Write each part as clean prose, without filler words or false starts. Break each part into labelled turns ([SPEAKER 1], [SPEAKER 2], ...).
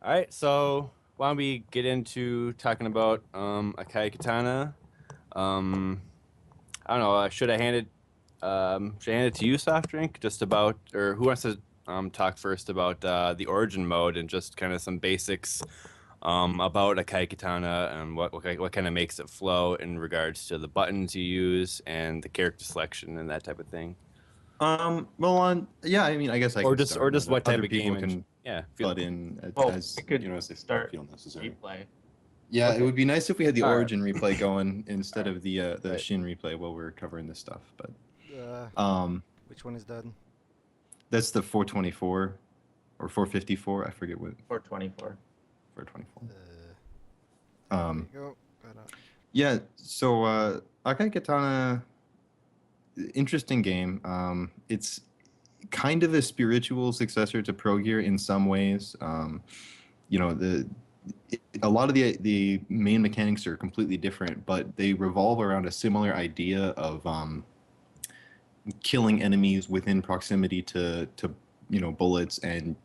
[SPEAKER 1] All right, so why don't we get into talking about Akai Katana? Um, I don't know. Should I hand it to you, Softdrink? Just about, or who wants to talk first about the origin mode and just kind of some basics about Akai Katana and what kind of makes it flow in regards to the buttons you use and the character selection and that type of thing,
[SPEAKER 2] Yeah, I mean, I guess I can
[SPEAKER 1] or
[SPEAKER 2] start,
[SPEAKER 1] just
[SPEAKER 2] but
[SPEAKER 1] what type
[SPEAKER 2] other
[SPEAKER 1] of
[SPEAKER 2] people
[SPEAKER 1] game and
[SPEAKER 2] can
[SPEAKER 1] yeah, feel.
[SPEAKER 2] butt in
[SPEAKER 3] Well, we
[SPEAKER 2] as
[SPEAKER 3] could
[SPEAKER 2] you know as they
[SPEAKER 3] start
[SPEAKER 2] feel necessary.
[SPEAKER 3] replay.
[SPEAKER 2] Yeah, it
[SPEAKER 1] Okay.
[SPEAKER 2] would be nice if we had the
[SPEAKER 1] All right.
[SPEAKER 2] origin replay going instead of the
[SPEAKER 1] Right.
[SPEAKER 2] Shin replay while we're covering this stuff. But
[SPEAKER 4] Uh,
[SPEAKER 2] um,
[SPEAKER 4] which one is that?
[SPEAKER 2] that's the 424 or 454. I forget what
[SPEAKER 3] 424.
[SPEAKER 2] 424.
[SPEAKER 4] There you go.
[SPEAKER 2] Yeah. So Akai Katana, interesting game. It's kind of a spiritual successor to Pro Gear in some ways. A lot of the main mechanics are completely different, but they revolve around a similar idea of killing enemies within proximity to bullets and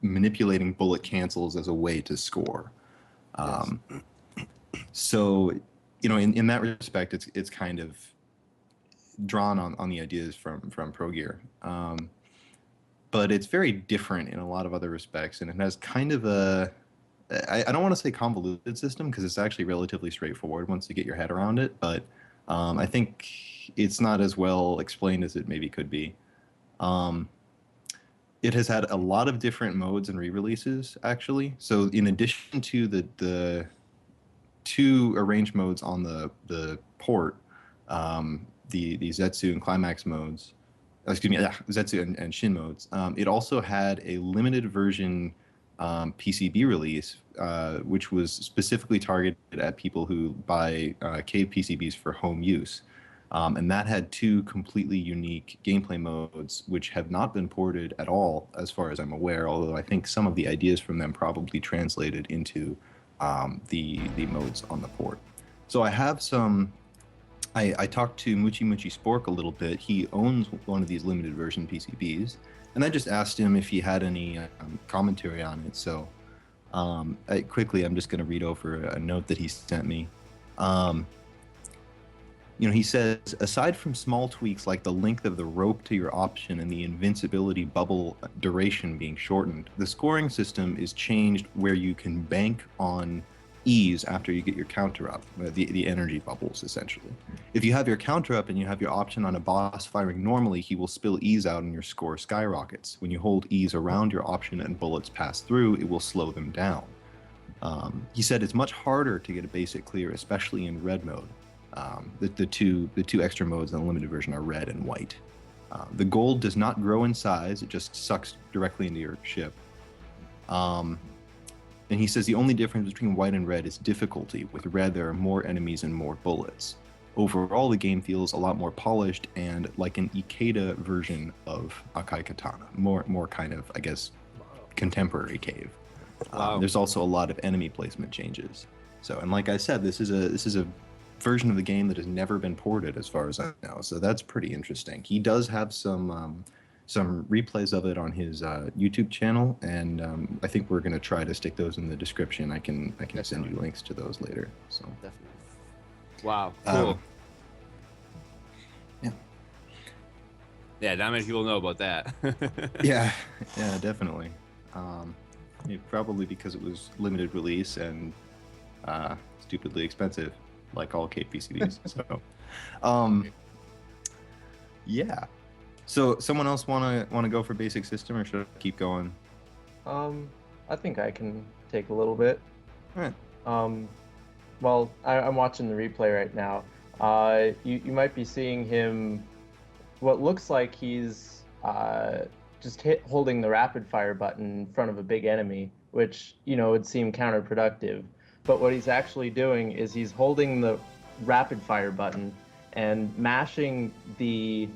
[SPEAKER 2] manipulating bullet cancels as a way to score. So in that respect, it's kind of drawn on the ideas from Pro Gear. But it's very different in a lot of other respects, and it has kind of I don't want to say convoluted system because it's actually relatively straightforward once you get your head around it, but I think it's not as well explained as it maybe could be. It has had a lot of different modes and re-releases, actually. So in addition to the two arranged modes on the port, the Zetsu and Climax modes, Zetsu and Shin modes, it also had a limited version PCB release, which was specifically targeted at people who buy cave PCBs for home use. And that had two completely unique gameplay modes, which have not been ported at all, as far as I'm aware, although I think some of the ideas from them probably translated into the modes on the port. So I have some... I talked to Muchi Spork a little bit. He owns one of these limited version PCBs, and I just asked him if he had any commentary on it. So quickly, I'm just going to read over a note that he sent me. He says, aside from small tweaks like the length of the rope to your option and the invincibility bubble duration being shortened, the scoring system is changed where you can bank on ease after you get your counter up, the energy bubbles, essentially. If you have your counter up and you have your option on a boss firing normally, he will spill ease out and your score skyrockets. When you hold ease around your option and bullets pass through, it will slow them down. He said it's much harder to get a basic clear, especially in red mode. The two extra modes in the limited version are red and white. The gold does not grow in size, it just sucks directly into your ship. And he says the only difference between white and red is difficulty. With red, there are more enemies and more bullets. Overall, the game feels a lot more polished and like an Ikeda version of Akai Katana. More kind of, I guess, contemporary cave.
[SPEAKER 1] Wow.
[SPEAKER 2] There's also a lot of enemy placement changes. So, and like I said, this is a version of the game that has never been ported, as far as I know. So that's pretty interesting. He does have some replays of it on his YouTube channel, and I think we're going to try to stick those in the description. I can send you links to those later. So
[SPEAKER 1] Definitely. Wow. Cool.
[SPEAKER 2] Yeah.
[SPEAKER 1] Yeah, not many people know about that.
[SPEAKER 2] Yeah, definitely. Probably because it was limited release and stupidly expensive, like all KPCBs. So, yeah. So, someone else wanna go for basic system, or should I keep going?
[SPEAKER 3] I think I can take a little bit.
[SPEAKER 2] All right.
[SPEAKER 3] Well, I'm watching the replay right now. You might be seeing him. What looks like he's just holding the rapid fire button in front of a big enemy, which would seem counterproductive. But what he's actually doing is he's holding the rapid fire button and mashing the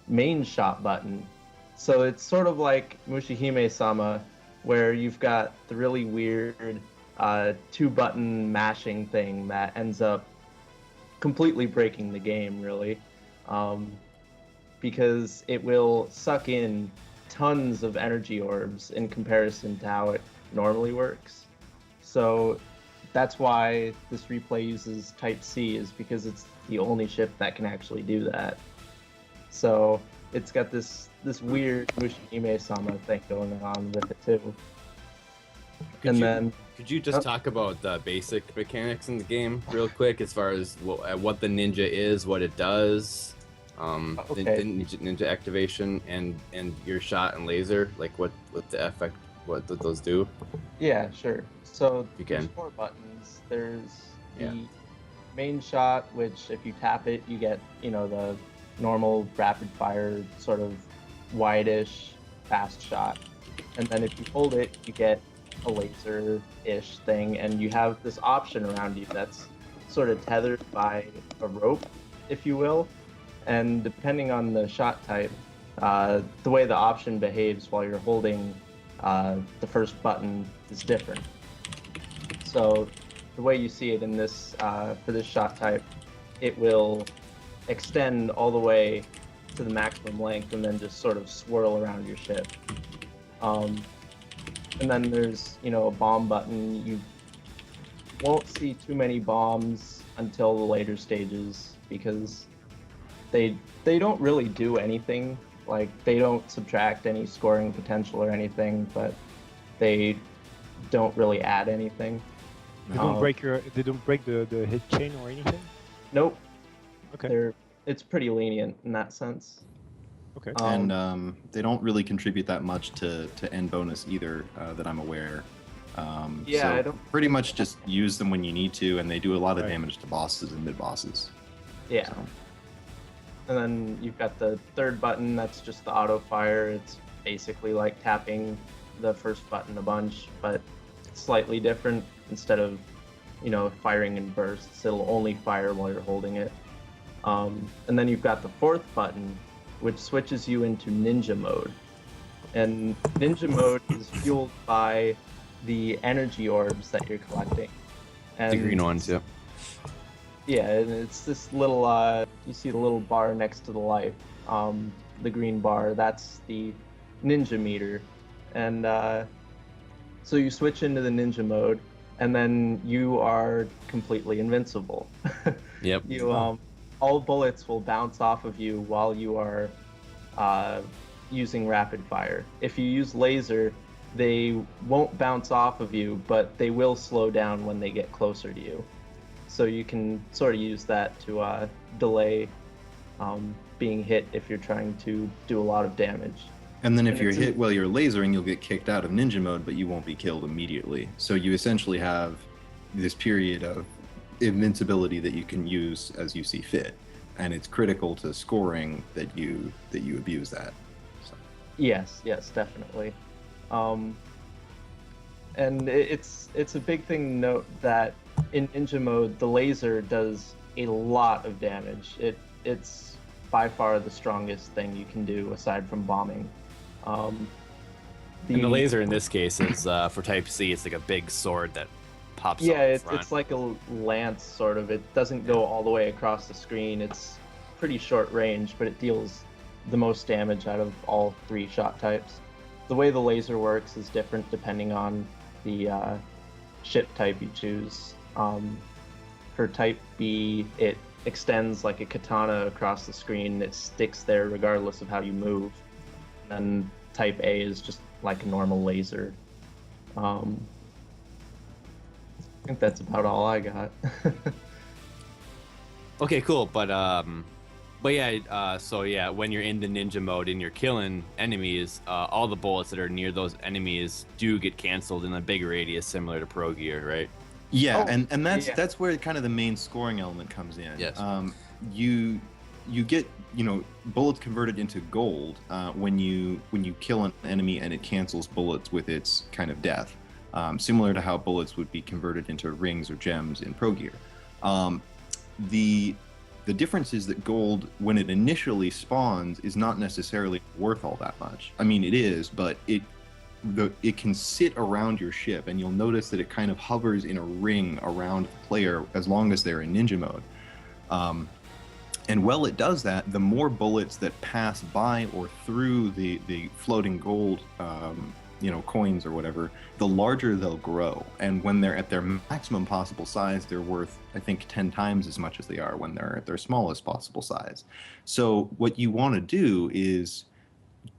[SPEAKER 3] main shot button. So it's sort of like Mushihime-sama, where you've got the really weird two-button mashing thing that ends up completely breaking the game, really. Because it will suck in tons of energy orbs in comparison to how it normally works. So that's why this replay uses Type C, is because it's the only ship that can actually do that. So it's got this weird Mushihime-sama thing going on with it too.
[SPEAKER 1] Could you just talk about the basic mechanics in the game real quick, as far as what the ninja is, what it does, the ninja activation, and your shot and laser, like what the effect, what those do?
[SPEAKER 3] Yeah, sure. So
[SPEAKER 1] You
[SPEAKER 3] there's
[SPEAKER 1] can.
[SPEAKER 3] 4 buttons. There's
[SPEAKER 1] Yeah.
[SPEAKER 3] the main shot, which if you tap it, you get, the normal rapid fire sort of wide-ish fast shot. And then if you hold it, you get a laser-ish thing, and you have this option around you that's sort of tethered by a rope, if you will. And depending on the shot type, the way the option behaves while you're holding the first button is different. So the way you see it in this, for this shot type, it will extend all the way to the maximum length and then just sort of swirl around your ship. And then there's, a bomb button. You won't see too many bombs until the later stages, because they don't really do anything. Like, they don't subtract any scoring potential or anything, but they don't really add anything.
[SPEAKER 5] They don't break the hit chain or anything?
[SPEAKER 3] Nope.
[SPEAKER 5] Okay.
[SPEAKER 3] It's pretty lenient in that sense.
[SPEAKER 5] Okay.
[SPEAKER 2] And they don't really contribute that much to end bonus either, that I'm aware.
[SPEAKER 3] Yeah,
[SPEAKER 2] so
[SPEAKER 3] I don't.
[SPEAKER 2] pretty much just use them when you need to, and they do a lot of
[SPEAKER 5] Right.
[SPEAKER 2] damage to bosses and mid bosses.
[SPEAKER 3] Yeah.
[SPEAKER 2] So.
[SPEAKER 3] And then you've got the third button, that's just the auto fire. It's basically like tapping the first button a bunch, but slightly different. Instead of, firing in bursts, it'll only fire while you're holding it. And then you've got the fourth button, which switches you into ninja mode. And ninja mode is fueled by the energy orbs that you're collecting. And
[SPEAKER 1] The green ones, yeah.
[SPEAKER 3] yeah, and it's this little, you see the little bar next to the life, the green bar, that's the ninja meter. And so you switch into the ninja mode, and then you are completely invincible.
[SPEAKER 1] Yep.
[SPEAKER 3] All bullets will bounce off of you while you are using rapid fire. If you use laser, they won't bounce off of you, but they will slow down when they get closer to you. So you can sort of use that to delay being hit if you're trying to do a lot of damage.
[SPEAKER 2] And then if you're hit while you're lasering, you'll get kicked out of ninja mode, but you won't be killed immediately. So you essentially have this period of invincibility that you can use as you see fit, and it's critical to scoring that you abuse that. So.
[SPEAKER 3] Yes, definitely. And it's a big thing to note that in ninja mode, the laser does a lot of damage. It's by far the strongest thing you can do aside from bombing.
[SPEAKER 1] And the laser in this case is for Type C. It's like a big sword that pops.
[SPEAKER 3] Yeah,
[SPEAKER 1] up front.
[SPEAKER 3] it's like a lance sort of. It doesn't go all the way across the screen. It's pretty short range, but it deals the most damage out of all 3 shot types. The way the laser works is different depending on the ship type you choose. For Type B, it extends like a katana across the screen. It sticks there regardless of how you move. And then Type A is just like a normal laser. I think that's about all I got.
[SPEAKER 1] Okay, cool. But yeah. So yeah, when you're in the ninja mode and you're killing enemies, all the bullets that are near those enemies do get canceled in a big radius, similar to Pro Gear, right?
[SPEAKER 2] Yeah,
[SPEAKER 3] Oh,
[SPEAKER 2] and that's
[SPEAKER 3] yeah.
[SPEAKER 2] that's where kind of the main scoring element comes in.
[SPEAKER 1] Yes.
[SPEAKER 2] You get bullets converted into gold when you kill an enemy, and it cancels bullets with its kind of death, similar to how bullets would be converted into rings or gems in Pro Gear. The difference is that gold, when it initially spawns, is not necessarily worth all that much. I mean, it is, but it can sit around your ship, and you'll notice that it kind of hovers in a ring around the player as long as they're in ninja mode. And while it does that, the more bullets that pass by or through the floating gold, coins or whatever, the larger they'll grow. And when they're at their maximum possible size, they're worth, I think, 10 times as much as they are when they're at their smallest possible size. So what you want to do is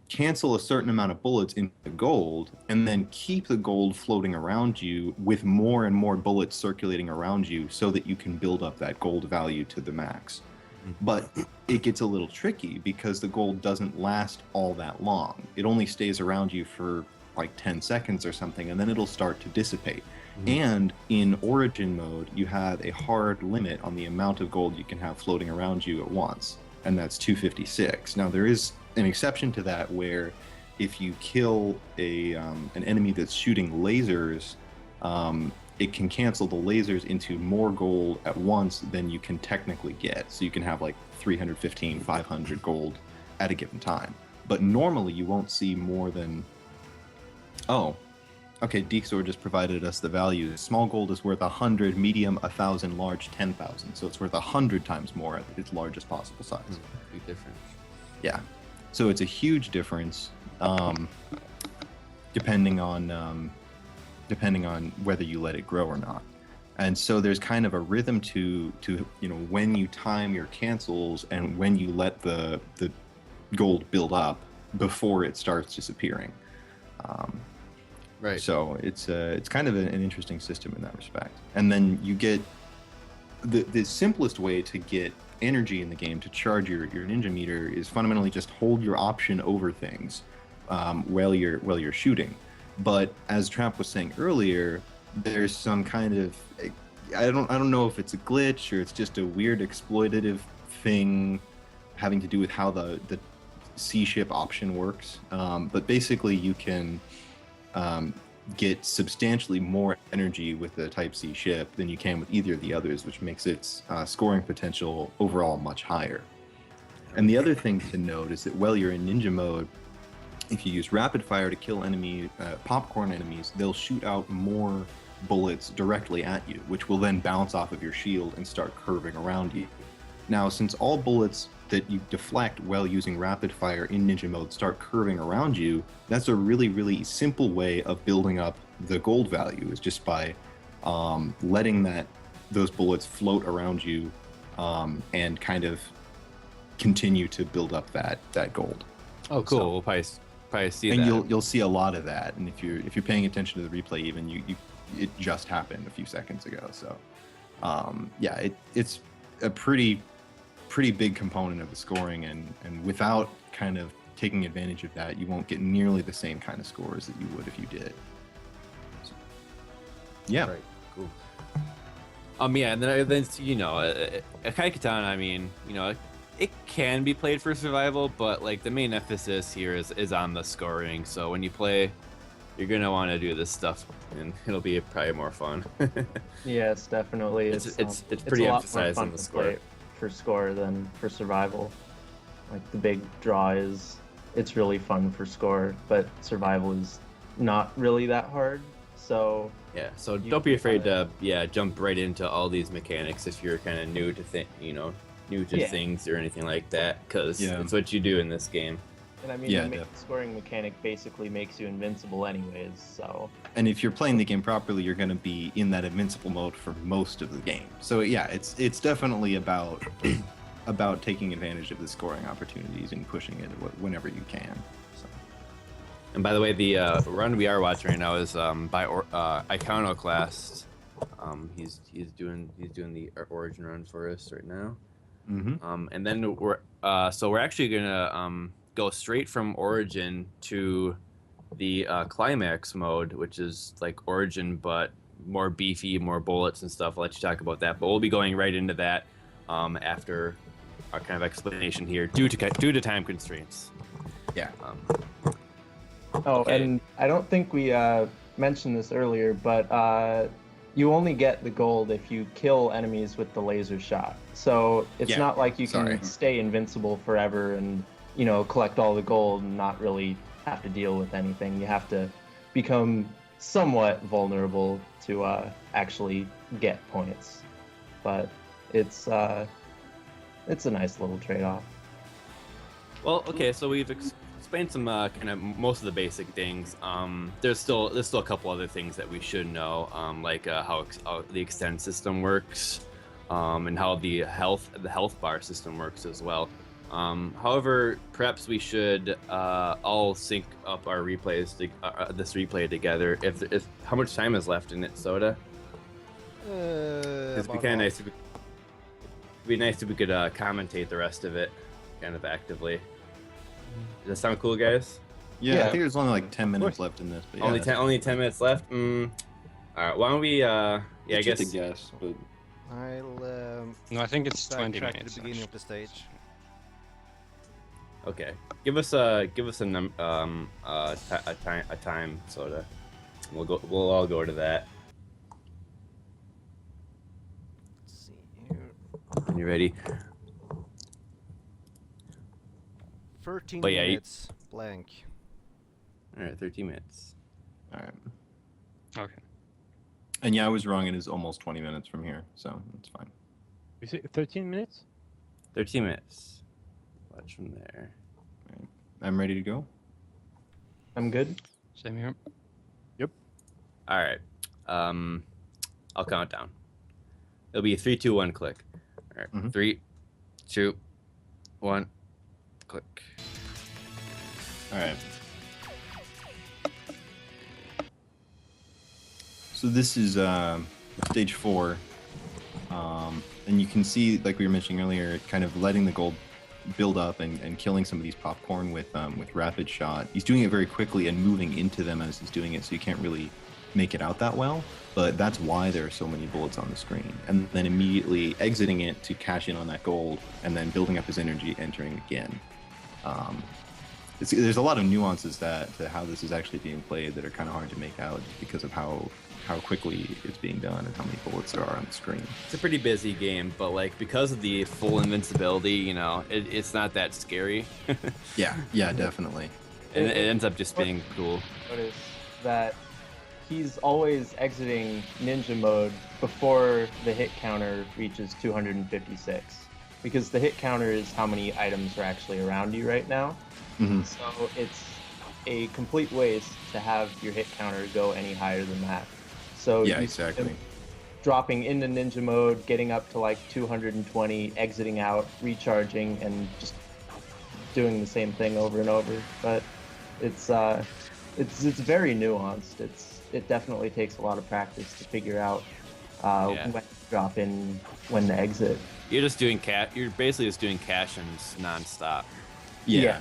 [SPEAKER 2] cancel a certain amount of bullets into gold and then keep the gold floating around you with more and more bullets circulating around you so that you can build up that gold value to the max. But it gets a little tricky because the gold doesn't last all that long. It only stays around you for like 10 seconds or something, and then it'll start to dissipate. And in Origin mode, you have a hard limit on the amount of gold you can have floating around you at once, and that's 256. Now, there is an exception to that where if you kill an enemy that's shooting lasers, it can cancel the lasers into more gold at once than you can technically get. So you can have like 315, 500 gold at a given time. But normally you won't see more than... Oh, okay, Deexor just provided us the value. Small gold is worth 100, medium 1,000, large 10,000. So it's worth 100 times more at its largest possible size.
[SPEAKER 1] Big difference.
[SPEAKER 2] Yeah. So it's a huge difference, depending on whether you let it grow or not. And so there's kind of a rhythm to when you time your cancels and when you let the gold build up before it starts disappearing.
[SPEAKER 1] Right.
[SPEAKER 2] So it's kind of an interesting system in that respect. And then you get the simplest way to get energy in the game to charge your ninja meter is fundamentally just hold your option over things while you're shooting. But as Trap was saying earlier, there's some kind of I don't know if it's a glitch or it's just a weird exploitative thing having to do with how the C ship option works. But basically, you can get substantially more energy with the Type C ship than you can with either of the others, which makes its scoring potential overall much higher. And the other thing to note is that while you're in ninja mode, if you use rapid fire to kill popcorn enemies, they'll shoot out more bullets directly at you, which will then bounce off of your shield and start curving around you. Now, since all bullets that you deflect while using rapid fire in ninja mode start curving around you, that's a really, really simple way of building up the gold value, is just by letting those bullets float around you and kind of continue to build up that gold.
[SPEAKER 1] Oh, cool.
[SPEAKER 2] So,
[SPEAKER 1] we'll probably see
[SPEAKER 2] and
[SPEAKER 1] that.
[SPEAKER 2] you'll see a lot of that, and if you're paying attention to the replay, even it just happened a few seconds ago. So it's a pretty big component of the scoring, and without kind of taking advantage of that, you won't get nearly the same kind of scores that you would if you did. So, yeah.
[SPEAKER 1] Right. Cool. Yeah, and then Akai Katana, I mean, it can be played for survival, but like the main emphasis here is on the scoring. So when you play, you're gonna want to do this stuff, and it'll be probably more fun.
[SPEAKER 3] Yes, definitely.
[SPEAKER 1] It's pretty
[SPEAKER 3] a lot more
[SPEAKER 1] emphasized
[SPEAKER 3] fun
[SPEAKER 1] on the
[SPEAKER 3] to
[SPEAKER 1] score.
[SPEAKER 3] play for score than for survival. Like the big draw it's really fun for score, but survival is not really that hard. So
[SPEAKER 1] Yeah, so
[SPEAKER 3] You
[SPEAKER 1] don't be
[SPEAKER 3] can
[SPEAKER 1] afraid
[SPEAKER 3] kinda-
[SPEAKER 1] to jump right into all these mechanics if you're kind of new to
[SPEAKER 3] Yeah.
[SPEAKER 1] things or anything like that, because
[SPEAKER 2] Yeah.
[SPEAKER 1] it's what you do in this game.
[SPEAKER 3] and I mean
[SPEAKER 2] Yeah,
[SPEAKER 3] the scoring mechanic basically makes you invincible anyways. So
[SPEAKER 2] And if you're playing the game properly, you're going to be in that invincible mode for most of the game. So yeah, it's definitely about taking advantage of the scoring opportunities and pushing it whenever you can. So.
[SPEAKER 1] And by the way, the run we are watching right now is by Iconoclast. He's doing the Origin run for us right now.
[SPEAKER 2] Mm-hmm.
[SPEAKER 1] And then we're actually gonna go straight from Origin to the Climax mode, which is like Origin but more beefy, more bullets and stuff. I'll let you talk about that, but we'll be going right into that after our kind of explanation here, due to time constraints.
[SPEAKER 2] Yeah.
[SPEAKER 1] Okay.
[SPEAKER 3] And I don't think we mentioned this earlier, but you only get the gold if you kill enemies with the laser shot. So it's
[SPEAKER 2] Yeah,
[SPEAKER 3] not like you can
[SPEAKER 2] sorry.
[SPEAKER 3] stay invincible forever and collect all the gold and not really have to deal with anything. You have to become somewhat vulnerable to actually get points. But it's it's a nice little trade-off.
[SPEAKER 1] Well, okay, so we've explained some kind of most of the basic things. There's still a couple other things that we should know, like how the extend system works, and how the health bar system works as well. However, perhaps we should all sync up our replays, this replay together. If how much time is left in it, Soda? It'd be kind of nice. It'd be nice if we could commentate the rest of it, kind of actively. Does that sound cool, guys?
[SPEAKER 2] Yeah, I think there's only like 10 minutes left in this. But yeah,
[SPEAKER 1] Only 10 minutes left. All right, why don't we? I guess.
[SPEAKER 2] To guess, but
[SPEAKER 4] I'll
[SPEAKER 6] No, I think it's 20
[SPEAKER 4] backtrack
[SPEAKER 6] minutes.
[SPEAKER 4] to the beginning of the stage.
[SPEAKER 1] Okay, give us a time, Soda. We'll all go to that.
[SPEAKER 4] Let's see here.
[SPEAKER 1] When you're ready.
[SPEAKER 4] 13
[SPEAKER 1] But yeah,
[SPEAKER 4] minutes blank.
[SPEAKER 1] All right, 13 minutes.
[SPEAKER 2] all right.
[SPEAKER 6] Okay.
[SPEAKER 2] And yeah, I was wrong. It is almost 20 minutes from here, so it's fine.
[SPEAKER 5] You say 13 minutes?
[SPEAKER 1] 13 minutes. Watch from there.
[SPEAKER 2] I'm ready to go.
[SPEAKER 3] I'm good.
[SPEAKER 6] Same here.
[SPEAKER 1] All right. I'll count down. It'll be 3, 2, 1, click. All right.
[SPEAKER 2] Mhm.
[SPEAKER 1] 3, 2, 1, click.
[SPEAKER 2] All right. So this is stage 4, and you can see, like we were mentioning earlier, kind of letting the gold build up and killing some of these popcorn with rapid shot. He's doing it very quickly and moving into them as he's doing it, so you can't really make it out that well. But that's why there are so many bullets on the screen, and then immediately exiting it to cash in on that gold, and then building up his energy, entering again. There's a lot of nuances to how this is actually being played that are kind of hard to make out just because of how quickly it's being done and how many bullets there are on the screen.
[SPEAKER 1] It's a pretty busy game, but like because of the full invincibility, you know, it's not that scary.
[SPEAKER 2] Yeah, definitely.
[SPEAKER 1] And it ends up just being cool.
[SPEAKER 3] Notice that he's always exiting ninja mode before the hit counter reaches 256, because the hit counter is how many items are actually around you right now.
[SPEAKER 2] Mhm.
[SPEAKER 3] So it's a complete waste to have your hit counter go any higher than that. So
[SPEAKER 2] Yeah,
[SPEAKER 3] you see him
[SPEAKER 2] exactly.
[SPEAKER 3] dropping into ninja mode, getting up to like 220, exiting out, recharging, and just doing the same thing over and over. But it's very nuanced. It definitely takes a lot of practice to figure out when to drop in, when to exit.
[SPEAKER 1] You're just doing You're basically just doing cash-ins nonstop
[SPEAKER 2] Yeah.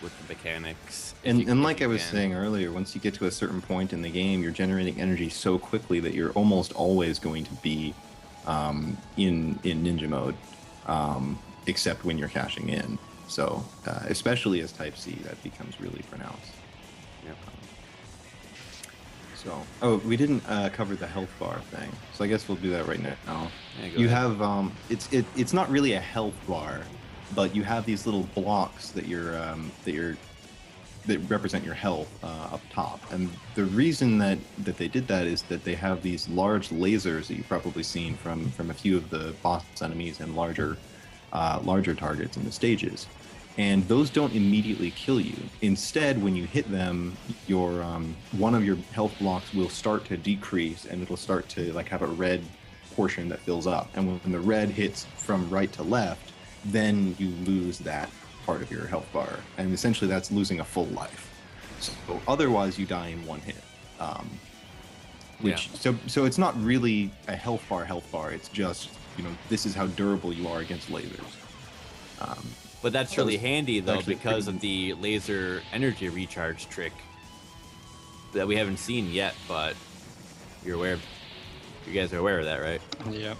[SPEAKER 1] with the mechanics.
[SPEAKER 2] And like I was saying earlier, once you get to a certain point in the game, you're generating energy so quickly that you're almost always going to be in ninja mode, except when you're cashing in. So especially as Type C, that becomes really pronounced.
[SPEAKER 1] Yep.
[SPEAKER 2] So, we didn't cover the health bar thing, so I guess we'll do that right now.
[SPEAKER 1] Yeah, go
[SPEAKER 2] You
[SPEAKER 1] ahead.
[SPEAKER 2] have it's not really a health bar, but you have these little blocks that that represent your health up top. And the reason that they did that is that they have these large lasers that you've probably seen from a few of the boss enemies and larger targets in the stages. And those don't immediately kill you. Instead, when you hit them, your one of your health blocks will start to decrease, and it'll start to like have a red portion that fills up. And when the red hits from right to left, then you lose that part of your health bar, and essentially that's losing a full life. So otherwise, you die in one hit. So it's not really a health bar. It's just, you know, this is how durable you are against lasers.
[SPEAKER 1] But that's really handy though,
[SPEAKER 2] actually
[SPEAKER 1] because
[SPEAKER 2] pretty
[SPEAKER 1] of the laser energy recharge trick that we haven't seen yet. But you guys are aware of that, right?
[SPEAKER 6] Yeah.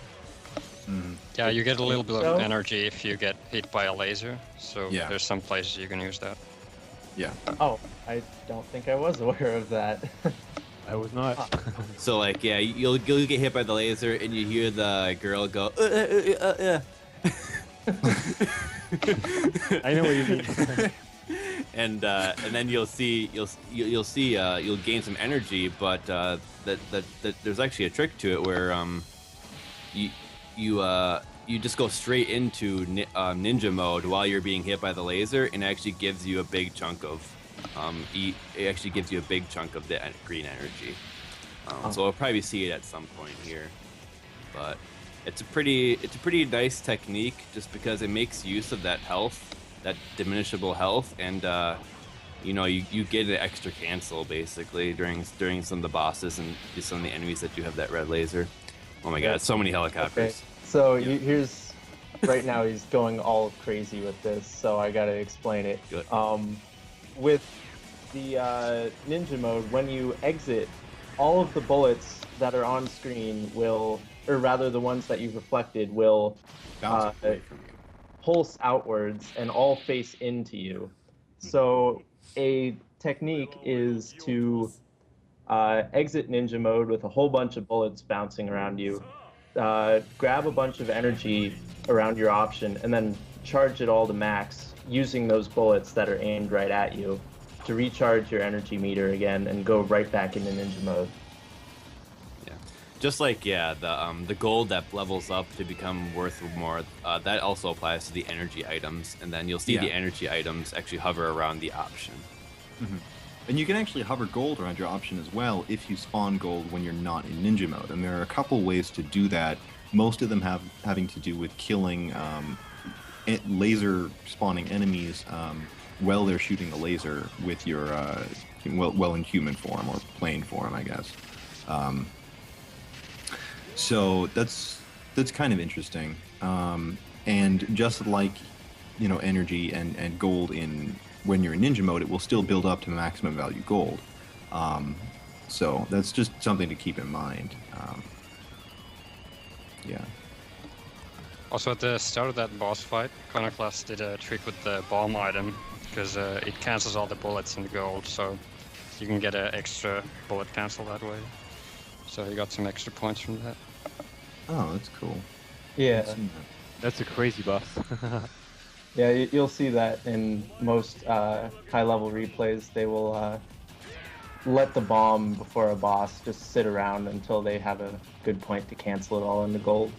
[SPEAKER 2] Mhm.
[SPEAKER 6] Yeah, you get a little bit
[SPEAKER 3] So-
[SPEAKER 6] of energy if you get hit by a laser. So
[SPEAKER 2] Yeah.
[SPEAKER 6] there's some places you can use that.
[SPEAKER 2] Yeah.
[SPEAKER 3] Oh, I don't think I was aware of that.
[SPEAKER 5] I was not.
[SPEAKER 1] So like, yeah, you'll get hit by the laser, and you hear the girl go.
[SPEAKER 5] I know what you mean.
[SPEAKER 1] And then you'll gain some energy, but that there's actually a trick to it where you you just go straight into ninja mode while you're being hit by the laser, and it actually gives you a big chunk of the green energy. So we'll probably see it at some point here, but it's a pretty nice technique just because it makes use of that health, that diminishable health, and you get an extra cancel basically during some of the bosses and some of the enemies that do have that red laser. Oh my god, so many helicopters.
[SPEAKER 3] Okay. So here's right now he's going all crazy with this, so I gotta explain it.
[SPEAKER 1] Good.
[SPEAKER 3] With the ninja mode, when you exit, all of the bullets that are on screen will, or rather the ones that you've reflected, will
[SPEAKER 2] Bounce away from you.
[SPEAKER 3] pulse outwards and all face into you. So a technique is to exit ninja mode with a whole bunch of bullets bouncing around you, grab a bunch of energy around your option, and then charge it all to max using those bullets that are aimed right at you to recharge your energy meter again and go right back into ninja mode.
[SPEAKER 1] Yeah, just like the gold that levels up to become worth more. That also applies to the energy items, and then you'll see the energy items actually hover around the option.
[SPEAKER 2] Mm-hmm. And you can actually hover gold around your option as well if you spawn gold when you're not in ninja mode. And there are a couple ways to do that. Most of them having to do with killing laser spawning enemies while they're shooting the laser with your well in human form or plane form, I guess. So that's kind of interesting. And just like energy and gold when you're in ninja mode, it will still build up to maximum value gold. So that's just something to keep in mind. Yeah.
[SPEAKER 6] Also, at the start of that boss fight, Iconoclast did a trick with the bomb item, because it cancels all the bullets in the gold, so you can get an extra bullet cancel that way. So he got some extra points from that.
[SPEAKER 2] Oh, that's cool.
[SPEAKER 3] Yeah.
[SPEAKER 5] That's a crazy boss.
[SPEAKER 3] Yeah, you'll see that in most high-level replays. They will let the bomb before a boss just sit around until they have a good point to cancel it all into gold.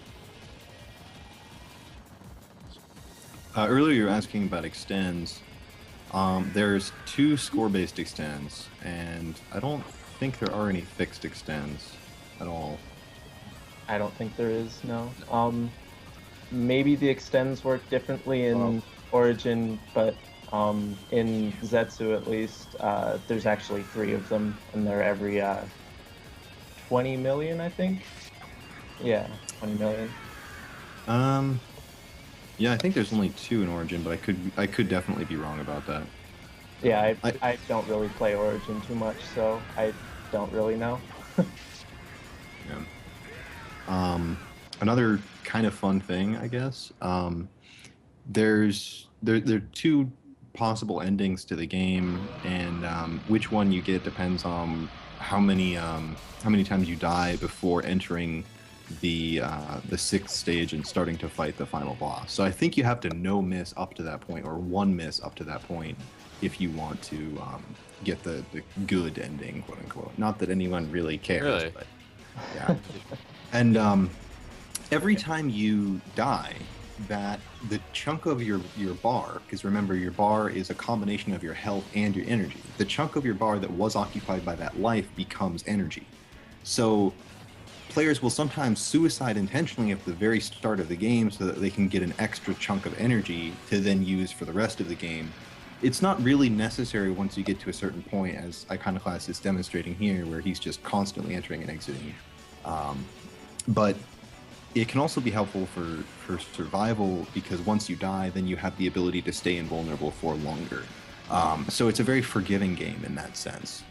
[SPEAKER 2] Earlier you were asking about extends. There's 2 score-based extends, and I don't think there are any fixed extends at all.
[SPEAKER 3] I don't think there is, no. Maybe the extends work differently in Origin, but in Zetsu at least, there's actually 3 of them, and they're every 20 million, I think. Yeah, 20 million.
[SPEAKER 2] Yeah, I think there's only 2 in Origin, but I could definitely be wrong about that.
[SPEAKER 3] Yeah, I don't really play Origin too much, so I don't really know.
[SPEAKER 2] Yeah. Another kind of fun thing, I guess. There are 2 possible endings to the game, and which one you get depends on how many times you die before entering the 6th stage and starting to fight the final boss. So I think you have to no miss up to that point, or 1 miss up to that point, if you want to get the good ending, quote unquote. Not that anyone really cares.
[SPEAKER 1] Really?
[SPEAKER 2] But yeah. And every time you die, that the chunk of your bar, because remember your bar is a combination of your health and your energy, the chunk of your bar that was occupied by that life becomes energy. So players will sometimes suicide intentionally at the very start of the game so that they can get an extra chunk of energy to then use for the rest of the game. It's not really necessary once you get to a certain point, as Iconoclast is demonstrating here, where he's just constantly entering and exiting. But it can also be helpful for survival, because once you die, then you have the ability to stay invulnerable for longer. So it's a very forgiving game in that sense.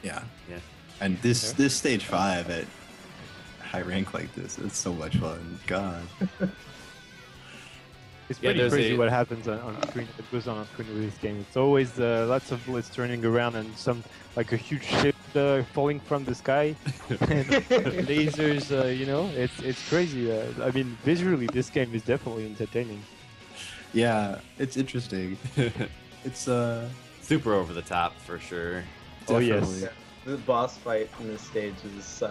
[SPEAKER 2] Yeah. And this stage 5 at high rank like this, it's so much fun. God.
[SPEAKER 5] It's pretty
[SPEAKER 1] there's
[SPEAKER 5] crazy
[SPEAKER 1] a-
[SPEAKER 5] what happens on screen. It goes on screen with this game. It's always lots of bullets turning around and like a huge ship falling from the sky, and lasers. It's crazy. I mean, visually, this game is definitely entertaining.
[SPEAKER 2] Yeah, it's interesting. It's
[SPEAKER 1] Super over the top for sure.
[SPEAKER 5] Oh yes.
[SPEAKER 2] definitely.
[SPEAKER 3] The boss fight in this stage is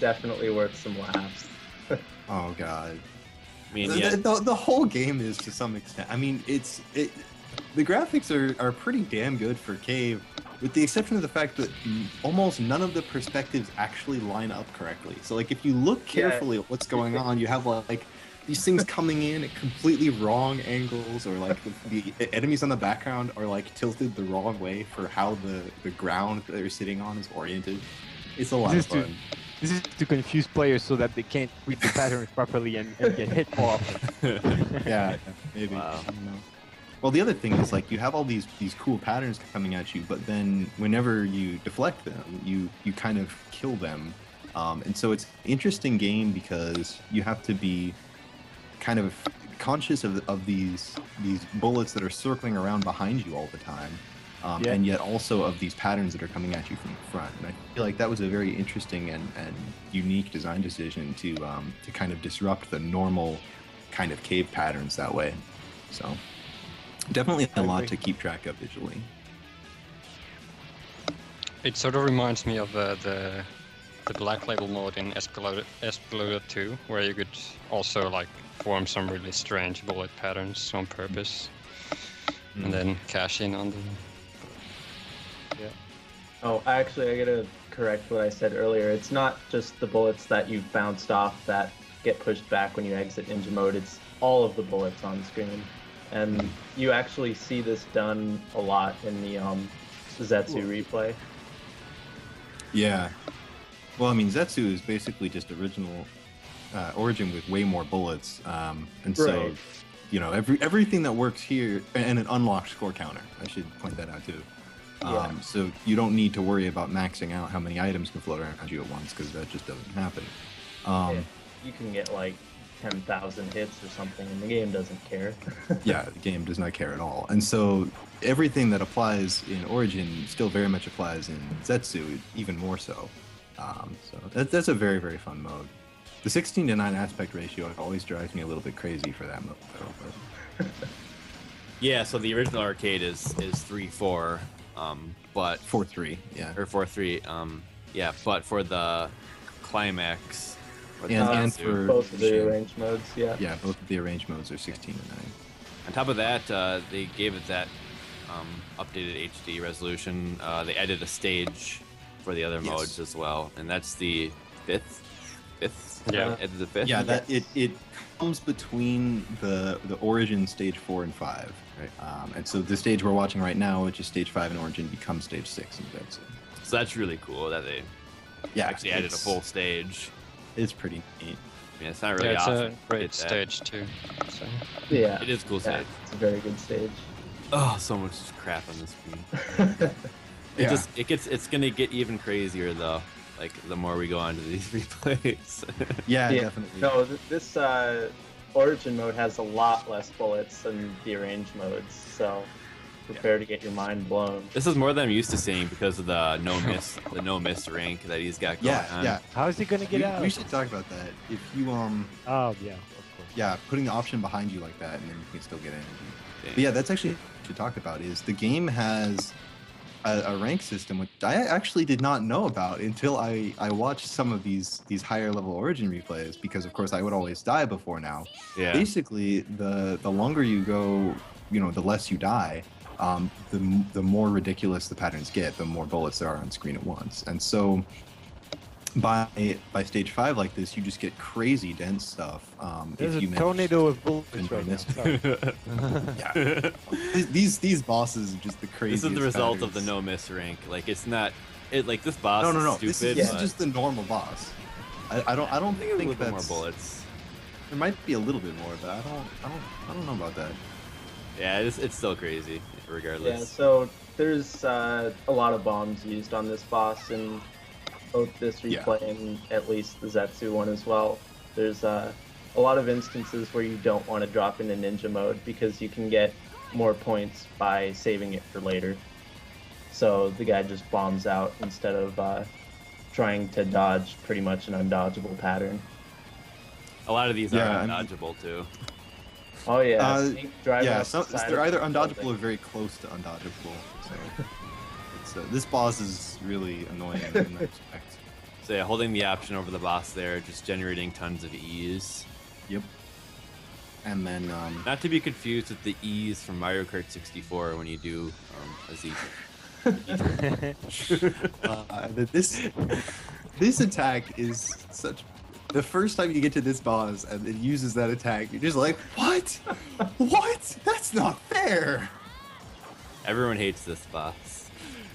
[SPEAKER 3] definitely worth some laughs.
[SPEAKER 2] Oh god.
[SPEAKER 1] I mean, yeah,
[SPEAKER 2] The whole game is to some extent. I mean, the graphics are pretty damn good for Cave, with the exception of the fact that almost none of the perspectives actually line up correctly. So like if you look carefully at what's going on, you have like these things coming in at completely wrong angles, or like the enemies on the background are like tilted the wrong way for how the ground that they're sitting on is oriented. It's a lot of fun.
[SPEAKER 5] This is to confuse players so that they can't read the patterns properly and get hit more often.
[SPEAKER 2] Yeah, maybe.
[SPEAKER 1] Wow.
[SPEAKER 2] I don't know. Well, the other thing is like you have all these cool patterns coming at you, but then whenever you deflect them, you kind of kill them, and so it's an interesting game because you have to be kind of conscious of these bullets that are circling around behind you all the time, and yet also of these patterns that are coming at you from the front. And I feel like that was a very interesting and unique design decision to kind of disrupt the normal kind of cave patterns that way. So definitely a lot to keep track of visually.
[SPEAKER 6] It sort of reminds me of the Black Label mode in Espelota 2, where you could also like form some really strange bullet patterns on purpose, and then cash in on them.
[SPEAKER 3] Oh, actually, I gotta correct what I said earlier. It's not just the bullets that you bounced off that get pushed back when you exit ninja mode. It's all of the bullets on screen. And you actually see this done a lot in the Zetsu replay.
[SPEAKER 2] Yeah. Well, I mean, Zetsu is basically just original Origin with way more bullets, and so
[SPEAKER 3] Right.
[SPEAKER 2] you know everything that works here, and an unlocked score counter. I should point that out too.
[SPEAKER 3] Yeah.
[SPEAKER 2] So you don't need to worry about maxing out how many items can float around you at once, because that just doesn't happen.
[SPEAKER 3] Yeah, you can get like 10,000 hits or something, and the game doesn't care.
[SPEAKER 2] Yeah, the game does not care at all. And so everything that applies in Origin still very much applies in Zetsu, even more so. So that's a very, very fun mode. The 16:9 aspect ratio always drives me a little bit crazy for that mode, though. But
[SPEAKER 1] yeah. So the original arcade is 3-4, but
[SPEAKER 2] 4:3, yeah.
[SPEAKER 1] or 4-3, yeah. But for the Climax, or the
[SPEAKER 2] And
[SPEAKER 1] Zetsu,
[SPEAKER 2] for
[SPEAKER 3] Both of the
[SPEAKER 2] Shin.
[SPEAKER 3] arranged modes, yeah.
[SPEAKER 2] Yeah, both of the arranged modes are 16:9.
[SPEAKER 1] on top of that, they gave it that updated HD resolution. They added a stage for the other
[SPEAKER 2] Yes.
[SPEAKER 1] modes as well, and that's the fifth.
[SPEAKER 6] Yeah.
[SPEAKER 1] It's the fifth.
[SPEAKER 2] Yeah, that it comes between the Origin stage 4 and 5.
[SPEAKER 1] Right.
[SPEAKER 2] And so the stage we're watching right now, which is stage 5 in Origin, becomes stage 6 in Zetsu.
[SPEAKER 1] So that's really cool that they
[SPEAKER 2] Yeah,
[SPEAKER 1] actually added a
[SPEAKER 2] it's-
[SPEAKER 1] full stage.
[SPEAKER 2] It's pretty neat.
[SPEAKER 1] I mean, it's not really
[SPEAKER 6] Yeah, it's
[SPEAKER 1] often
[SPEAKER 6] a
[SPEAKER 1] you
[SPEAKER 6] great
[SPEAKER 1] get that.
[SPEAKER 6] stage too. So.
[SPEAKER 3] Yeah.
[SPEAKER 1] It is a cool
[SPEAKER 3] Yeah,
[SPEAKER 1] stage.
[SPEAKER 3] it's a very good stage.
[SPEAKER 1] Oh, so much crap on the screen.
[SPEAKER 2] Yeah.
[SPEAKER 1] It's gonna get even crazier though. Like the more we go on to these replays.
[SPEAKER 2] Yeah,
[SPEAKER 3] Yeah.
[SPEAKER 2] definitely.
[SPEAKER 3] No, this Origin mode has a lot less bullets than the arranged modes, so prepare to get your mind blown.
[SPEAKER 1] This is more than I'm used to seeing because of the no miss rank that he's got going on.
[SPEAKER 2] Yeah.
[SPEAKER 5] How is he gonna get out?
[SPEAKER 2] We should talk about that. If you
[SPEAKER 5] Oh yeah, of course.
[SPEAKER 2] yeah, putting the option behind you like that, and then you can still get energy.
[SPEAKER 1] Yeah.
[SPEAKER 2] But yeah, that's actually what we should talk about. Is the game has a rank system, which I actually did not know about until I watched some of these higher level Origin replays, because of course I would always die before now.
[SPEAKER 1] Yeah.
[SPEAKER 2] Basically, the longer you go, the less you die. The more ridiculous the patterns get, the more bullets there are on screen at once. And so by stage 5 like this, you just get crazy dense stuff.
[SPEAKER 5] There's
[SPEAKER 2] if you
[SPEAKER 5] a
[SPEAKER 2] manage
[SPEAKER 5] tornado of
[SPEAKER 2] to
[SPEAKER 5] bullets
[SPEAKER 2] enjoy
[SPEAKER 5] right now.
[SPEAKER 2] this.
[SPEAKER 5] Sorry.
[SPEAKER 2] Yeah. These bosses are just the craziest.
[SPEAKER 1] This is the result of the
[SPEAKER 2] patterns.
[SPEAKER 1] no miss rank. Like it's not. Like this boss.
[SPEAKER 2] No.
[SPEAKER 1] Is
[SPEAKER 2] This
[SPEAKER 1] stupid.
[SPEAKER 2] is
[SPEAKER 1] but
[SPEAKER 2] just the normal boss. I don't
[SPEAKER 1] I think a little bit more
[SPEAKER 2] that's
[SPEAKER 1] bullets.
[SPEAKER 2] There might be a little bit more, but I don't know about that.
[SPEAKER 1] Yeah, it's still crazy,
[SPEAKER 3] Yeah,
[SPEAKER 1] regardless.
[SPEAKER 3] so there's a lot of bombs used on this boss in both this replay and at least the Zetsu one as well. There's a lot of instances where you don't want to drop into ninja mode because you can get more points by saving it for later. So the guy just bombs out instead of trying to dodge pretty much an undodgeable pattern.
[SPEAKER 1] A lot of these
[SPEAKER 2] Yeah,
[SPEAKER 1] are
[SPEAKER 2] I mean-
[SPEAKER 1] undodgeable too.
[SPEAKER 3] Oh yeah,
[SPEAKER 2] Uh,
[SPEAKER 3] driving
[SPEAKER 2] Yeah,
[SPEAKER 3] up the side
[SPEAKER 2] they're
[SPEAKER 3] of
[SPEAKER 2] either
[SPEAKER 3] the
[SPEAKER 2] undodgeable
[SPEAKER 3] building.
[SPEAKER 2] or very close to undodgeable. So this boss is really annoying in that respect.
[SPEAKER 1] So yeah, holding the option over the boss there, just generating tons of E's.
[SPEAKER 2] Yep. And then
[SPEAKER 1] Not to be confused with the E's from Mario Kart 64 when you do a Z.
[SPEAKER 2] This attack is such. The first time you get to this boss and it uses that attack, you're just like, what? What? That's not fair.
[SPEAKER 1] Everyone hates this boss.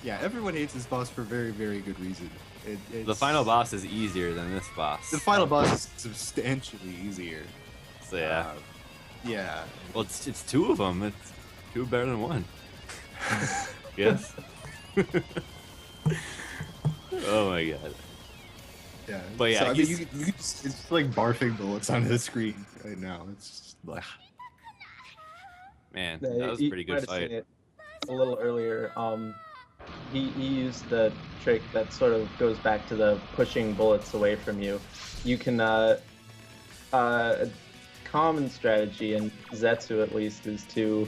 [SPEAKER 2] Yeah, everyone hates this boss for very, very good reason.
[SPEAKER 1] The final boss is easier than this boss.
[SPEAKER 2] The final boss is substantially easier.
[SPEAKER 1] So yeah.
[SPEAKER 2] Yeah.
[SPEAKER 1] Well, it's two of them. It's two better than one. Yes. Oh my god.
[SPEAKER 2] Yeah.
[SPEAKER 1] But yeah,
[SPEAKER 2] so, I mean,
[SPEAKER 1] he's-
[SPEAKER 2] it's just like barfing bullets onto the screen right now. It's just like.
[SPEAKER 1] Man,
[SPEAKER 3] Yeah,
[SPEAKER 1] that was a
[SPEAKER 3] you
[SPEAKER 1] pretty
[SPEAKER 3] might
[SPEAKER 1] good
[SPEAKER 3] have seen
[SPEAKER 1] fight.
[SPEAKER 3] it a little earlier. He used the trick that sort of goes back to the pushing bullets away from you. You can a common strategy in Zetsu at least is to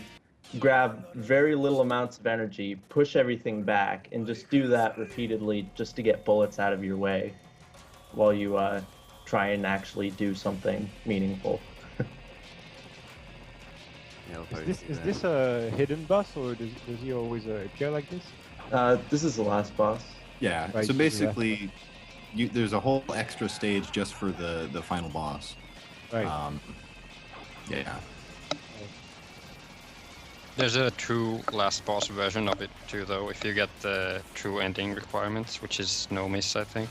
[SPEAKER 3] grab very little amounts of energy, push everything back, and just do that repeatedly just to get bullets out of your way while you try and actually do something meaningful.
[SPEAKER 1] Yeah, we'll
[SPEAKER 5] Is
[SPEAKER 1] probably
[SPEAKER 5] this
[SPEAKER 1] see
[SPEAKER 5] is
[SPEAKER 1] that.
[SPEAKER 5] this a hidden boss or does he always appear like this?
[SPEAKER 3] This is the last boss.
[SPEAKER 2] Yeah.
[SPEAKER 5] Right,
[SPEAKER 2] So
[SPEAKER 5] yeah.
[SPEAKER 2] basically, there's a whole extra stage just for the final boss.
[SPEAKER 5] Right.
[SPEAKER 2] Yeah.
[SPEAKER 6] There's a true last boss version of it too, though, if you get the true ending requirements, which is no miss, I think.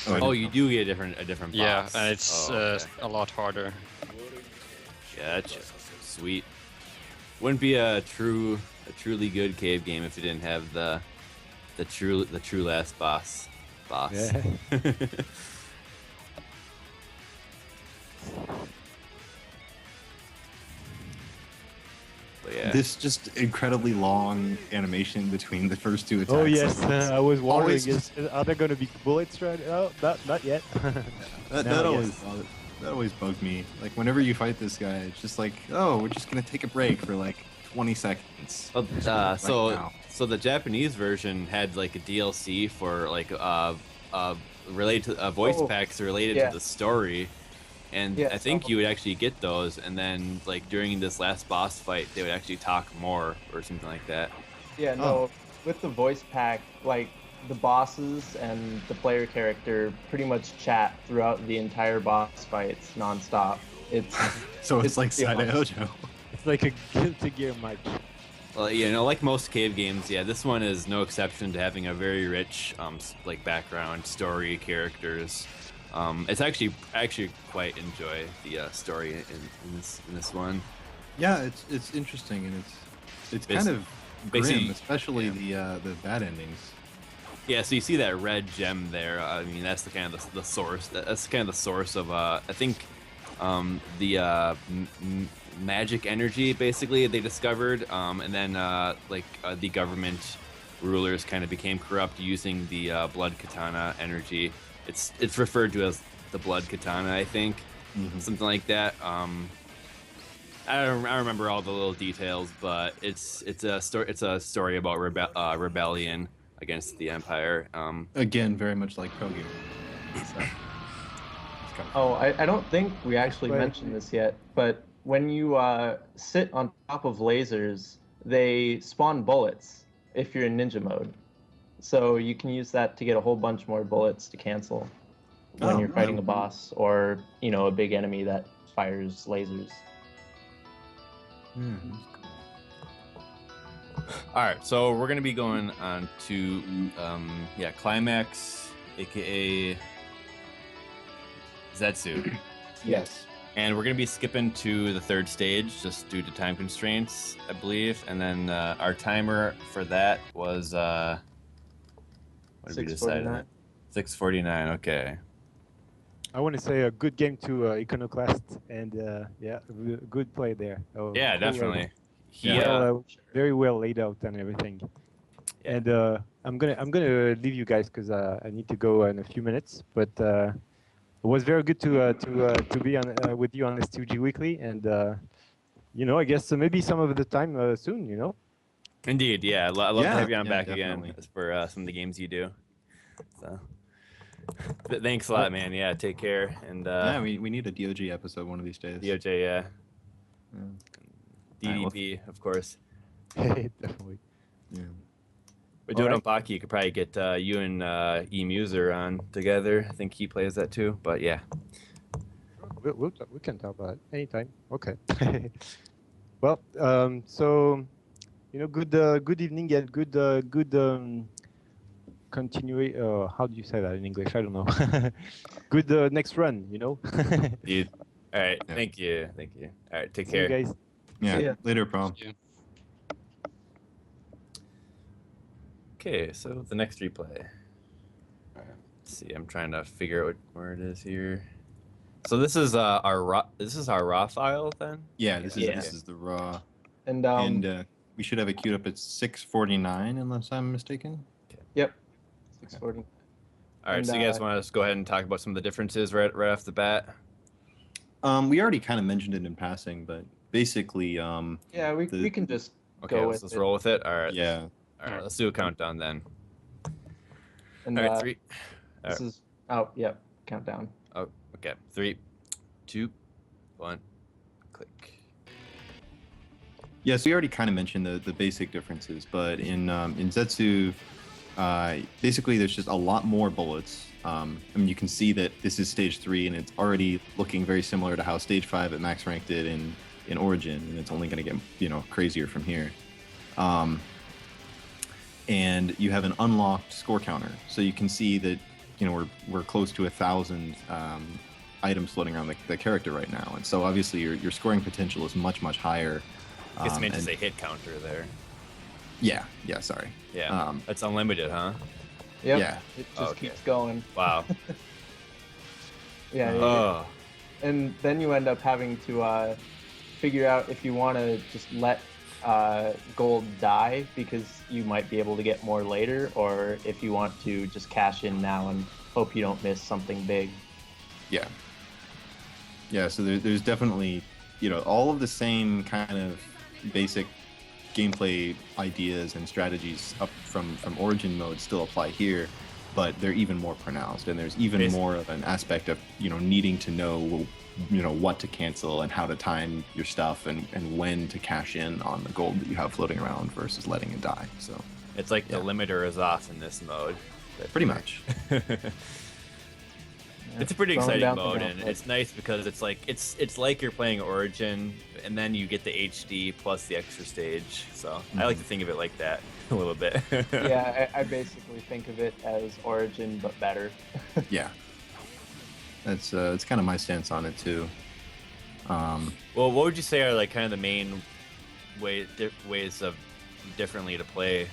[SPEAKER 1] Oh, you do get a different
[SPEAKER 6] Yeah,
[SPEAKER 1] boss.
[SPEAKER 6] and it's
[SPEAKER 1] Oh, okay.
[SPEAKER 6] a lot harder.
[SPEAKER 1] Gotcha. Sweet. Wouldn't be a truly good cave game if it didn't have the true last boss.
[SPEAKER 5] Yeah.
[SPEAKER 1] But yeah.
[SPEAKER 2] This just incredibly long animation between the first two attacks.
[SPEAKER 5] Oh yes,
[SPEAKER 2] Like,
[SPEAKER 5] I was wondering,
[SPEAKER 2] always-
[SPEAKER 5] are there gonna be bullets right? Oh, not yet.
[SPEAKER 2] that
[SPEAKER 5] Now,
[SPEAKER 2] always that always bugged me. Like whenever you fight this guy, it's just like, oh, we're just gonna take a break for like 20 seconds.
[SPEAKER 1] Well,
[SPEAKER 2] Right
[SPEAKER 1] so
[SPEAKER 2] now.
[SPEAKER 1] the Japanese version had like a DLC for like related to voice
[SPEAKER 3] Oh,
[SPEAKER 1] packs related
[SPEAKER 3] yeah.
[SPEAKER 1] to the story, and
[SPEAKER 3] Yeah,
[SPEAKER 1] I think
[SPEAKER 3] so-
[SPEAKER 1] you would actually get those, and then like during this last boss fight, they would actually talk more or something like that.
[SPEAKER 3] Yeah, no,
[SPEAKER 2] Oh.
[SPEAKER 3] with the voice pack, like the bosses and the player character pretty much chat throughout the entire boss fights nonstop. It's
[SPEAKER 2] So it's
[SPEAKER 3] it's
[SPEAKER 2] like
[SPEAKER 3] pretty
[SPEAKER 2] Side
[SPEAKER 3] awesome.
[SPEAKER 2] Ojo.
[SPEAKER 5] It's like a Guilty Gear match.
[SPEAKER 1] Well, you know, like most cave games, yeah, this one is no exception to having a very rich, like background, story, characters. It's actually quite enjoy the story in this one.
[SPEAKER 2] Yeah, it's interesting and it's kind of
[SPEAKER 1] basically-
[SPEAKER 2] grim, especially the bad endings.
[SPEAKER 1] Yeah, so you see that red gem there. I mean, that's the kind of the source. That's kind of the source of I think the magic energy basically they discovered, and then the government rulers kind of became corrupt using the blood katana energy. It's referred to as the blood katana, I think, something like that. I don't remember all the little details, but it's a story about rebellion against the empire.
[SPEAKER 2] Again, very much like Pro Gear. So, it's kind of
[SPEAKER 3] Oh, I don't think we actually
[SPEAKER 5] Wait.
[SPEAKER 3] mentioned this yet, but when you sit on top of lasers, they spawn bullets if you're in ninja mode. So you can use that to get a whole bunch more bullets to cancel when
[SPEAKER 2] Oh,
[SPEAKER 3] you're fighting a
[SPEAKER 2] wow.
[SPEAKER 3] boss or, a big enemy that fires lasers.
[SPEAKER 1] All right, so we're gonna be going on to Climax, aka Zetsu,
[SPEAKER 3] Yes.
[SPEAKER 1] and we're gonna be skipping to the third stage just due to time constraints, I believe. And then our timer for that was what did we decide?
[SPEAKER 3] 6:49.
[SPEAKER 1] 6:49. Okay.
[SPEAKER 5] I want to say a good game to Iconoclast, and good play there. Oh,
[SPEAKER 1] Yeah,
[SPEAKER 5] cool,
[SPEAKER 1] definitely. He
[SPEAKER 5] well, very well laid out and everything.
[SPEAKER 1] Yeah.
[SPEAKER 5] And I'm gonna leave you guys because I need to go in a few minutes. But it was very good to be on with you on STG Weekly, and I guess maybe some of the time soon.
[SPEAKER 1] Indeed, yeah. I'd love to
[SPEAKER 2] Yeah,
[SPEAKER 1] have you on
[SPEAKER 2] yeah,
[SPEAKER 1] back
[SPEAKER 2] definitely.
[SPEAKER 1] again for some of the games you do. So, Thanks a lot, man. Yeah, take care. And
[SPEAKER 2] Yeah, we need a DOG episode one of these days.
[SPEAKER 1] DOJ, yeah.
[SPEAKER 2] Yeah. Alright, well,
[SPEAKER 1] DDP, of course.
[SPEAKER 5] Definitely.
[SPEAKER 2] Yeah.
[SPEAKER 1] We're doing
[SPEAKER 3] Alright.
[SPEAKER 1] on Baki. You could probably get you and E-Muser on together. I think he plays that too. But yeah.
[SPEAKER 5] We can talk about it anytime. Okay. Well, so good evening and good continue. How do you say that in English? I don't know. Good next run.
[SPEAKER 1] Dude. All right.
[SPEAKER 2] Yeah.
[SPEAKER 1] Thank you. All right. Take
[SPEAKER 5] See you
[SPEAKER 1] care.
[SPEAKER 5] guys.
[SPEAKER 2] Yeah.
[SPEAKER 3] See ya.
[SPEAKER 2] Later, prom.
[SPEAKER 6] Yeah.
[SPEAKER 1] Okay, so the next replay. Let's see, I'm trying to figure out where it is here. So this is our raw file then.
[SPEAKER 2] Yeah, this
[SPEAKER 3] Yeah.
[SPEAKER 2] is the raw,
[SPEAKER 3] And
[SPEAKER 2] and we should have it queued up at 6:49, unless I'm mistaken.
[SPEAKER 3] yep, 640.
[SPEAKER 1] All right,
[SPEAKER 3] And,
[SPEAKER 1] so you guys want to just go ahead and talk about some of the differences right off the bat?
[SPEAKER 2] We already kind of mentioned it in passing, but basically,
[SPEAKER 3] Yeah, we
[SPEAKER 2] The-
[SPEAKER 3] can just
[SPEAKER 1] Okay,
[SPEAKER 3] go
[SPEAKER 1] let's
[SPEAKER 3] with
[SPEAKER 1] just
[SPEAKER 3] it.
[SPEAKER 1] roll with it. All right.
[SPEAKER 2] yeah,
[SPEAKER 1] All right, let's do a countdown then.
[SPEAKER 3] And
[SPEAKER 1] All right, 3.
[SPEAKER 3] this is yep, countdown.
[SPEAKER 1] Oh, okay. 3, 2, 1, click.
[SPEAKER 2] yeah. So we already kind of mentioned the basic differences, but in Zetsu, basically there's just a lot more bullets. I mean, you can see that this is stage 3, and it's already looking very similar to how stage 5 at max rank did in Origin, and it's only going to get crazier from here. And you have an unlocked score counter, so you can see that we're close to 1,000 items floating around the character right now, and so obviously your scoring potential is much higher.
[SPEAKER 1] I guess I meant to
[SPEAKER 2] and-
[SPEAKER 1] say hit counter there.
[SPEAKER 2] Yeah, sorry.
[SPEAKER 1] Yeah. That's unlimited, huh?
[SPEAKER 3] Yep.
[SPEAKER 2] Yeah.
[SPEAKER 3] It just
[SPEAKER 1] Okay.
[SPEAKER 3] keeps going.
[SPEAKER 1] Wow.
[SPEAKER 3] Yeah.
[SPEAKER 1] Oh.
[SPEAKER 3] And then you end up having to figure out if you want to just let gold die because you might be able to get more later, or if you want to just cash in now and hope you don't miss something big.
[SPEAKER 2] Yeah, so there's definitely, all of the same kind of basic gameplay ideas and strategies up from Origin mode still apply here, but they're even more pronounced, and there's even
[SPEAKER 1] Basically.
[SPEAKER 2] more of an aspect of, needing to know, what to cancel and how to time your stuff and when to cash in on the gold that you have floating around versus letting it die. So
[SPEAKER 1] It's like the
[SPEAKER 2] Yeah.
[SPEAKER 1] limiter is off in this mode.
[SPEAKER 2] pretty much.
[SPEAKER 1] It's a pretty
[SPEAKER 3] Throwing
[SPEAKER 1] exciting
[SPEAKER 3] down the
[SPEAKER 1] mode, and
[SPEAKER 3] gauntlet.
[SPEAKER 1] it's nice because it's like you're playing Origin, and then you get the HD plus the extra stage. So I like to think of it like that a little bit.
[SPEAKER 3] Yeah, I basically think of it as Origin but better.
[SPEAKER 2] Yeah. That's it's kind of my stance on it too.
[SPEAKER 1] Well, what would you say are like kind of the main ways of differently to play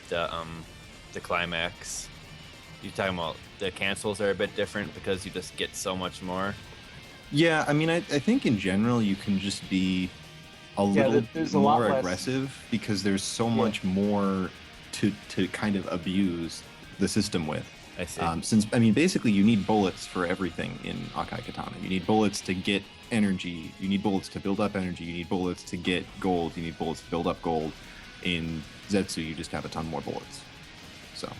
[SPEAKER 1] the Climax? You talking about the cancels are a bit different because you just get so much more.
[SPEAKER 2] Yeah, I mean, I think in general you can just be a
[SPEAKER 3] Yeah,
[SPEAKER 2] little
[SPEAKER 3] there's a lot
[SPEAKER 2] more
[SPEAKER 3] less-
[SPEAKER 2] aggressive because there's so much more to kind of abuse the system with.
[SPEAKER 1] I see.
[SPEAKER 2] Since, I mean, basically you need bullets for everything in Akai Katana. You need bullets to get energy, you need bullets to build up energy, you need bullets to get gold, you need bullets to build up gold. In Zetsu, you just have a ton more bullets. So,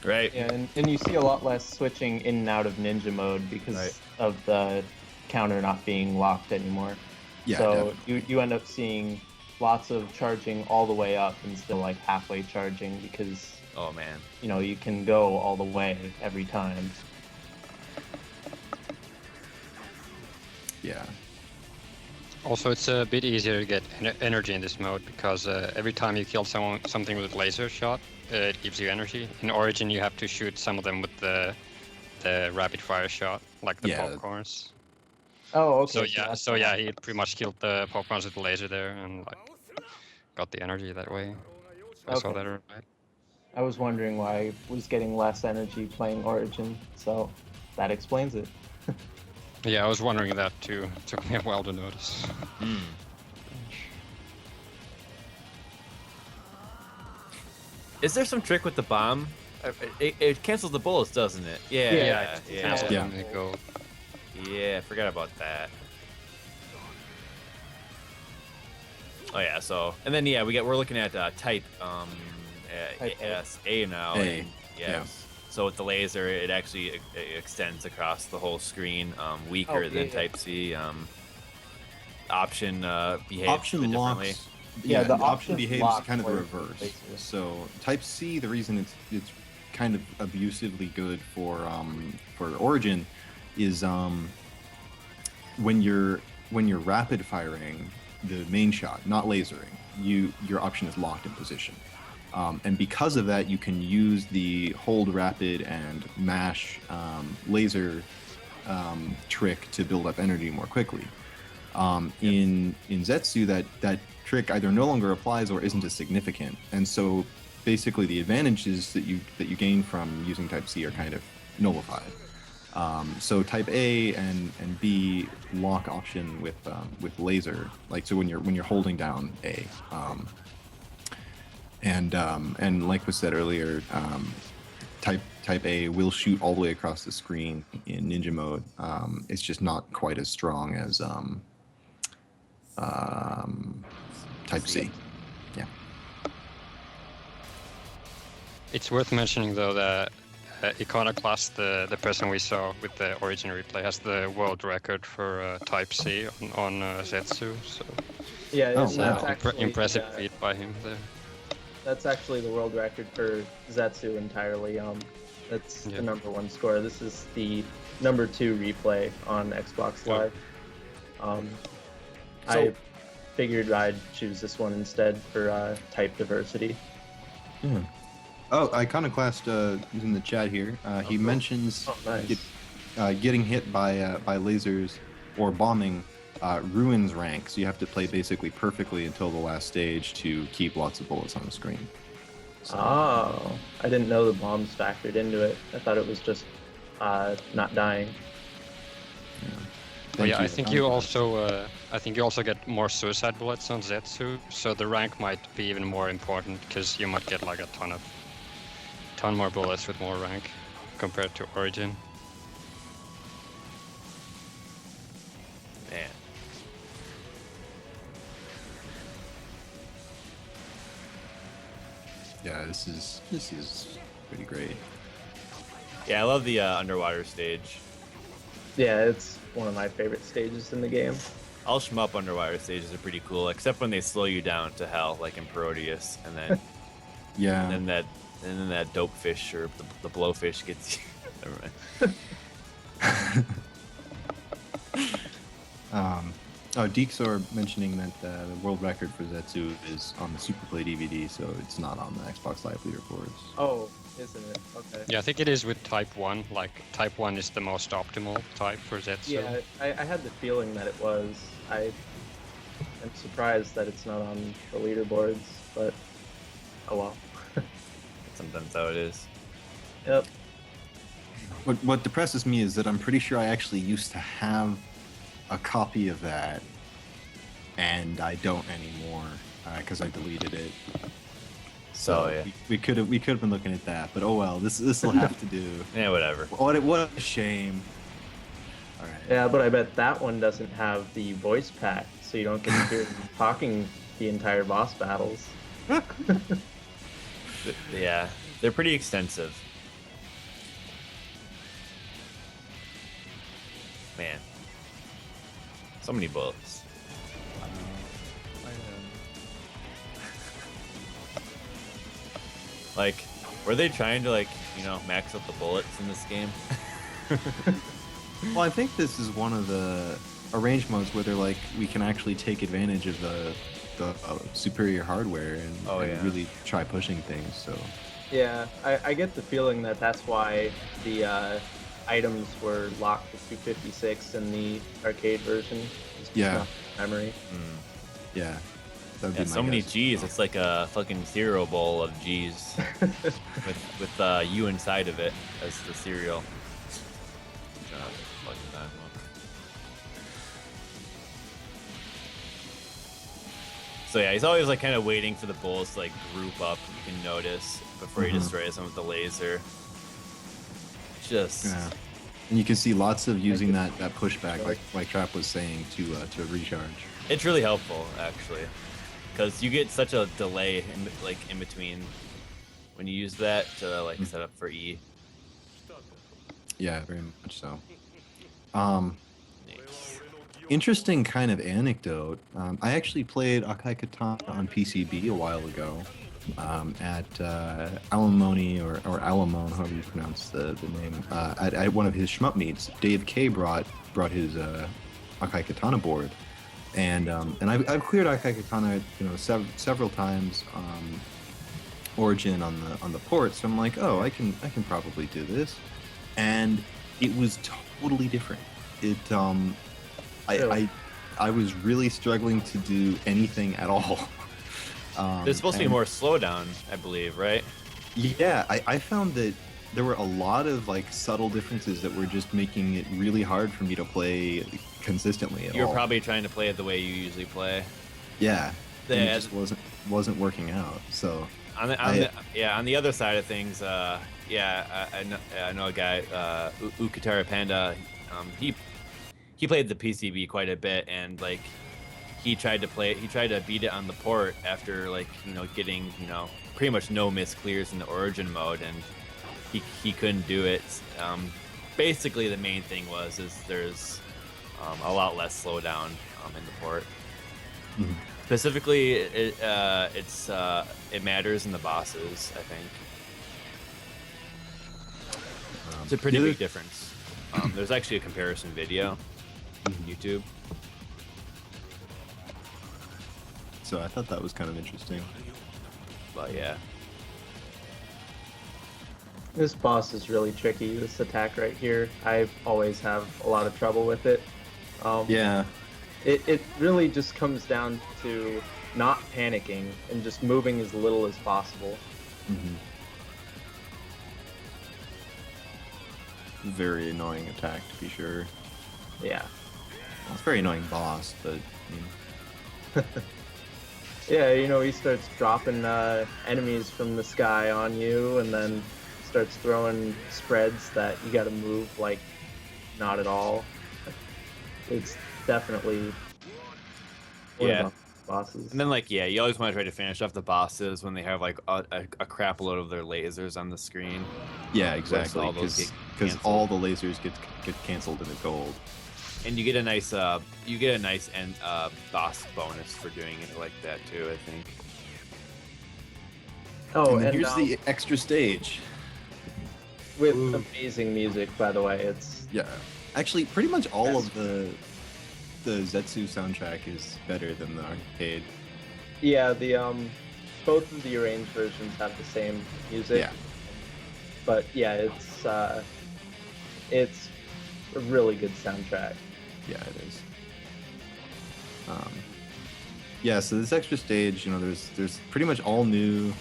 [SPEAKER 1] Right.
[SPEAKER 3] Yeah, and you see a lot less switching in and out of ninja mode because
[SPEAKER 1] Right.
[SPEAKER 3] of the counter not being locked anymore.
[SPEAKER 2] yeah,
[SPEAKER 3] So
[SPEAKER 2] definitely.
[SPEAKER 3] you end up seeing lots of charging all the way up and still like halfway charging because
[SPEAKER 1] Oh man.
[SPEAKER 3] you can go all the way every time.
[SPEAKER 2] Yeah.
[SPEAKER 6] Also, it's a bit easier to get energy in this mode because every time you kill something with laser shot, it gives you energy. In Origin, you have to shoot some of them with the rapid fire shot, like the
[SPEAKER 2] Yeah.
[SPEAKER 6] popcorns.
[SPEAKER 3] Oh, okay.
[SPEAKER 6] So yeah, he pretty much killed the popcorns with the laser there and like got the energy that way. I saw
[SPEAKER 3] Okay.
[SPEAKER 6] that right.
[SPEAKER 3] I was wondering why I was getting less energy playing Origin, so that explains it.
[SPEAKER 6] Yeah, I was wondering that too. It took me a while to notice.
[SPEAKER 1] Hmm. Is there some trick with the bomb? It cancels the bullets, doesn't it? Yeah.
[SPEAKER 3] Yeah,
[SPEAKER 1] Yeah.
[SPEAKER 6] it
[SPEAKER 1] Yeah.
[SPEAKER 6] cancels
[SPEAKER 2] Yeah.
[SPEAKER 6] them and they go.
[SPEAKER 1] Yeah, I forgot about that. Oh yeah, so and then yeah, we're looking at type
[SPEAKER 3] Type A.
[SPEAKER 1] yes, A now.
[SPEAKER 2] A,
[SPEAKER 1] And,
[SPEAKER 2] yeah.
[SPEAKER 1] So with the laser, it actually extends across the whole screen, weaker than
[SPEAKER 3] yeah.
[SPEAKER 1] Type C. Option behaves a
[SPEAKER 2] Option
[SPEAKER 1] bit differently.
[SPEAKER 2] locks.
[SPEAKER 3] Yeah, the
[SPEAKER 2] option
[SPEAKER 3] options
[SPEAKER 2] behaves
[SPEAKER 3] lock
[SPEAKER 2] kind of the
[SPEAKER 3] for
[SPEAKER 2] reverse.
[SPEAKER 3] laser.
[SPEAKER 2] So Type C, the reason it's kind of abusively good for Origin is when you're rapid firing the main shot, not lasering, your option is locked in position. And because of that, you can use the hold rapid and mash laser trick to build up energy more quickly. In Zetsu, that trick either no longer applies or isn't as significant, and so basically the advantages that you gain from using Type C are kind of nullified. So Type A and B lock option with laser, like so when you're holding down A. And like was said earlier, Type A will shoot all the way across the screen in ninja mode. It's just not quite as strong as Type C. Yeah.
[SPEAKER 6] It's worth mentioning though that Iconoclast, the person we saw with the Origin replay, has the world record for Type C on Zetsu. So
[SPEAKER 3] Yeah,
[SPEAKER 2] Oh,
[SPEAKER 3] that's
[SPEAKER 2] wow.
[SPEAKER 3] actually
[SPEAKER 6] impressive feat by him there.
[SPEAKER 3] That's actually the world record for Zetsu entirely. That's
[SPEAKER 6] Yeah.
[SPEAKER 3] the #1 score. This is the #2 replay on Xbox Live. I figured I'd choose this one instead for type diversity.
[SPEAKER 2] Yeah. Oh, Iconoclast is in the chat here. He
[SPEAKER 1] cool.
[SPEAKER 2] mentions
[SPEAKER 3] Oh, nice.
[SPEAKER 2] getting hit by lasers or bombing ruins rank, so you have to play basically perfectly until the last stage to keep lots of bullets on the screen. So,
[SPEAKER 3] Oh, I didn't know the bombs factored into it. I thought it was just not dying.
[SPEAKER 2] yeah.
[SPEAKER 6] But
[SPEAKER 2] Thank
[SPEAKER 6] yeah, I
[SPEAKER 2] you,
[SPEAKER 6] think you
[SPEAKER 2] Iconoclast.
[SPEAKER 6] also get more suicide bullets on Zetsu, so the rank might be even more important because you might get like a ton more bullets with more rank compared to Origin.
[SPEAKER 1] Man.
[SPEAKER 2] Yeah, this is pretty great.
[SPEAKER 1] Yeah, I love the underwater stage.
[SPEAKER 3] Yeah, it's one of my favorite stages in the game.
[SPEAKER 1] All shmup underwater stages are pretty cool, except when they slow you down to hell, like in Parodius, and then
[SPEAKER 2] Yeah.
[SPEAKER 1] and then that dope fish or the blowfish gets you. Never mind.
[SPEAKER 2] Deexor mentioning that the world record for Zetsu is on the Superplay DVD, so it's not on the Xbox Live leaderboards.
[SPEAKER 3] Oh, isn't it? Okay.
[SPEAKER 6] Yeah, I think it is with Type 1. Like, Type 1 is the most optimal type for Zetsu.
[SPEAKER 3] Yeah, I had the feeling that it was. I'm surprised that it's not on the leaderboards, but oh well.
[SPEAKER 1] Sometimes how it is.
[SPEAKER 3] Yep.
[SPEAKER 2] What depresses me is that I'm pretty sure I actually used to have a copy of that, and I don't anymore because I deleted it.
[SPEAKER 1] So yeah,
[SPEAKER 2] we could have been looking at that, but oh well. This will have to do.
[SPEAKER 1] yeah, whatever.
[SPEAKER 2] What a shame. All right.
[SPEAKER 3] Yeah, but I bet that one doesn't have the voice pack, so you don't get to hear him talking the entire boss battles.
[SPEAKER 1] Yeah, they're pretty extensive. Man, so many bullets. Like, were they trying to max out the bullets in this game?
[SPEAKER 2] Well, I think this is one of the arrange modes where they're like, we can actually take advantage of the superior hardware and, and really try pushing things. So
[SPEAKER 3] Yeah, I get the feeling that that's why the items were locked to 256 in the arcade version. Just
[SPEAKER 2] Yeah.
[SPEAKER 3] Memory.
[SPEAKER 2] yeah, that would
[SPEAKER 1] Yeah,
[SPEAKER 2] be my
[SPEAKER 1] so many
[SPEAKER 2] guess.
[SPEAKER 1] G's. It's like a fucking cereal bowl of G's with you inside of it as the cereal. Fucking that one. So yeah, he's always like kind of waiting for the bullets to like group up. You can notice before he destroys them with the laser. Just
[SPEAKER 2] Yeah. And you can see lots of using that pushback, like Trap was saying, to recharge.
[SPEAKER 1] it's really helpful actually, because you get such a delay in between when you use that to like set up for E.
[SPEAKER 2] Yeah, very much so.
[SPEAKER 1] Nice.
[SPEAKER 2] Interesting kind of anecdote. I actually played Akai Katana on PCB a while ago at Alimony or Alamone, however you pronounce the name, at one of his shmup meets. Dave K brought his Akai Katana board, and I've cleared Akai Katana several times Origin on the port, so I'm like, oh, I can probably do this, and it was totally different. It I was really struggling to do anything at all.
[SPEAKER 1] There's supposed to be more slowdown, I believe, right?
[SPEAKER 2] Yeah, I found that there were a lot of like subtle differences that were just making it really hard for me to play consistently at all.
[SPEAKER 1] You're probably trying to play it the way you usually play.
[SPEAKER 2] Yeah, and
[SPEAKER 1] Yeah.
[SPEAKER 2] it just wasn't working out. So
[SPEAKER 1] On the other side of things, I know a guy, Ukatara Panda. He played the PCB quite a bit, and like he tried to beat it on the port after like getting pretty much no miss clears in the Origin mode, and he couldn't do it. Basically, the main thing is there's a lot less slowdown in the port.
[SPEAKER 2] Mhm.
[SPEAKER 1] Specifically, it matters in the bosses, I think. It's a pretty big difference. There's actually a comparison video on YouTube.
[SPEAKER 2] So I thought that was kind of interesting.
[SPEAKER 1] But yeah.
[SPEAKER 3] This boss is really tricky. This attack right here, I always have a lot of trouble with it.
[SPEAKER 2] Yeah.
[SPEAKER 3] It really just comes down to not panicking and just moving as little as possible.
[SPEAKER 2] Mm-hmm. Very annoying attack, to be sure.
[SPEAKER 3] Yeah.
[SPEAKER 2] Well, it's a very annoying boss, but I mean,
[SPEAKER 3] Yeah, he starts dropping enemies from the sky on you, and then starts throwing spreads that you gotta move like not at all. It's definitely one
[SPEAKER 1] Yeah.
[SPEAKER 3] of the bosses.
[SPEAKER 1] And then you always want to try to finish off the bosses when they have like a crap load of their lasers on the screen.
[SPEAKER 2] yeah, exactly,
[SPEAKER 1] all those
[SPEAKER 2] because
[SPEAKER 1] get canceled.
[SPEAKER 2] all the lasers get canceled in the gold.
[SPEAKER 1] And you get a nice end boss bonus for doing it like that too, I think.
[SPEAKER 3] Oh,
[SPEAKER 2] and then
[SPEAKER 3] and
[SPEAKER 2] here's the extra stage.
[SPEAKER 3] with amazing music, by the way. It's
[SPEAKER 2] Yeah, actually, pretty much all of the Zetsu soundtrack is better than the arcade.
[SPEAKER 3] yeah, the both of the arranged versions have the same music.
[SPEAKER 2] Yeah.
[SPEAKER 3] But yeah, it's a really good soundtrack.
[SPEAKER 2] Yeah, it is. Yeah, so this extra stage, there's pretty much all new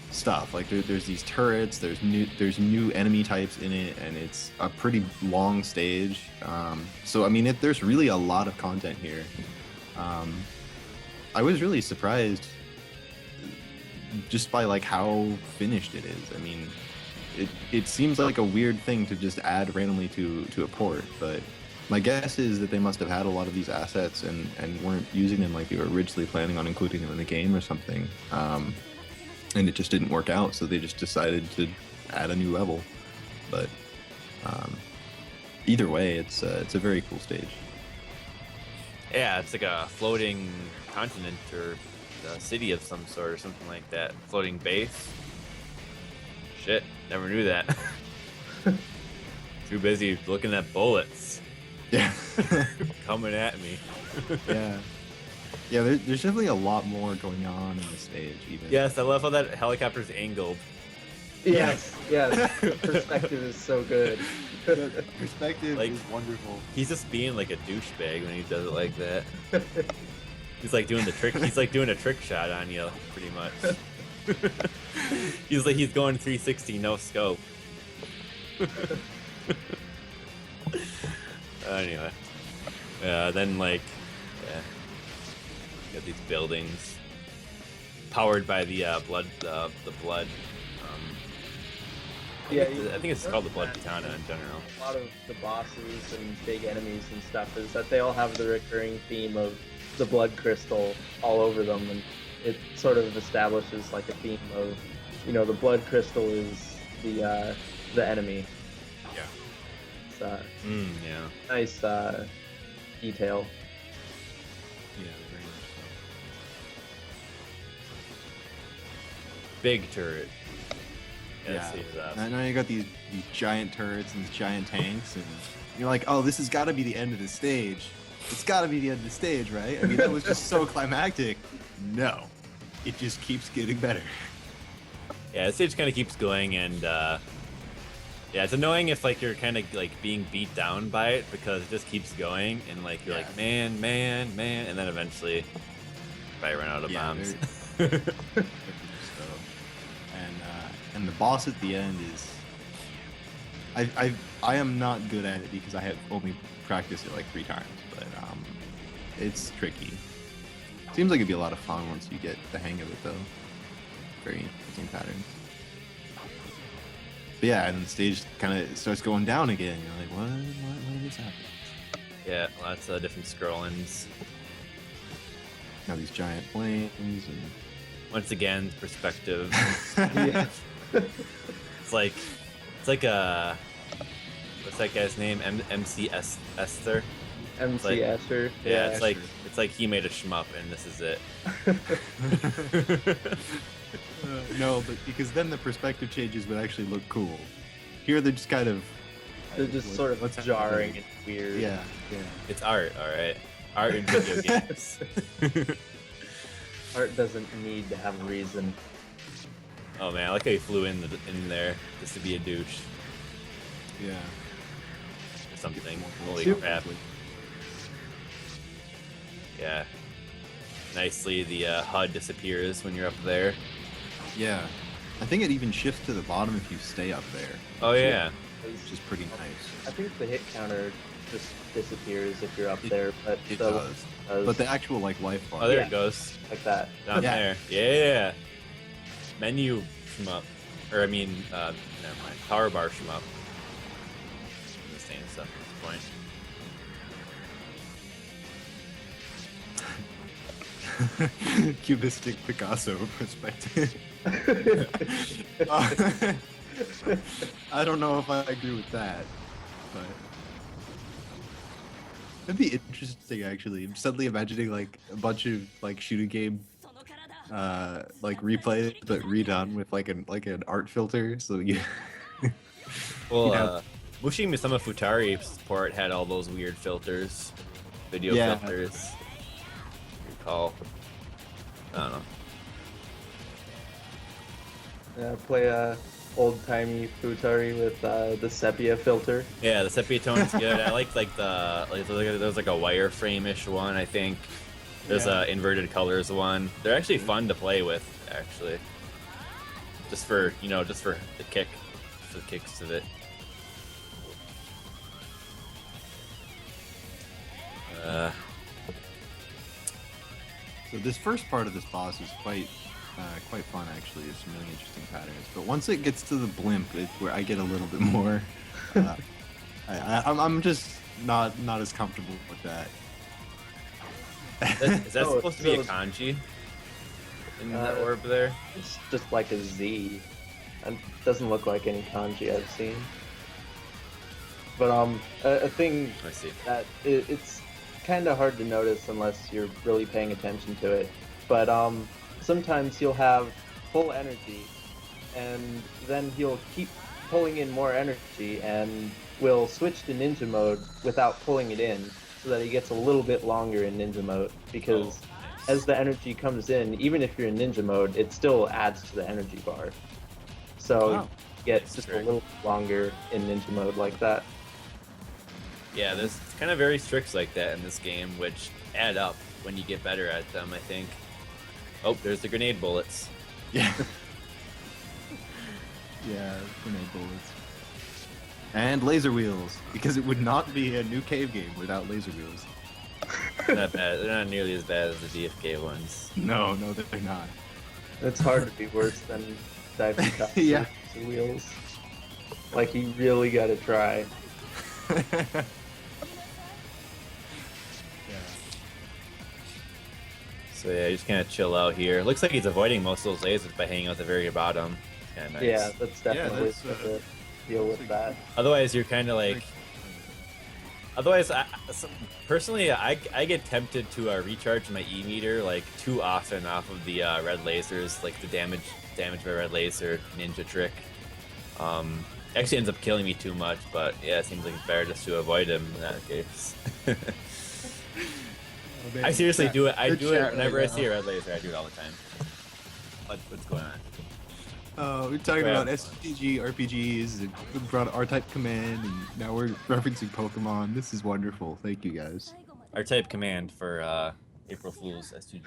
[SPEAKER 2] stuff. Like there's these turrets, there's new enemy types in it, and it's a pretty long stage. So I mean, there's really a lot of content here. I was really surprised just by like how finished it is. I mean, it seems like a weird thing to just add randomly to a port, but my guess is that they must have had a lot of these assets and weren't using them like they were originally planning on including them in the game or something. And it just didn't work out, so they just decided to add a new level. But either way, it's a very cool stage.
[SPEAKER 1] Yeah, it's like a floating continent or a city of some sort or something like that. Floating base. Shit, never knew that. Too busy looking at bullets
[SPEAKER 2] Yeah.
[SPEAKER 1] coming at me.
[SPEAKER 2] Yeah. Yeah, there's definitely a lot more going on in the stage, even.
[SPEAKER 1] Yes, I love how that helicopter's angled.
[SPEAKER 3] Yes, yes. Perspective is so good.
[SPEAKER 2] The perspective
[SPEAKER 1] Like-
[SPEAKER 2] is wonderful.
[SPEAKER 1] He's just being like a douchebag when he does it like that. He's like doing the trick. He's like doing a trick shot on you, pretty much. He's going 360 no scope. Anyway, then got these buildings powered by the blood. The blood.
[SPEAKER 3] Yeah,
[SPEAKER 1] I think it's called the blood katana in general.
[SPEAKER 3] A lot of the bosses and big enemies and stuff is that they all have the recurring theme of the blood crystal all over them, and it sort of establishes like a theme of the blood crystal is the enemy.
[SPEAKER 2] Yeah.
[SPEAKER 3] It's
[SPEAKER 1] Yeah.
[SPEAKER 3] nice detail.
[SPEAKER 2] Yeah, very much
[SPEAKER 1] Big turret.
[SPEAKER 2] Yeah.
[SPEAKER 1] Seems up.
[SPEAKER 2] so. Now you got these giant turrets and these giant tanks, and you're like, oh, this has got to be the end of the stage. It's got to be the end of the stage, right? I mean, that was just so climactic. No, it just keeps getting better.
[SPEAKER 1] Yeah, the stage kind of keeps going, and yeah, it's annoying if like you're kind of like being beat down by it because it just keeps going, and like you're like man, and then eventually, you probably run out of bombs.
[SPEAKER 2] And the boss at the end is, I am not good at it because I have only practiced it like 3 times, but it's tricky. Seems like it'd be a lot of fun once you get the hang of it though. Very interesting patterns. But yeah, and the stage kind of starts going down again. You're like, what is happening?
[SPEAKER 1] Yeah, lots of different scrollings.
[SPEAKER 2] Now these giant flames and
[SPEAKER 1] Once again, perspective.
[SPEAKER 3] Yeah.
[SPEAKER 1] It's like a what's that guy's name? MCS Esther.
[SPEAKER 3] MC
[SPEAKER 1] Like-
[SPEAKER 3] Escher.
[SPEAKER 1] Yeah, it's like
[SPEAKER 2] sure.
[SPEAKER 1] it's like he made a shmup and this is it.
[SPEAKER 2] no, but because then the perspective changes would actually look cool. Here they're just kind of
[SPEAKER 3] They're just sort of
[SPEAKER 2] what's
[SPEAKER 3] jarring
[SPEAKER 2] happening?
[SPEAKER 3] and weird.
[SPEAKER 2] Yeah.
[SPEAKER 1] It's art, all right. Art in video games.
[SPEAKER 3] Art doesn't need to have a reason.
[SPEAKER 1] Oh man, I like how he flew in there just to be a douche
[SPEAKER 2] Yeah.
[SPEAKER 1] or something. Holy
[SPEAKER 3] Super-
[SPEAKER 1] crap! Yeah. Nicely, the HUD disappears when you're up there.
[SPEAKER 2] Yeah. I think it even shifts to the bottom if you stay up there,
[SPEAKER 1] Oh yeah.
[SPEAKER 2] which is pretty nice.
[SPEAKER 3] I think the hit counter just disappears if you're up
[SPEAKER 2] It-
[SPEAKER 3] there, but
[SPEAKER 2] It
[SPEAKER 3] the
[SPEAKER 2] does.
[SPEAKER 3] does
[SPEAKER 2] But the actual like life bar.
[SPEAKER 1] Oh, there
[SPEAKER 3] Yeah.
[SPEAKER 1] it goes.
[SPEAKER 3] like that.
[SPEAKER 1] Down
[SPEAKER 2] Yeah.
[SPEAKER 1] there. Yeah. Menu shmup. Or I mean, never mind. Power bar shmup. The same stuff at this point.
[SPEAKER 2] Cubistic Picasso perspective. I don't know if I agree with that, but it'd be interesting actually. I'm suddenly imagining like a bunch of like shooting game like replays but redone with like an art filter, so you
[SPEAKER 1] Well,
[SPEAKER 2] You know-
[SPEAKER 1] Mushi Misama Futari's port had all those weird filters. Video
[SPEAKER 2] Yeah.
[SPEAKER 1] filters. Recall. I don't know.
[SPEAKER 3] Yeah, play a old-timey Futari with the sepia filter.
[SPEAKER 1] Yeah, the sepia tone's good. I like there's like a wireframe-ish one, I think. There's
[SPEAKER 2] Yeah.
[SPEAKER 1] a inverted colors one. They're actually fun to play with, actually. Just for the kick, for the kicks of it.
[SPEAKER 2] So this first part of this boss is quite fun actually. There's some really interesting patterns. But once it gets to the blimp, it's where I get a little bit more. I'm just not as comfortable with that.
[SPEAKER 1] Is that
[SPEAKER 3] Oh,
[SPEAKER 1] supposed to be a
[SPEAKER 3] so-
[SPEAKER 1] kanji? In that
[SPEAKER 3] Uh,
[SPEAKER 1] orb there?
[SPEAKER 3] It's just like a Z. It doesn't look like any kanji I've seen. But a thing
[SPEAKER 1] I see.
[SPEAKER 3] that it's kind of hard to notice unless you're really paying attention to it. But sometimes he'll have full energy, and then he'll keep pulling in more energy, and will switch to ninja mode without pulling it in, so that he gets a little bit longer in ninja mode. Because as the energy comes in, even if you're in ninja mode, it still adds to the energy bar. So
[SPEAKER 2] Wow.
[SPEAKER 3] you get
[SPEAKER 1] Nice
[SPEAKER 3] just a
[SPEAKER 1] trick.
[SPEAKER 3] little longer in ninja mode like that.
[SPEAKER 1] Yeah, there's kind of various tricks like that in this game, which add up when you get better at them, I think. Oh, there's the grenade bullets.
[SPEAKER 2] Yeah. Yeah, grenade bullets. And laser wheels, because it would not be a new cave game without laser wheels.
[SPEAKER 1] Not bad. They're not nearly as bad as the DFK ones.
[SPEAKER 2] No, they're not.
[SPEAKER 3] It's hard to be worse than diving
[SPEAKER 2] Yeah.
[SPEAKER 3] wheels. Like you really gotta try.
[SPEAKER 1] So yeah, just kind of chill out here. Looks like he's avoiding most of those lasers by hanging out at the very bottom.
[SPEAKER 7] kind of nice.
[SPEAKER 3] Yeah, that's definitely
[SPEAKER 2] that's,
[SPEAKER 3] the deal with that.
[SPEAKER 7] Otherwise, you're kind of like. Otherwise, personally, I get tempted to recharge my E meter like too often off of the red lasers, like the damage by red laser ninja trick. Actually ends up killing me too much, but yeah, it seems like it's better just to avoid him in that case. I seriously do it. I do it whenever I see a red laser. I do it all the time. What's going on?
[SPEAKER 2] We're talking
[SPEAKER 7] Well,
[SPEAKER 2] about STG RPGs, and we brought R-Type Command, and now we're referencing Pokemon. This is wonderful. Thank you, guys.
[SPEAKER 7] R-type command for April Fool's STG.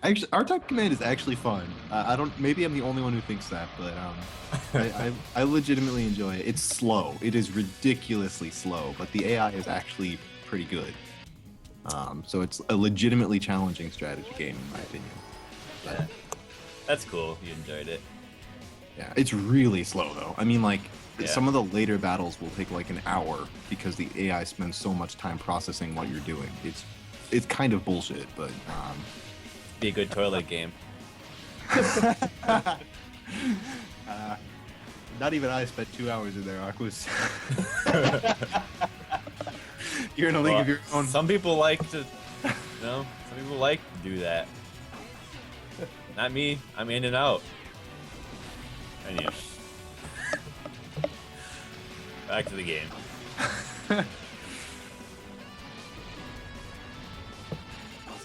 [SPEAKER 2] Actually, R-Type Command is actually fun. I don't. Maybe I'm the only one who thinks that, but I legitimately enjoy it. It's slow. It is ridiculously slow, but the AI is actually pretty good. So it's a legitimately challenging strategy game, in my opinion. But,
[SPEAKER 7] Yeah. That's cool. You enjoyed it.
[SPEAKER 2] yeah, it's really slow though. I mean, like
[SPEAKER 7] Yeah.
[SPEAKER 2] some of the later battles will take like an hour because the AI spends so much time processing what you're doing. It's kind of bullshit, but
[SPEAKER 7] Be a good toilet game.
[SPEAKER 2] not even I spent 2 hours in there, Aquas. You're in a league of your own.
[SPEAKER 7] Some people like to, some people like to do that. Not me. I'm in and out. Anyway. Back to the game.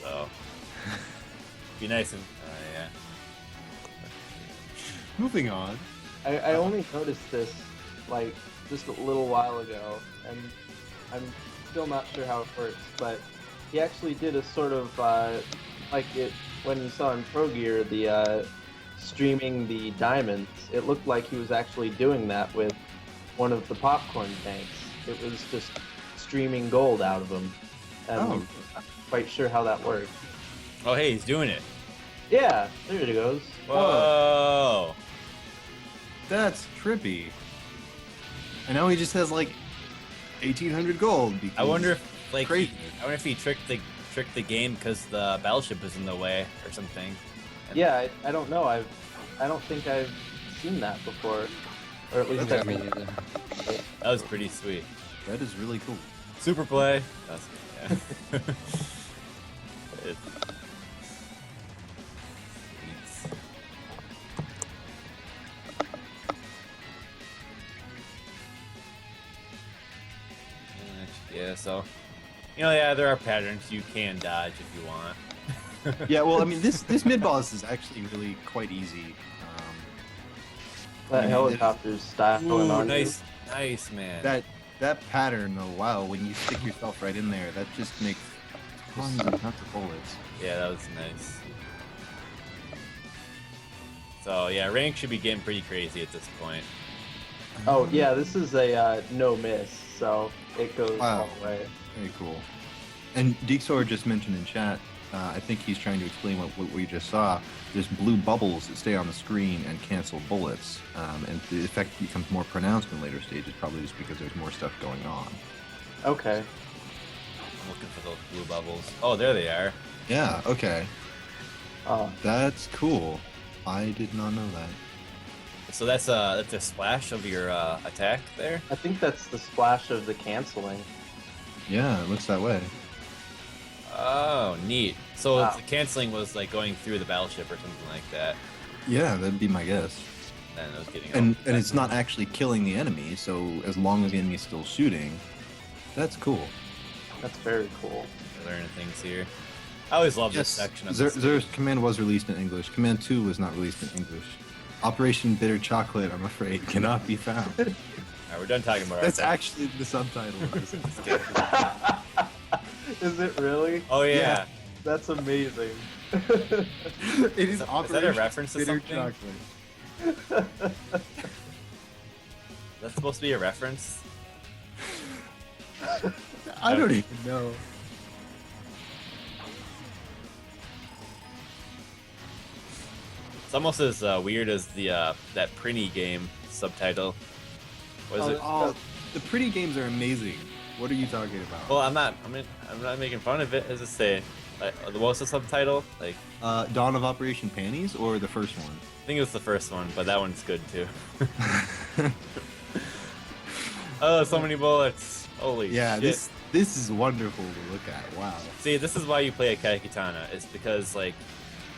[SPEAKER 7] So, be nice and yeah.
[SPEAKER 2] Moving on.
[SPEAKER 3] I only noticed this like just a little while ago, and I'm still not sure how it works, but he actually did a sort of like it when you saw in Pro Gear the streaming the diamonds. It looked like he was actually doing that with one of the popcorn tanks. It was just streaming gold out of them, and
[SPEAKER 2] Oh.
[SPEAKER 3] I'm not quite sure how that works.
[SPEAKER 7] Oh, hey, he's doing it.
[SPEAKER 3] Yeah, there it goes.
[SPEAKER 7] Whoa.
[SPEAKER 2] That's trippy. I know he just has like 1,800 gold.
[SPEAKER 7] I
[SPEAKER 2] because-
[SPEAKER 7] wonder if like
[SPEAKER 2] Crazy.
[SPEAKER 7] I wonder if he tricked the game because the battleship is in the way or something.
[SPEAKER 3] Yeah, I don't know. I don't think I've seen that before, or at least
[SPEAKER 6] Yeah,
[SPEAKER 3] I've
[SPEAKER 6] me neither.
[SPEAKER 7] That was pretty sweet.
[SPEAKER 2] That is really cool.
[SPEAKER 7] Superplay. That's yeah. It's- Yeah, so yeah, there are patterns you can dodge if you want.
[SPEAKER 2] Yeah, well, I mean, this mid boss is actually really quite easy.
[SPEAKER 3] that
[SPEAKER 2] Yeah,
[SPEAKER 3] helicopter's styling
[SPEAKER 7] Ooh,
[SPEAKER 3] on
[SPEAKER 7] nice, man.
[SPEAKER 2] That pattern, though, wow, when you stick yourself right in there, that just makes tons and tons of bullets.
[SPEAKER 7] Yeah, that was nice. So yeah, rank should be getting pretty crazy at this point.
[SPEAKER 3] you. Oh yeah, this is a no miss, so it goes
[SPEAKER 2] Wow.
[SPEAKER 3] all the way.
[SPEAKER 2] Very cool. And Deexor just mentioned in chat, I think he's trying to explain what we just saw. There's blue bubbles that stay on the screen and cancel bullets, and the effect becomes more pronounced in later stages, probably just because there's more stuff going on.
[SPEAKER 3] Okay.
[SPEAKER 7] I'm looking for those blue bubbles. Oh, there they are.
[SPEAKER 2] Yeah, okay.
[SPEAKER 3] Oh,
[SPEAKER 2] That's cool. I did not know that.
[SPEAKER 7] So that's a splash of your attack there.
[SPEAKER 3] I think that's the splash of the canceling.
[SPEAKER 2] Yeah, it looks that way.
[SPEAKER 7] Oh, neat. So
[SPEAKER 3] Wow.
[SPEAKER 7] the canceling was like going through the battleship or something like that.
[SPEAKER 2] Yeah, that'd be my guess.
[SPEAKER 7] Then it was getting.
[SPEAKER 2] And it's not actually killing the enemy, so as long as the enemy's still shooting, that's cool.
[SPEAKER 3] That's very cool.
[SPEAKER 7] learning things here. I always love this section of this.
[SPEAKER 2] Zer's command was released in English. Command 2 was not released in English. Operation Bitter Chocolate, I'm afraid, cannot be found.
[SPEAKER 7] Alright, we're done talking about
[SPEAKER 2] That's
[SPEAKER 7] our
[SPEAKER 2] actually the subtitle of this game.
[SPEAKER 3] Is it really?
[SPEAKER 7] Oh yeah.
[SPEAKER 2] Yeah.
[SPEAKER 3] That's amazing.
[SPEAKER 2] It is
[SPEAKER 7] Is
[SPEAKER 2] Operation
[SPEAKER 7] that a reference to
[SPEAKER 2] Bitter
[SPEAKER 7] something?
[SPEAKER 2] Chocolate.
[SPEAKER 7] That's supposed to be a reference.
[SPEAKER 2] I don't even know.
[SPEAKER 7] It's almost as weird as the that Prinny game subtitle. What is it?
[SPEAKER 2] Oh, the pretty games are amazing. What are you talking about?
[SPEAKER 7] Well, I'm not making fun of it. As I say, What was the subtitle? Like,
[SPEAKER 2] Dawn of Operation Panties or the first one?
[SPEAKER 7] I think it was the first one, but that one's good too. Oh, so many bullets! Holy
[SPEAKER 2] Yeah,
[SPEAKER 7] shit!
[SPEAKER 2] this is wonderful to look at. Wow.
[SPEAKER 7] See, this is why you play Akai Katana. It's because like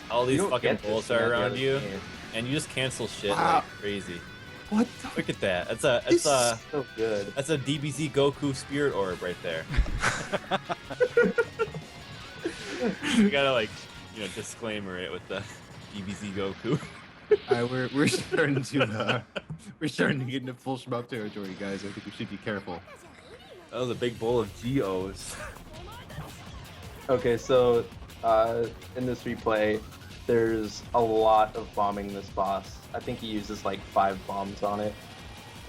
[SPEAKER 7] all these
[SPEAKER 3] don't
[SPEAKER 7] fucking
[SPEAKER 3] get this
[SPEAKER 7] bullets
[SPEAKER 3] in
[SPEAKER 7] are
[SPEAKER 3] every
[SPEAKER 7] around
[SPEAKER 3] other
[SPEAKER 7] you,
[SPEAKER 3] game.
[SPEAKER 7] and you just cancel shit
[SPEAKER 2] Wow.
[SPEAKER 7] like crazy.
[SPEAKER 2] What?
[SPEAKER 7] Look at that. That's a
[SPEAKER 2] This-
[SPEAKER 3] So good.
[SPEAKER 7] that's a DBZ Goku Spirit Orb right there. You gotta like, disclaimer it with the DBZ Goku.
[SPEAKER 2] We're starting to we're starting to get into full shmup territory, guys. I think we should be careful.
[SPEAKER 7] That was a big bowl of GOs.
[SPEAKER 3] Okay, so in this replay, there's a lot of bombing this boss. I think he uses like 5 bombs on it.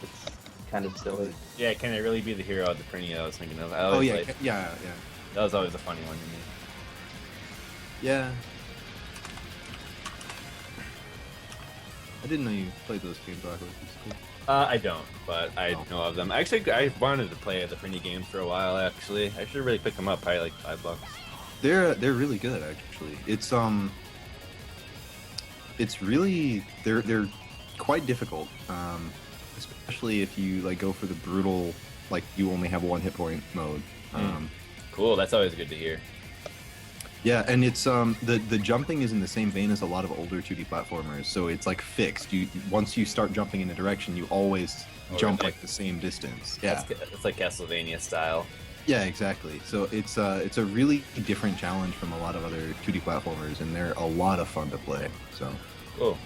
[SPEAKER 3] It's kind of silly.
[SPEAKER 7] Yeah, can it really be the hero of the Prinny I was thinking of?
[SPEAKER 2] Oh yeah, yeah.
[SPEAKER 7] That was always a funny one to me.
[SPEAKER 2] Yeah. I didn't know you played those games, Rocco. It's cool.
[SPEAKER 7] I don't, but I know of them. Actually, I wanted to play the Prinny games for a while. Actually, I should really pick them up. Probably like $5.
[SPEAKER 2] They're really good, actually. It's really they're quite difficult, especially if you like go for the brutal, like you only have 1 hit point mode.
[SPEAKER 7] Cool. That's always good to hear.
[SPEAKER 2] Yeah, and it's the jumping is in the same vein as a lot of older 2D platformers, so it's like fixed. Once you start jumping in a direction, you always jump
[SPEAKER 7] really?
[SPEAKER 2] like the same distance. Yeah,
[SPEAKER 7] It's like Castlevania style.
[SPEAKER 2] yeah, exactly. So it's a really different challenge from a lot of other 2D platformers, and they're a lot of fun to play. So
[SPEAKER 7] Cool.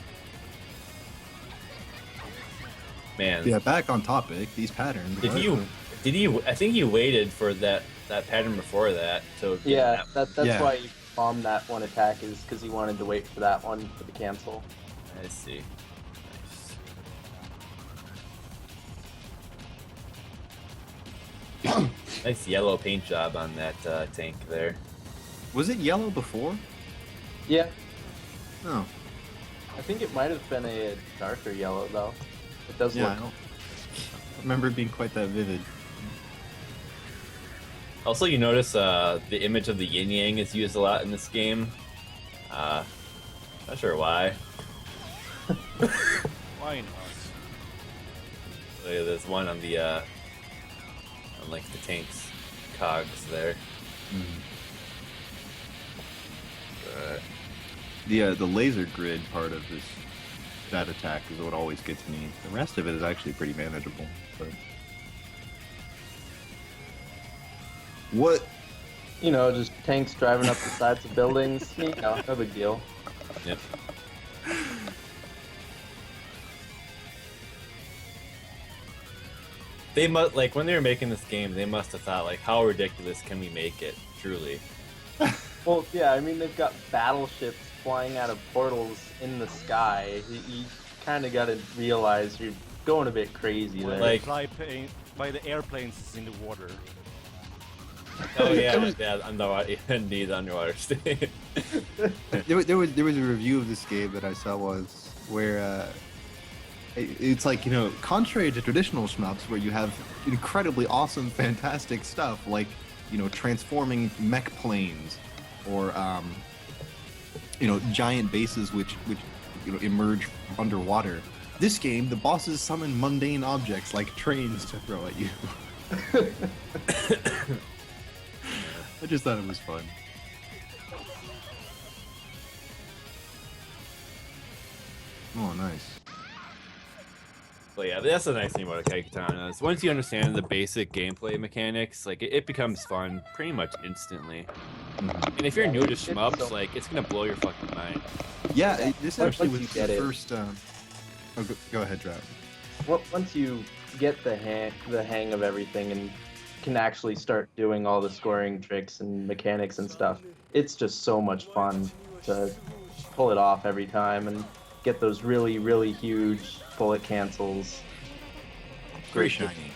[SPEAKER 7] Man.
[SPEAKER 2] yeah, back on topic. These patterns.
[SPEAKER 7] Did you? I think you waited for that pattern before that. So
[SPEAKER 3] Yeah, that's
[SPEAKER 2] Yeah.
[SPEAKER 3] why he bombed that one attack, is because he wanted to wait for that one for the cancel.
[SPEAKER 7] I see. Nice. Nice yellow paint job on that tank there.
[SPEAKER 2] Was it yellow before?
[SPEAKER 3] Yeah,
[SPEAKER 2] No.
[SPEAKER 3] I think it might have been a darker yellow though. It does
[SPEAKER 2] Yeah, I
[SPEAKER 3] look.
[SPEAKER 2] don't remember it being quite that vivid.
[SPEAKER 7] Also, you notice the image of the yin yang is used a lot in this game. Not sure why.
[SPEAKER 8] Why not?
[SPEAKER 7] Look at this one on the on like the tank's cogs there.
[SPEAKER 2] The laser grid part of that attack is what always gets me. The rest of it is actually pretty manageable. But what?
[SPEAKER 3] You know, just tanks driving up the sides of buildings. You know, no big deal.
[SPEAKER 7] Yep. They must like when they were making this game, they must have thought like, how ridiculous can we make it? Truly.
[SPEAKER 3] Well, yeah, I mean, they've got battleships flying out of portals in the sky. You kind of got to realize you're going a bit crazy there.
[SPEAKER 7] Like-
[SPEAKER 8] By the airplanes in the water.
[SPEAKER 7] Oh yeah, yeah, underwater. Indeed, underwater state.
[SPEAKER 2] There was a review of this game that I saw once where it's like, you know, contrary to traditional shmups where you have incredibly awesome, fantastic stuff like, you know, transforming mech planes or you know, giant bases which you know emerge underwater. This game, the bosses summon mundane objects like trains to throw at you. I just thought it was fun. Oh, nice.
[SPEAKER 7] So yeah, that's the nice thing about Akai Katana is once you understand the basic gameplay mechanics, like it becomes fun pretty much instantly. And if you're new to shmups, like it's gonna blow your fucking mind.
[SPEAKER 2] Yeah, this
[SPEAKER 3] Once
[SPEAKER 2] actually
[SPEAKER 3] you
[SPEAKER 2] was
[SPEAKER 3] get
[SPEAKER 2] the
[SPEAKER 3] it.
[SPEAKER 2] first. Oh, go ahead, Drap.
[SPEAKER 3] Well, once you get the hang of everything and can actually start doing all the scoring tricks and mechanics and stuff, it's just so much fun to pull it off every time and get those really, really huge bullet cancels.
[SPEAKER 2] Very shiny.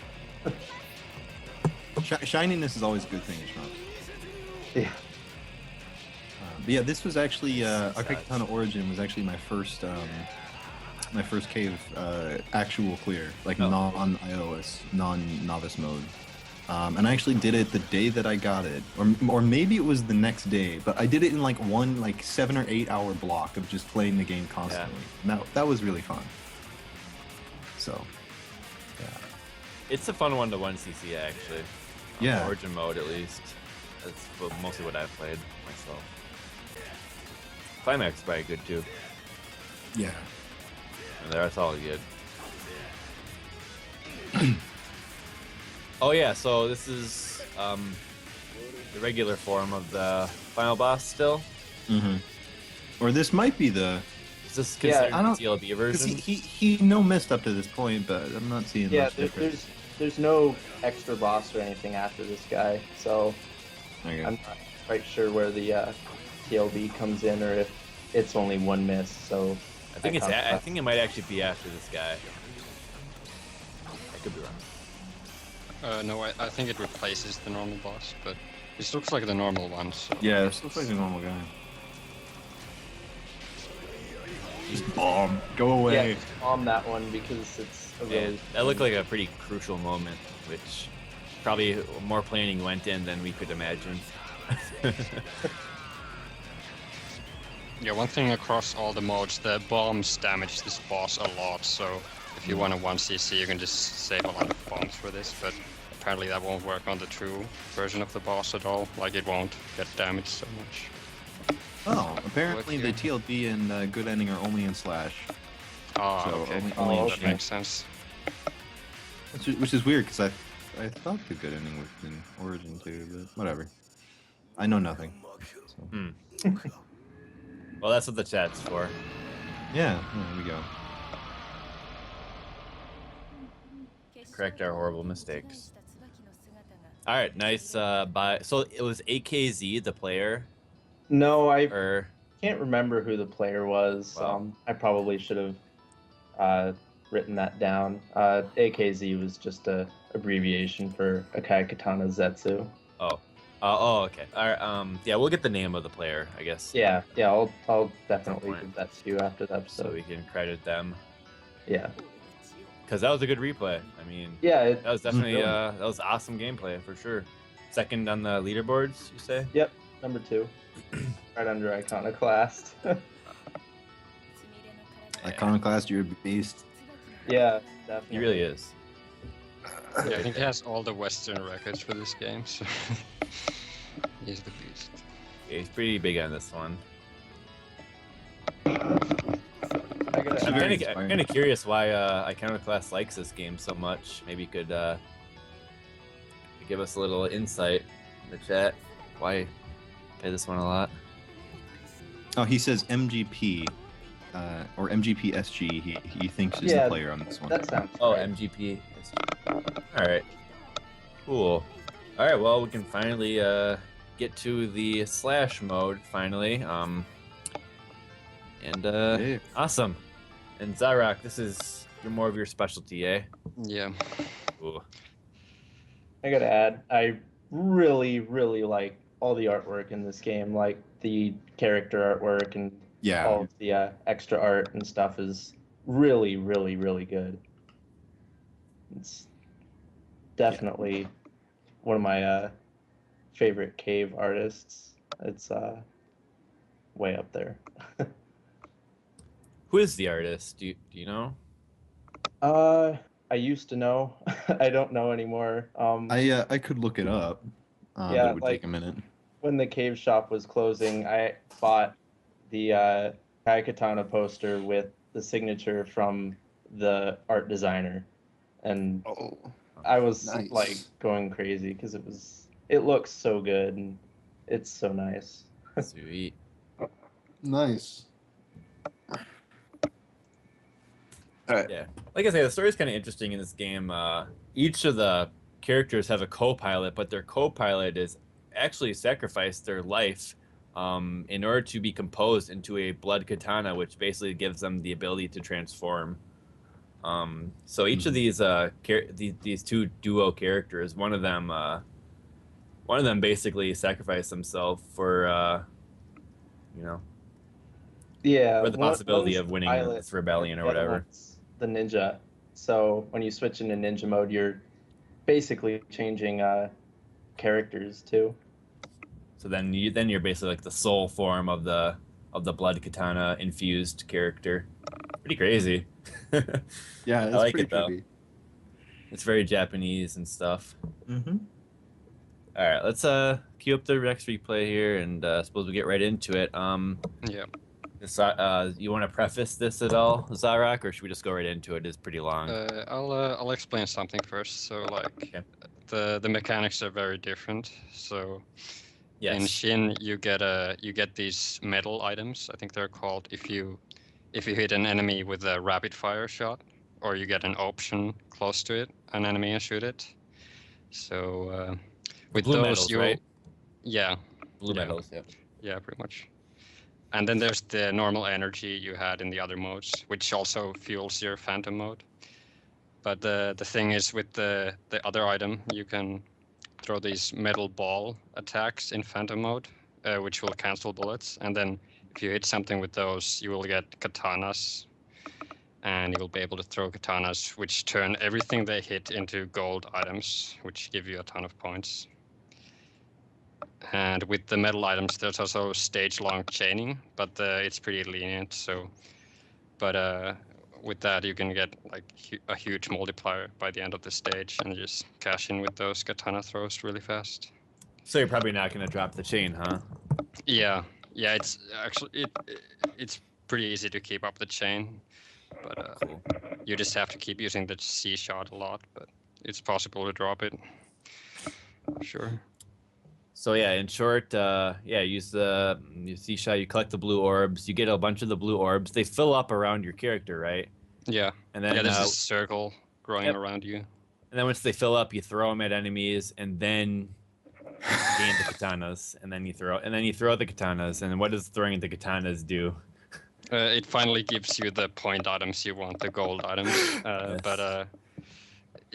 [SPEAKER 2] Shininess is always a good thing in shmups.
[SPEAKER 3] Yeah.
[SPEAKER 2] But yeah, this was actually Akai Katana Origin was actually my first cave actual clear, like
[SPEAKER 7] Oh.
[SPEAKER 2] non-iOS, non-novice mode. And I actually did it the day that I got it, or maybe it was the next day. But I did it in like one 7 or 8 hour block of just playing the game constantly. And that was really fun. So, yeah.
[SPEAKER 7] It's a fun 1-to-1 CC actually.
[SPEAKER 2] Yeah.
[SPEAKER 7] Origin mode at least. That's mostly what I've played myself. Climax is probably good too.
[SPEAKER 2] Yeah.
[SPEAKER 7] And that's all good. Oh yeah, so this is the regular form of the final boss still.
[SPEAKER 2] Mm-hmm. Or this might be the.
[SPEAKER 7] Is this
[SPEAKER 3] Yeah,
[SPEAKER 7] considered
[SPEAKER 2] I don't-
[SPEAKER 7] the TLB
[SPEAKER 2] Because
[SPEAKER 7] version?
[SPEAKER 2] he no missed up to this point, but I'm not seeing
[SPEAKER 3] Yeah,
[SPEAKER 2] much difference.
[SPEAKER 3] there's no extra boss or anything after this guy, so
[SPEAKER 2] Okay.
[SPEAKER 3] I'm not quite sure where the TLB comes in, or if it's only one miss. So
[SPEAKER 7] I think I think it might actually be after this guy. I could be wrong.
[SPEAKER 6] No, I think it replaces the normal boss, but this looks like the normal one. So.
[SPEAKER 2] Yeah, this looks like a normal guy. Just bomb. Go
[SPEAKER 3] yeah,
[SPEAKER 2] away.
[SPEAKER 3] just bomb that one because it's a
[SPEAKER 7] Yeah,
[SPEAKER 3] really
[SPEAKER 7] that looked like a pretty crucial moment, which probably more planning went in than we could imagine.
[SPEAKER 6] Yeah, one thing across all the modes, the bombs damage this boss a lot, so if you want a 1cc, you can just save a lot of bombs for this, but apparently that won't work on the true version of the boss at all, like it won't get damaged so much.
[SPEAKER 2] Oh, apparently the
[SPEAKER 6] here.
[SPEAKER 2] TLB and Good Ending are only in Slash.
[SPEAKER 6] Ah,
[SPEAKER 2] So
[SPEAKER 6] okay.
[SPEAKER 2] only in
[SPEAKER 6] That
[SPEAKER 2] Shin.
[SPEAKER 6] makes sense.
[SPEAKER 2] Which is weird, because I thought the Good Ending was in Origin too, but whatever. I know nothing. So.
[SPEAKER 7] Well, that's what the chat's for.
[SPEAKER 2] Yeah, there we go.
[SPEAKER 7] Correct our horrible mistakes. All right, nice. So it was AKZ, the player,
[SPEAKER 3] No, I
[SPEAKER 7] or
[SPEAKER 3] can't remember who the player was.
[SPEAKER 7] Wow.
[SPEAKER 3] I probably should have written that down. AKZ was just a abbreviation for Akai Katana Zetsu.
[SPEAKER 7] okay. All right. Yeah, we'll get the name of the player, I guess.
[SPEAKER 3] Yeah, I'll definitely
[SPEAKER 7] point.
[SPEAKER 3] give that to you after the
[SPEAKER 7] So
[SPEAKER 3] episode.
[SPEAKER 7] we can credit them
[SPEAKER 3] Yeah,
[SPEAKER 7] because that was a good replay. I mean,
[SPEAKER 3] yeah,
[SPEAKER 7] that was definitely
[SPEAKER 2] Really?
[SPEAKER 7] that was awesome gameplay for sure. Second on the leaderboards, you say?
[SPEAKER 3] yep, number 2, right under Iconoclast.
[SPEAKER 2] Iconoclast, you're a beast.
[SPEAKER 3] Yeah, definitely.
[SPEAKER 7] He really is.
[SPEAKER 6] Yeah, I think he has all the Western records for this game, so he's the beast.
[SPEAKER 7] Yeah, he's pretty big on this one.
[SPEAKER 3] I gotta
[SPEAKER 7] I'm
[SPEAKER 2] very
[SPEAKER 3] add-
[SPEAKER 2] inspiring.
[SPEAKER 7] kind of curious why Iconoclast likes this game so much. Maybe you could give us a little insight in the chat. Why play this one a lot?
[SPEAKER 2] Oh, he says MGP, or MGP SG. He thinks is
[SPEAKER 3] Yeah,
[SPEAKER 2] the player on this one.
[SPEAKER 3] that sounds.
[SPEAKER 7] Oh,
[SPEAKER 3] right.
[SPEAKER 7] MGP. All right. Cool. All right. Well, we can finally get to the slash mode finally.
[SPEAKER 2] Yeah.
[SPEAKER 7] Awesome. And Zaarock, this is more of your specialty, eh?
[SPEAKER 6] Yeah.
[SPEAKER 7] Ooh.
[SPEAKER 3] I gotta add, I really, really like all the artwork in this game. Like the character artwork and
[SPEAKER 2] Yeah.
[SPEAKER 3] all of the extra art and stuff is really, really, really good. It's definitely one of my favorite cave artists. It's way up there.
[SPEAKER 7] Who is the artist? Do you know?
[SPEAKER 3] I used to know. I don't know anymore.
[SPEAKER 2] I could look it up. But
[SPEAKER 3] Yeah,
[SPEAKER 2] it would
[SPEAKER 3] like-
[SPEAKER 2] take a minute.
[SPEAKER 3] When the cave shop was closing, I bought the Kai Katana poster with the signature from the art designer, and
[SPEAKER 2] Oh.
[SPEAKER 3] I was
[SPEAKER 2] Nice.
[SPEAKER 3] like going crazy because it looks so good and it's so nice.
[SPEAKER 7] Sweet.
[SPEAKER 2] Nice.
[SPEAKER 7] Yeah. Like I say, the story's kind of interesting in this game. Each of the characters have a co-pilot, but their co-pilot is actually sacrificed their life in order to be composed into a blood katana, which basically gives them the ability to transform. So each of these these two duo characters, one of them basically sacrificed himself for
[SPEAKER 3] Yeah.
[SPEAKER 7] for the possibility of winning
[SPEAKER 3] pilot,
[SPEAKER 7] this rebellion or
[SPEAKER 3] the other
[SPEAKER 7] whatever.
[SPEAKER 3] one's the ninja. So when you switch into ninja mode, you're basically changing characters too.
[SPEAKER 7] So then you're basically like the soul form of the blood katana infused character. Pretty crazy.
[SPEAKER 2] Yeah, it's
[SPEAKER 7] I like
[SPEAKER 2] pretty
[SPEAKER 7] it though.
[SPEAKER 2] trippy.
[SPEAKER 7] It's very Japanese and stuff.
[SPEAKER 2] Mm-hmm.
[SPEAKER 7] All right, let's queue up the next replay here, and suppose we get right into it.
[SPEAKER 6] Yeah.
[SPEAKER 7] You want to preface this at all, Zaarock, or should we just go right into it? It's pretty long.
[SPEAKER 6] I'll explain something first. So like
[SPEAKER 7] Okay.
[SPEAKER 6] the mechanics are very different. So in
[SPEAKER 7] Yes.
[SPEAKER 6] Shin you get these metal items. I think they're called if you hit an enemy with a rapid fire shot, or you get an option close to it, an enemy, and shoot it. So with
[SPEAKER 7] Blue
[SPEAKER 6] those
[SPEAKER 7] medals, right?
[SPEAKER 6] Yeah.
[SPEAKER 7] Blue
[SPEAKER 6] Yeah.
[SPEAKER 7] medals. Yep.
[SPEAKER 6] Yeah, pretty much. And then there's the normal energy you had in the other modes, which also fuels your phantom mode. But the thing is, with the other item, you can throw these metal ball attacks in phantom mode, which will cancel bullets. And then if you hit something with those, you will get katanas. And you'll be able to throw katanas, which turn everything they hit into gold items, which give you a ton of points. And with the metal items, there's also stage-long chaining, but it's pretty lenient. So, but with that, you can get like a huge multiplier by the end of the stage, and just cash in with those katana throws really fast.
[SPEAKER 7] So you're probably not going to drop the chain, huh?
[SPEAKER 6] Yeah, it's actually it's pretty easy to keep up the chain, but
[SPEAKER 7] Cool.
[SPEAKER 6] you just have to keep using the C shot a lot. But it's possible to drop it. Sure.
[SPEAKER 7] So yeah, in short, use the C shot. You collect the blue orbs. You get a bunch of the blue orbs. They fill up around your character, right?
[SPEAKER 6] Yeah.
[SPEAKER 7] And then
[SPEAKER 6] There's a circle growing
[SPEAKER 7] yep.
[SPEAKER 6] around you.
[SPEAKER 7] And then once they fill up, you throw them at enemies, and then you gain the katanas. And then you throw the katanas. And what does throwing the katanas do?
[SPEAKER 6] It finally gives you the point items you want, the gold items.
[SPEAKER 7] Yes.
[SPEAKER 6] But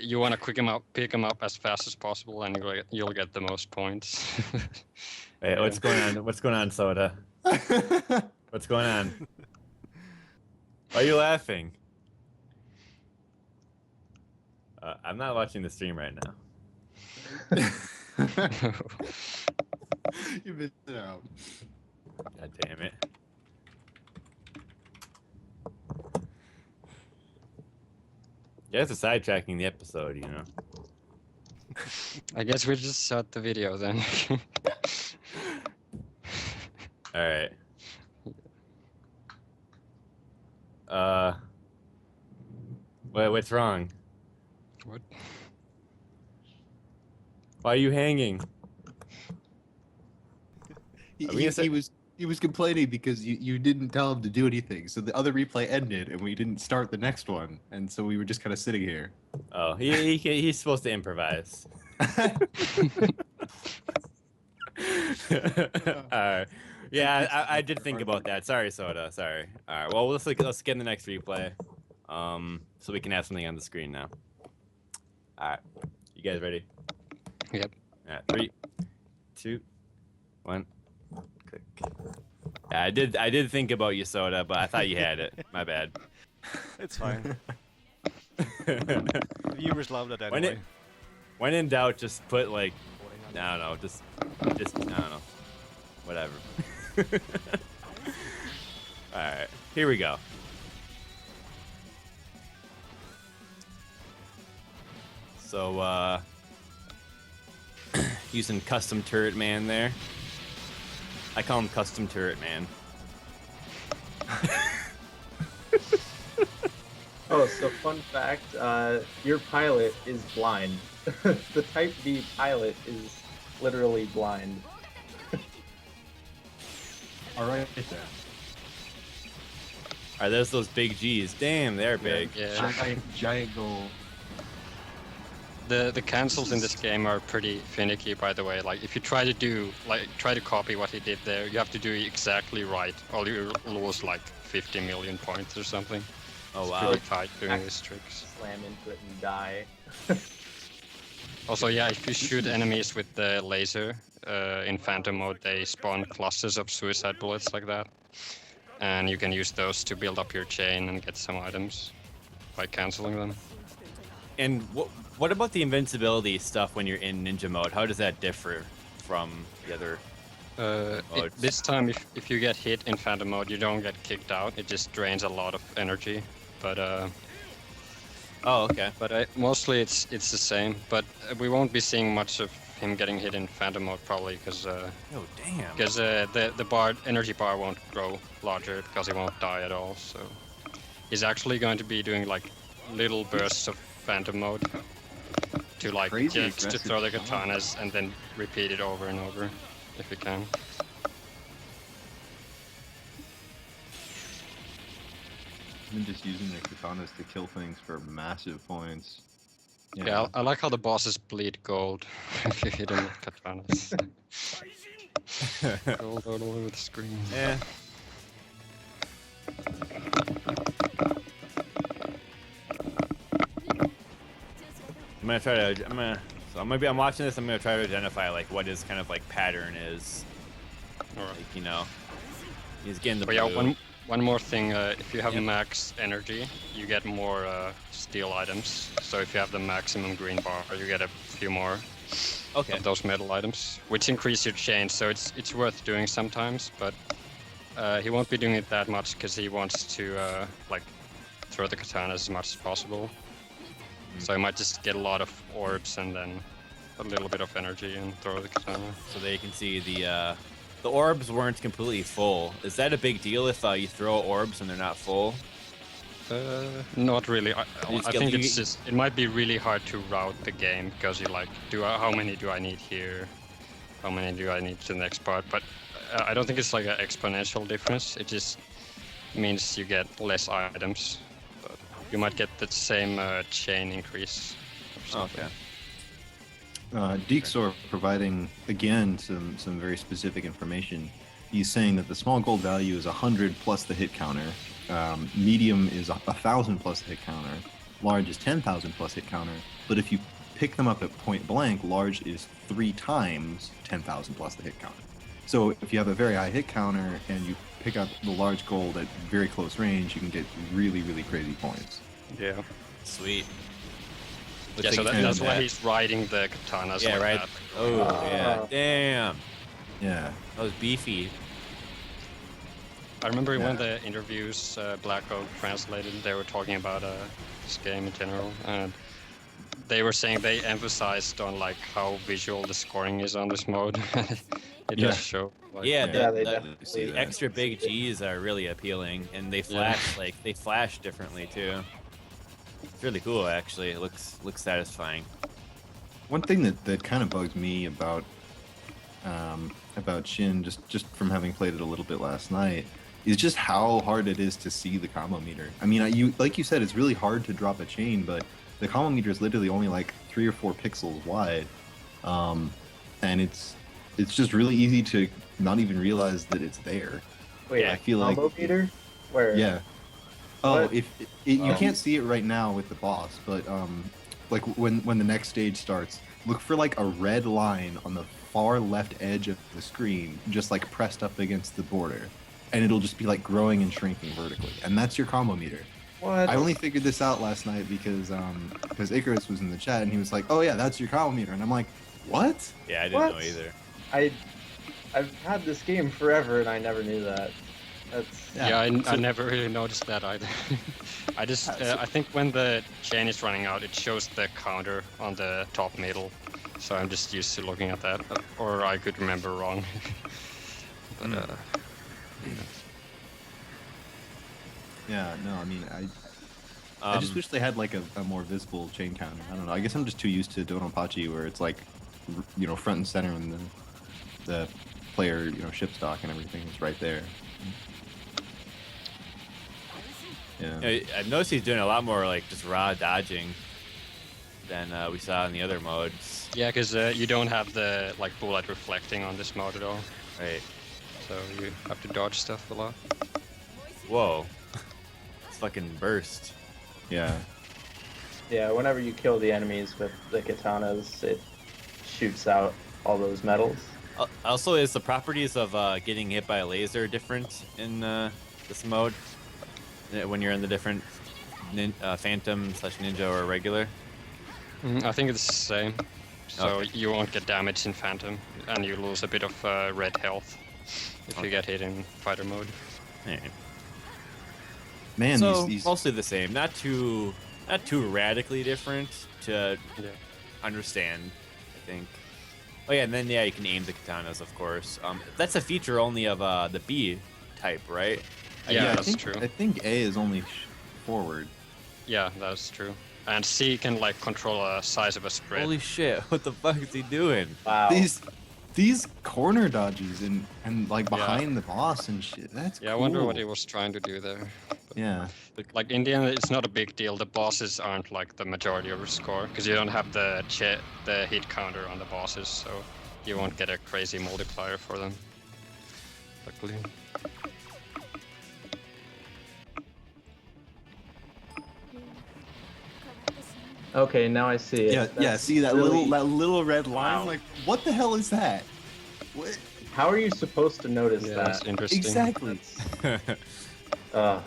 [SPEAKER 6] you want to pick them up as fast as possible, and you'll get the most points.
[SPEAKER 7] Wait,
[SPEAKER 6] Yeah.
[SPEAKER 7] what's going on? What's going on, Soda? What's going on? Why are you laughing? I'm not watching the stream right now.
[SPEAKER 2] You missed it out.
[SPEAKER 7] God damn it. You guys are sidetracking the episode, you know.
[SPEAKER 6] I guess we just shut the video then.
[SPEAKER 7] All right. What's wrong?
[SPEAKER 6] What?
[SPEAKER 7] Why are you hanging? Are we gonna say-
[SPEAKER 2] He was complaining because you didn't tell him to do anything. So the other replay ended and we didn't start the next one. And so we were just kind of sitting here.
[SPEAKER 7] Oh, he's supposed to improvise. Yeah, I did think about that. Sorry, Soda. Sorry. All right. Well, let's get in the next replay, so we can have something on the screen now. All right. You guys ready?
[SPEAKER 6] Yep.
[SPEAKER 7] All right. 3, 2, 1. Click. Yeah, I did think about you, Soda, but I thought you had it. My bad.
[SPEAKER 8] It's fine. The viewers love that anyway.
[SPEAKER 7] When in doubt, just put like, I don't know, just I don't know, whatever. All right, here we go. So, using custom turret man there. I call him custom turret man.
[SPEAKER 3] Oh, so fun fact, your pilot is blind. The Type B pilot is literally blind.
[SPEAKER 2] All right, then.
[SPEAKER 7] All right, there's those big G's. Damn, they're big.
[SPEAKER 6] Yeah.
[SPEAKER 2] Giant goal.
[SPEAKER 6] The cancels in this game are pretty finicky, by the way. Like, if you try to copy what he did there, you have to do it exactly right, or you lose like 50 million points or something.
[SPEAKER 7] Oh
[SPEAKER 6] It's
[SPEAKER 7] wow.
[SPEAKER 6] pretty tight doing these tricks.
[SPEAKER 3] Slam into it and die.
[SPEAKER 6] Also, yeah, if you shoot enemies with the laser in Phantom mode, they spawn clusters of suicide bullets like that. And you can use those to build up your chain and get some items by canceling them.
[SPEAKER 7] And what about the invincibility stuff when you're in ninja mode? How does that differ from the other?
[SPEAKER 6] This time, if you get hit in phantom mode, you don't get kicked out. It just drains a lot of energy. But
[SPEAKER 7] Oh, okay.
[SPEAKER 6] but mostly it's the same. But we won't be seeing much of him getting hit in phantom mode probably because
[SPEAKER 7] Oh, damn.
[SPEAKER 6] the energy bar won't grow larger because he won't die at all. So he's actually going to be doing like little bursts of phantom mode to like
[SPEAKER 2] Crazy
[SPEAKER 6] just to
[SPEAKER 2] aggressive
[SPEAKER 6] throw the
[SPEAKER 2] katana.
[SPEAKER 6] katanas and then repeat it over and over if you can.
[SPEAKER 2] And just using the katanas to kill things for massive points.
[SPEAKER 6] Yeah, I like how the bosses bleed gold if you hit them with katanas. Gold all over the screen.
[SPEAKER 7] Yeah. I'm watching this. I'm gonna try to identify like what his kind of like pattern is.
[SPEAKER 6] Alright.
[SPEAKER 7] Like, you know, he's getting the.
[SPEAKER 6] But yeah,
[SPEAKER 7] blue.
[SPEAKER 6] one more thing. If you have
[SPEAKER 7] Yep.
[SPEAKER 6] max energy, you get more steel items. So if you have the maximum green bar, you get a few more
[SPEAKER 7] Okay.
[SPEAKER 6] of those metal items, which increase your change. So it's worth doing sometimes. But he won't be doing it that much because he wants to like throw the katana as much as possible. So he might just get a lot of orbs and then a little bit of energy and throw the katana.
[SPEAKER 7] So they can see the orbs weren't completely full. Is that a big deal if you throw orbs and they're not full?
[SPEAKER 6] Not really. I
[SPEAKER 7] just
[SPEAKER 6] think
[SPEAKER 7] get-
[SPEAKER 6] it's just it might be really hard to route the game because you like how many do I need here, how many do I need to the next part. But I don't think it's like an exponential difference. It just means you get less items. But you might get the same chain increase. Or something.
[SPEAKER 7] Okay.
[SPEAKER 2] Deexor providing again some very specific information. He's saying that the small gold value is 100 plus the hit counter, medium is 1,000 plus the hit counter, large is 10,000 plus hit counter. But if you pick them up at point blank, large is 3 times 10,000 plus the hit counter. So if you have a very high hit counter and you pick up the large gold at very close range, you can get really crazy points.
[SPEAKER 6] Yeah.
[SPEAKER 7] Sweet. Looks
[SPEAKER 6] Yeah.
[SPEAKER 7] like
[SPEAKER 6] So
[SPEAKER 7] he's doing
[SPEAKER 6] that's why
[SPEAKER 7] that.
[SPEAKER 6] he's riding the katanas.
[SPEAKER 7] Yeah,
[SPEAKER 6] like
[SPEAKER 7] right.
[SPEAKER 6] that.
[SPEAKER 7] Oh, yeah. Damn.
[SPEAKER 2] Yeah.
[SPEAKER 7] That was beefy.
[SPEAKER 6] I remember in one of
[SPEAKER 2] Yeah.
[SPEAKER 6] the interviews Black Oak translated, they were talking about this game in general, and they were saying they emphasized on like how visual the scoring is on this mode. It
[SPEAKER 2] Yeah.
[SPEAKER 6] does show. Like,
[SPEAKER 7] Yeah,
[SPEAKER 2] Yeah,
[SPEAKER 3] they
[SPEAKER 7] the
[SPEAKER 3] definitely
[SPEAKER 2] see that.
[SPEAKER 7] extra big G's are really appealing, and they flash they flash differently too. It's really cool, actually. It looks satisfying.
[SPEAKER 2] One thing that kind of bugs me about Shin, just from having played it a little bit last night, is just how hard it is to see the combo meter. I mean, you like you said, it's really hard to drop a chain, but the combo meter is literally only like 3 or 4 pixels wide, and it's just really easy to not even realize that it's there.
[SPEAKER 3] Wait,
[SPEAKER 2] I feel like
[SPEAKER 3] combo meter? Where?
[SPEAKER 2] Yeah. Oh,
[SPEAKER 3] What?
[SPEAKER 2] You can't see it right now with the boss, but like when the next stage starts, look for like a red line on the far left edge of the screen, just like pressed up against the border, and it'll just be like growing and shrinking vertically, and that's your combo meter.
[SPEAKER 3] What?
[SPEAKER 2] I only figured this out last night because Icarus was in the chat and he was like, "Oh yeah, that's your combo meter," and I'm like, "What?"
[SPEAKER 7] Yeah, I didn't
[SPEAKER 3] What?
[SPEAKER 7] know either.
[SPEAKER 3] I've had this game forever and I never knew that. That's
[SPEAKER 6] Yeah, I
[SPEAKER 2] So-
[SPEAKER 6] never really noticed that either. I just, I think when the chain is running out, it shows the counter on the top middle. So I'm just used to looking at that, or I could remember wrong. But
[SPEAKER 2] Yeah, no, I mean, I just wish they had like a more visible chain counter. I don't know. I guess I'm just too used to Donpachi where it's like, front and center and the player, ship stock and everything is right there. Yeah.
[SPEAKER 7] I've noticed he's doing a lot more like just raw dodging than we saw in the other modes.
[SPEAKER 6] yeah, because you don't have the like bullet reflecting on this mode at all,
[SPEAKER 7] Right.
[SPEAKER 6] so you have to dodge stuff a lot.
[SPEAKER 7] Whoa. It's fucking burst.
[SPEAKER 2] Yeah.
[SPEAKER 3] yeah. Whenever you kill the enemies with the katanas, it shoots out all those metals.
[SPEAKER 7] Also, is the properties of getting hit by a laser different in this mode when you're in the different Phantom / Ninja or regular?
[SPEAKER 6] I think it's the same. So you won't get damage in Phantom, and you lose a bit of red health if you get hit in fighter mode.
[SPEAKER 1] Yeah.
[SPEAKER 2] Man,
[SPEAKER 1] So
[SPEAKER 2] these
[SPEAKER 1] mostly the same. Not too radically different to
[SPEAKER 6] Yeah.
[SPEAKER 1] understand, I think. Oh yeah, and then you can aim the katanas, of course. That's a feature only of the B type, right?
[SPEAKER 6] Yeah,
[SPEAKER 2] I
[SPEAKER 6] that's
[SPEAKER 2] think,
[SPEAKER 6] true.
[SPEAKER 2] I think A is only forward.
[SPEAKER 6] Yeah, that's true. And C can like control a size of a spread.
[SPEAKER 1] Holy shit! What the fuck is he doing?
[SPEAKER 3] Wow.
[SPEAKER 2] These corner dodges and like
[SPEAKER 6] Yeah.
[SPEAKER 2] behind the boss and shit. That's
[SPEAKER 6] Yeah,
[SPEAKER 2] cool.
[SPEAKER 6] I wonder what he was trying to do there.
[SPEAKER 2] Yeah.
[SPEAKER 6] Like in the end, it's not a big deal. The bosses aren't like the majority of your score because you don't have the hit counter on the bosses, so you won't get a crazy multiplier for them. Luckily.
[SPEAKER 3] Okay, now I see it.
[SPEAKER 2] Yeah,
[SPEAKER 3] That's
[SPEAKER 2] see that
[SPEAKER 3] really-
[SPEAKER 2] little red line?
[SPEAKER 3] Wow.
[SPEAKER 2] Like, what the hell is that? What?
[SPEAKER 3] How are you supposed to notice
[SPEAKER 6] Yeah,
[SPEAKER 3] that?
[SPEAKER 6] that's interesting.
[SPEAKER 2] Exactly.
[SPEAKER 3] Uh,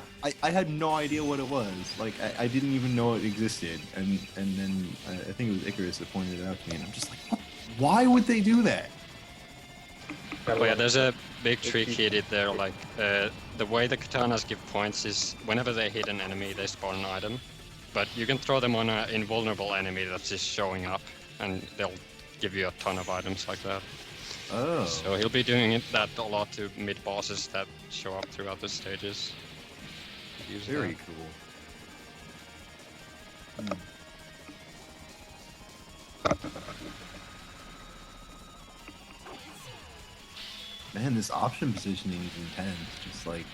[SPEAKER 2] I had no idea what it was. Like, I didn't even know it existed. And then I think it was Icarus that pointed it out to me, and I'm just like, what? Why would they do that?
[SPEAKER 6] Oh yeah, there's a big trick he did there. Like the way the katanas give points is whenever they hit an enemy, they spawn an item. But you can throw them on an invulnerable enemy that's just showing up, and they'll give you a ton of items like that.
[SPEAKER 2] Oh.
[SPEAKER 6] So he'll be doing that a lot to mid bosses that show up throughout the stages. Use
[SPEAKER 2] Very
[SPEAKER 6] that.
[SPEAKER 2] cool. Man, this option positioning is intense. Just like,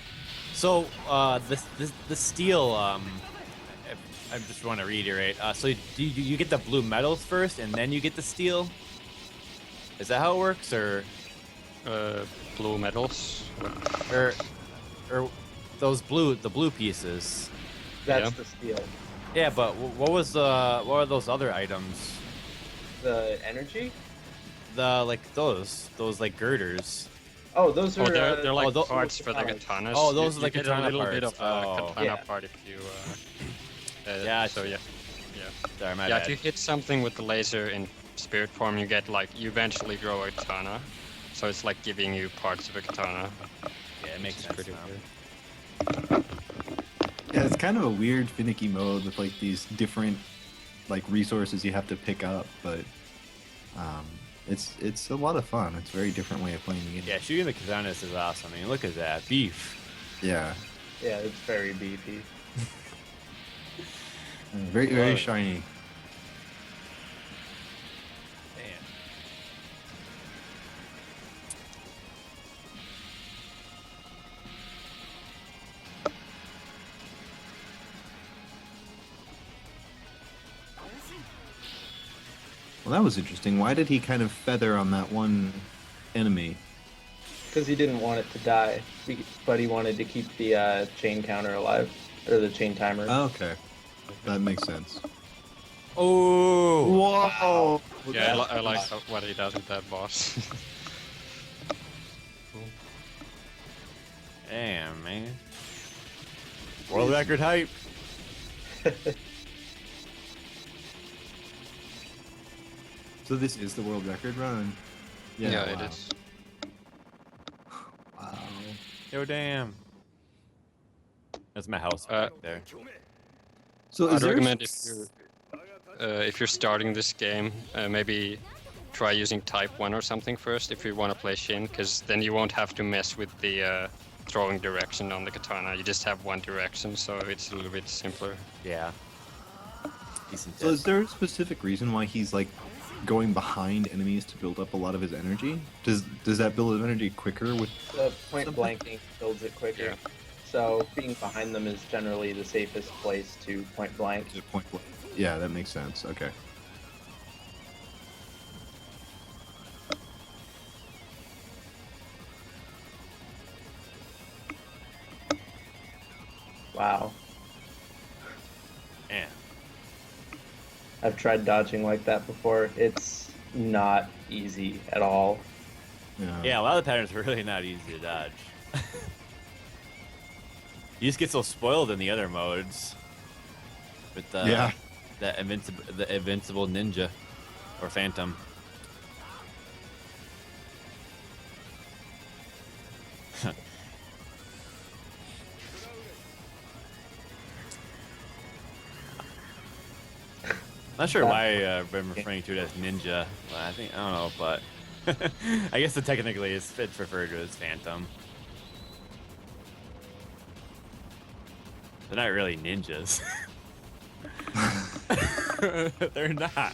[SPEAKER 1] So the steel. I just want to reiterate. So you get the blue metals first, and then you get the steel. Is that how it works, or
[SPEAKER 6] Blue medals.
[SPEAKER 1] or the blue pieces?
[SPEAKER 3] that's
[SPEAKER 6] Yeah.
[SPEAKER 3] the steal.
[SPEAKER 1] Yeah, but what are those other items?
[SPEAKER 3] The energy?
[SPEAKER 1] Those like girders.
[SPEAKER 3] Oh, those are.
[SPEAKER 6] Oh, they're like
[SPEAKER 1] tho-
[SPEAKER 6] parts for the
[SPEAKER 3] katanas.
[SPEAKER 6] katanas.
[SPEAKER 1] Oh, those
[SPEAKER 6] You
[SPEAKER 1] are the
[SPEAKER 6] get
[SPEAKER 1] katana
[SPEAKER 6] a little bit
[SPEAKER 1] parts.
[SPEAKER 6] of a
[SPEAKER 1] Oh.
[SPEAKER 6] katana
[SPEAKER 3] Yeah.
[SPEAKER 6] part if you.
[SPEAKER 1] Yeah,
[SPEAKER 6] So yeah.
[SPEAKER 1] Sorry, my
[SPEAKER 6] Yeah,
[SPEAKER 1] bad.
[SPEAKER 6] if you hit something with the laser in spirit form, you get like you eventually grow a katana. So it's like giving you parts of a katana.
[SPEAKER 1] Yeah, it makes
[SPEAKER 6] Which is
[SPEAKER 1] sense.
[SPEAKER 6] pretty
[SPEAKER 1] now.
[SPEAKER 6] weird.
[SPEAKER 2] yeah, it's kind of a weird finicky mode with like these different like resources you have to pick up, but it's a lot of fun. It's a very different way of playing the game.
[SPEAKER 1] Yeah, shooting the katanas is awesome. I mean, look at that beef.
[SPEAKER 2] Yeah.
[SPEAKER 3] Yeah, it's very beefy.
[SPEAKER 2] Very very shiny.
[SPEAKER 1] Man.
[SPEAKER 2] Well, that was interesting. Why did he kind of feather on that one enemy?
[SPEAKER 3] Because he didn't want it to die, but he wanted to keep the chain counter alive, or the chain timer.
[SPEAKER 2] Oh, okay, that makes sense.
[SPEAKER 1] Oh.
[SPEAKER 2] Whoa!
[SPEAKER 6] Yeah, I like what he does with that boss.
[SPEAKER 1] Damn, man. World record hype.
[SPEAKER 2] So this is the world record run.
[SPEAKER 6] Yeah, it
[SPEAKER 2] wow.
[SPEAKER 6] is.
[SPEAKER 2] Wow.
[SPEAKER 1] Yo, damn. That's my house
[SPEAKER 6] Uh,
[SPEAKER 1] back there.
[SPEAKER 2] So
[SPEAKER 6] I'd
[SPEAKER 2] is there
[SPEAKER 6] recommend if you're starting this game, maybe try using Type 1 or something first if you want to play Shin, because then you won't have to mess with the throwing direction on the katana. You just have one direction, so it's a little bit simpler.
[SPEAKER 1] Yeah. Decent
[SPEAKER 2] So is
[SPEAKER 1] test.
[SPEAKER 2] there a specific reason why he's like going behind enemies to build up a lot of his energy? Does that build of energy quicker with?
[SPEAKER 3] The point blanking builds it quicker.
[SPEAKER 6] Yeah.
[SPEAKER 3] So being behind them is generally the safest place to point blank.
[SPEAKER 2] Is it point blank? Yeah, that makes sense. Okay.
[SPEAKER 3] Wow.
[SPEAKER 1] Man.
[SPEAKER 3] I've tried dodging like that before. It's not easy at all.
[SPEAKER 1] Yeah, a lot of the patterns are really not easy to dodge. You just get so spoiled in the other modes. With the
[SPEAKER 2] Yeah.
[SPEAKER 1] the invincible ninja or phantom. Not sure why I've been referring to it as ninja. Well, I don't know, but I guess technically it's referred to as phantom. They're not really ninjas. They're not.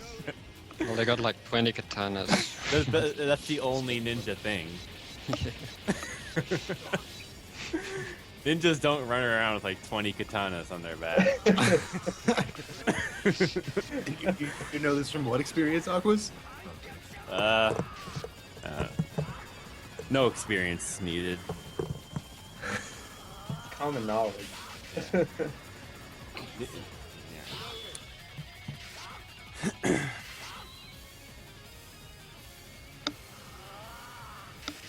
[SPEAKER 6] Well, they got like 20 katanas.
[SPEAKER 1] That's the only ninja thing. Ninjas don't run around with like 20 katanas on their back.
[SPEAKER 2] You know this from what experience, Aquas?
[SPEAKER 1] No experience needed.
[SPEAKER 3] Common knowledge.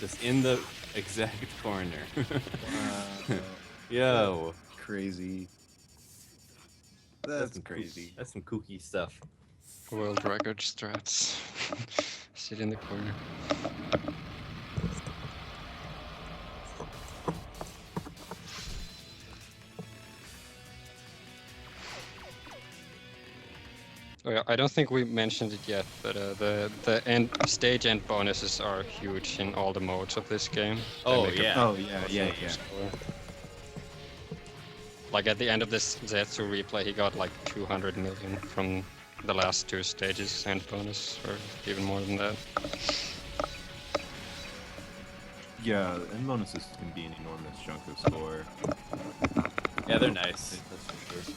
[SPEAKER 1] Just in the exact corner.
[SPEAKER 2] Wow.
[SPEAKER 1] Yo.
[SPEAKER 2] Crazy. That's crazy.
[SPEAKER 1] That's some kooky stuff.
[SPEAKER 6] World record strats. Sit in the corner. Oh yeah, I don't think we mentioned it yet, but the stage end bonuses are huge in all the modes of this game. They
[SPEAKER 1] Oh
[SPEAKER 6] make a
[SPEAKER 1] yeah.
[SPEAKER 2] Oh yeah.
[SPEAKER 6] score. Like at the end of this Zetsu replay, he got like 200 million from the last 2 stages end bonus, or even more than that.
[SPEAKER 2] Yeah, and bonuses can be an enormous chunk of score.
[SPEAKER 1] Yeah, they're nice. That's for sure.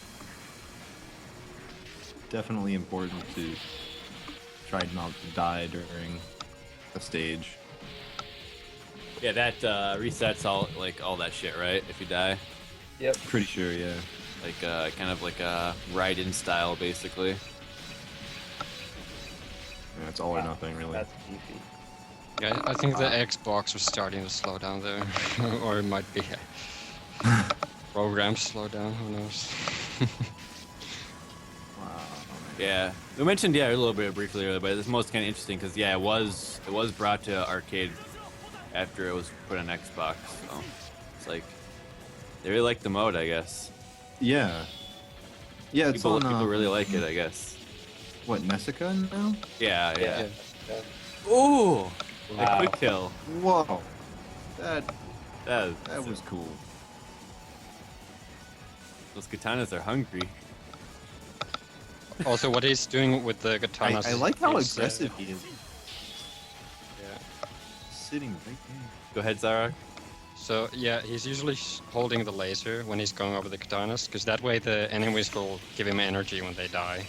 [SPEAKER 2] Definitely important to try not to die during a stage.
[SPEAKER 1] Yeah, that resets all that shit, right? If you die,
[SPEAKER 3] Yep.
[SPEAKER 2] Pretty sure, yeah.
[SPEAKER 1] like kind of like a ride-in style, basically.
[SPEAKER 2] Yeah, it's all or nothing, really.
[SPEAKER 3] That's beefy.
[SPEAKER 6] Yeah, I think the Xbox was starting to slow down there, or it might be programs slow down. Who knows?
[SPEAKER 2] Wow.
[SPEAKER 1] Yeah, we mentioned a little bit briefly earlier, but this most kind of interesting because it was brought to arcade after it was put on Xbox. So it's like they really like the mode, I guess.
[SPEAKER 2] Yeah. Yeah, it's on.
[SPEAKER 1] People really like it, I guess.
[SPEAKER 2] What, Nessica now?
[SPEAKER 1] Yeah.
[SPEAKER 3] Yeah.
[SPEAKER 1] Ooh,
[SPEAKER 3] Wow.
[SPEAKER 1] a quick kill.
[SPEAKER 2] Whoa. That
[SPEAKER 1] That
[SPEAKER 2] was cool.
[SPEAKER 1] Those katanas are hungry.
[SPEAKER 6] Also, what he's doing with the katanas.
[SPEAKER 2] I like how
[SPEAKER 6] is,
[SPEAKER 2] aggressive he is.
[SPEAKER 6] Yeah.
[SPEAKER 2] Sitting right there.
[SPEAKER 1] Go ahead, Zaarock.
[SPEAKER 6] So yeah, he's usually holding the laser when he's going over the katanas, because that way the enemies will give him energy when they die.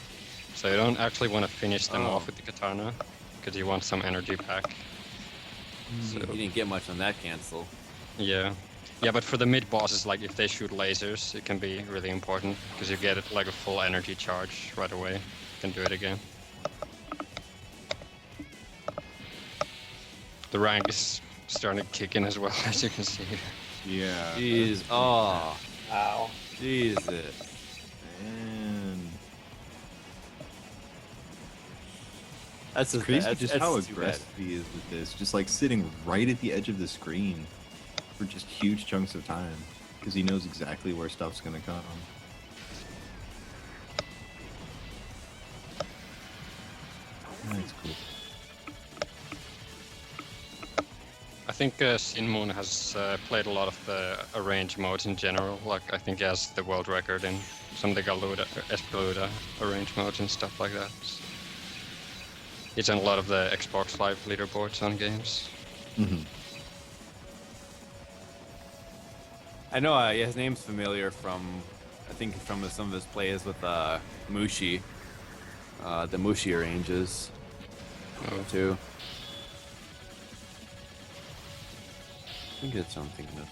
[SPEAKER 6] So you don't actually want to finish them
[SPEAKER 2] Oh.
[SPEAKER 6] off with the katana, because you want some energy back. So
[SPEAKER 1] You didn't get much on that cancel.
[SPEAKER 6] yeah, yeah, but for the mid bosses, like if they shoot lasers, it can be really important because you get it like a full energy charge right away. You can do it again. The rank is starting to kick in as well, as you can see.
[SPEAKER 2] Yeah.
[SPEAKER 1] Jeez, oh,
[SPEAKER 3] Wow.
[SPEAKER 1] Jesus.
[SPEAKER 2] Man.
[SPEAKER 1] That's
[SPEAKER 2] It's crazy
[SPEAKER 1] that's,
[SPEAKER 2] just
[SPEAKER 1] that's
[SPEAKER 2] how
[SPEAKER 1] too bad.
[SPEAKER 2] aggressive he is with this. Just like sitting right at the edge of the screen for just huge chunks of time. Because he knows exactly where stuff's gonna come. That's cool.
[SPEAKER 6] I think Sinmoon has played a lot of the arrange modes in general. Like I think he has the world record in some of the Galuda arrange modes and stuff like that. He's on a lot of the Xbox Live leaderboards on games.
[SPEAKER 2] Mm-hmm.
[SPEAKER 1] I know his name's familiar from, I think from some of his plays with Mushi. The Mushi arranges too. I think that's what I'm thinking of.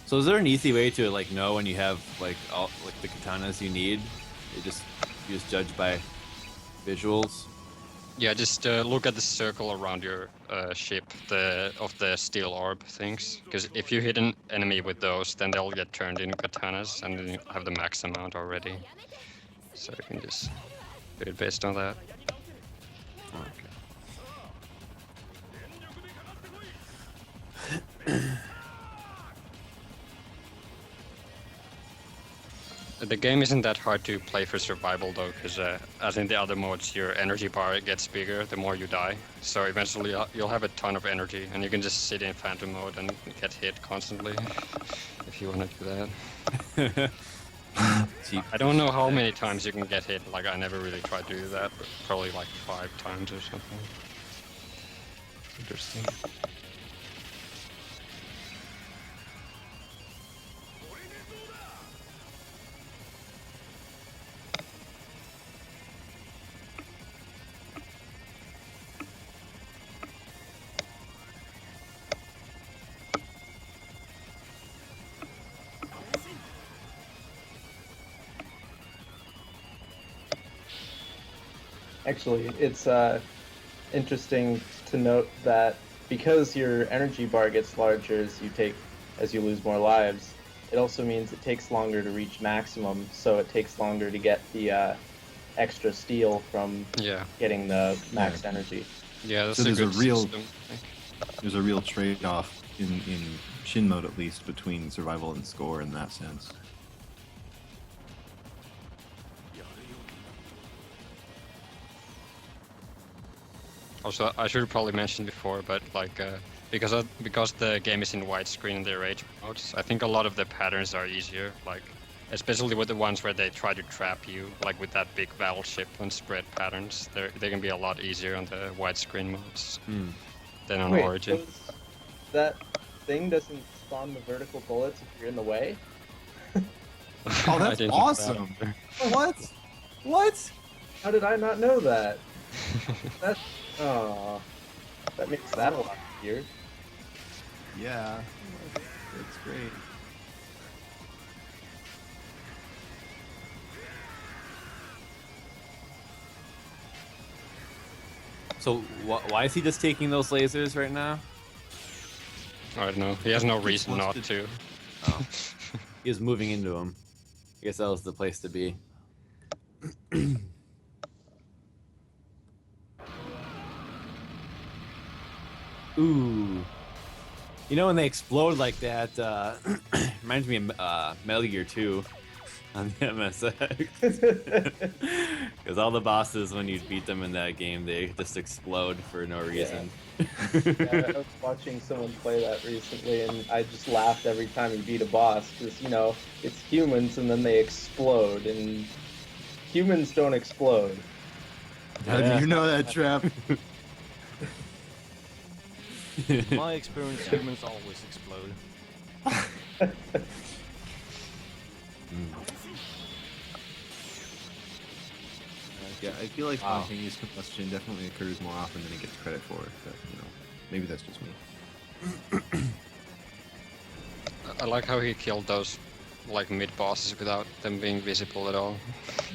[SPEAKER 1] So is there an easy way to like know when you have like all like the katanas you need? You just judge by visuals.
[SPEAKER 6] Yeah, just look at the circle around your ship, of the steel orb things. Because if you hit an enemy with those, then they'll get turned into katanas, and then you have the max amount already. So you can just do it based on that. The game isn't that hard to play for survival though, because as in the other modes, your energy bar gets bigger the more you die. So eventually you'll have a ton of energy, and you can just sit in phantom mode and get hit constantly if you want to do that. I don't know how many times you can get hit. Like I never really tried to do that, but probably like 5 times or something. Interesting.
[SPEAKER 3] Actually, it's interesting to note that because your energy bar gets larger as you lose more lives, it also means it takes longer to reach maximum, so it takes longer to get the extra steel from getting the max energy.
[SPEAKER 6] Yeah, that's
[SPEAKER 2] So there's a real
[SPEAKER 6] system, I think.
[SPEAKER 2] there's a real trade-off in Shin mode at least between survival and score in that sense.
[SPEAKER 6] Also, I should have probably mentioned before, but like because the game is in widescreen and the rage modes, I think a lot of the patterns are easier. Like especially with the ones where they try to trap you, like with that big battleship and spread patterns, they can be a lot easier on the widescreen modes than on Origin.
[SPEAKER 3] So that thing doesn't spawn the vertical bullets if you're in the way?
[SPEAKER 2] Oh, that's awesome! What? What?
[SPEAKER 3] How did I not know that? That's that makes that a lot easier.
[SPEAKER 2] Yeah, that's great.
[SPEAKER 1] So why is he just taking those lasers right now?
[SPEAKER 6] I don't know. He has no reason not to.
[SPEAKER 1] Oh. He was moving into them. I guess that was the place to be. Ooh. You know when they explode like that, reminds me of Metal Gear 2 on the MSX. Because all the bosses, when you beat them in that game, they just explode for no reason.
[SPEAKER 3] Yeah, I was watching someone play that recently, and I just laughed every time he beat a boss, because, you know, it's humans and then they explode, and humans don't explode.
[SPEAKER 2] How do you know that, Trap?
[SPEAKER 8] In my experience, humans always explode.
[SPEAKER 2] Yeah, I feel like spontaneous combustion definitely occurs more often than it gets credit for, but, you know, maybe that's just me.
[SPEAKER 6] I like how he killed those like mid-bosses without them being visible at all.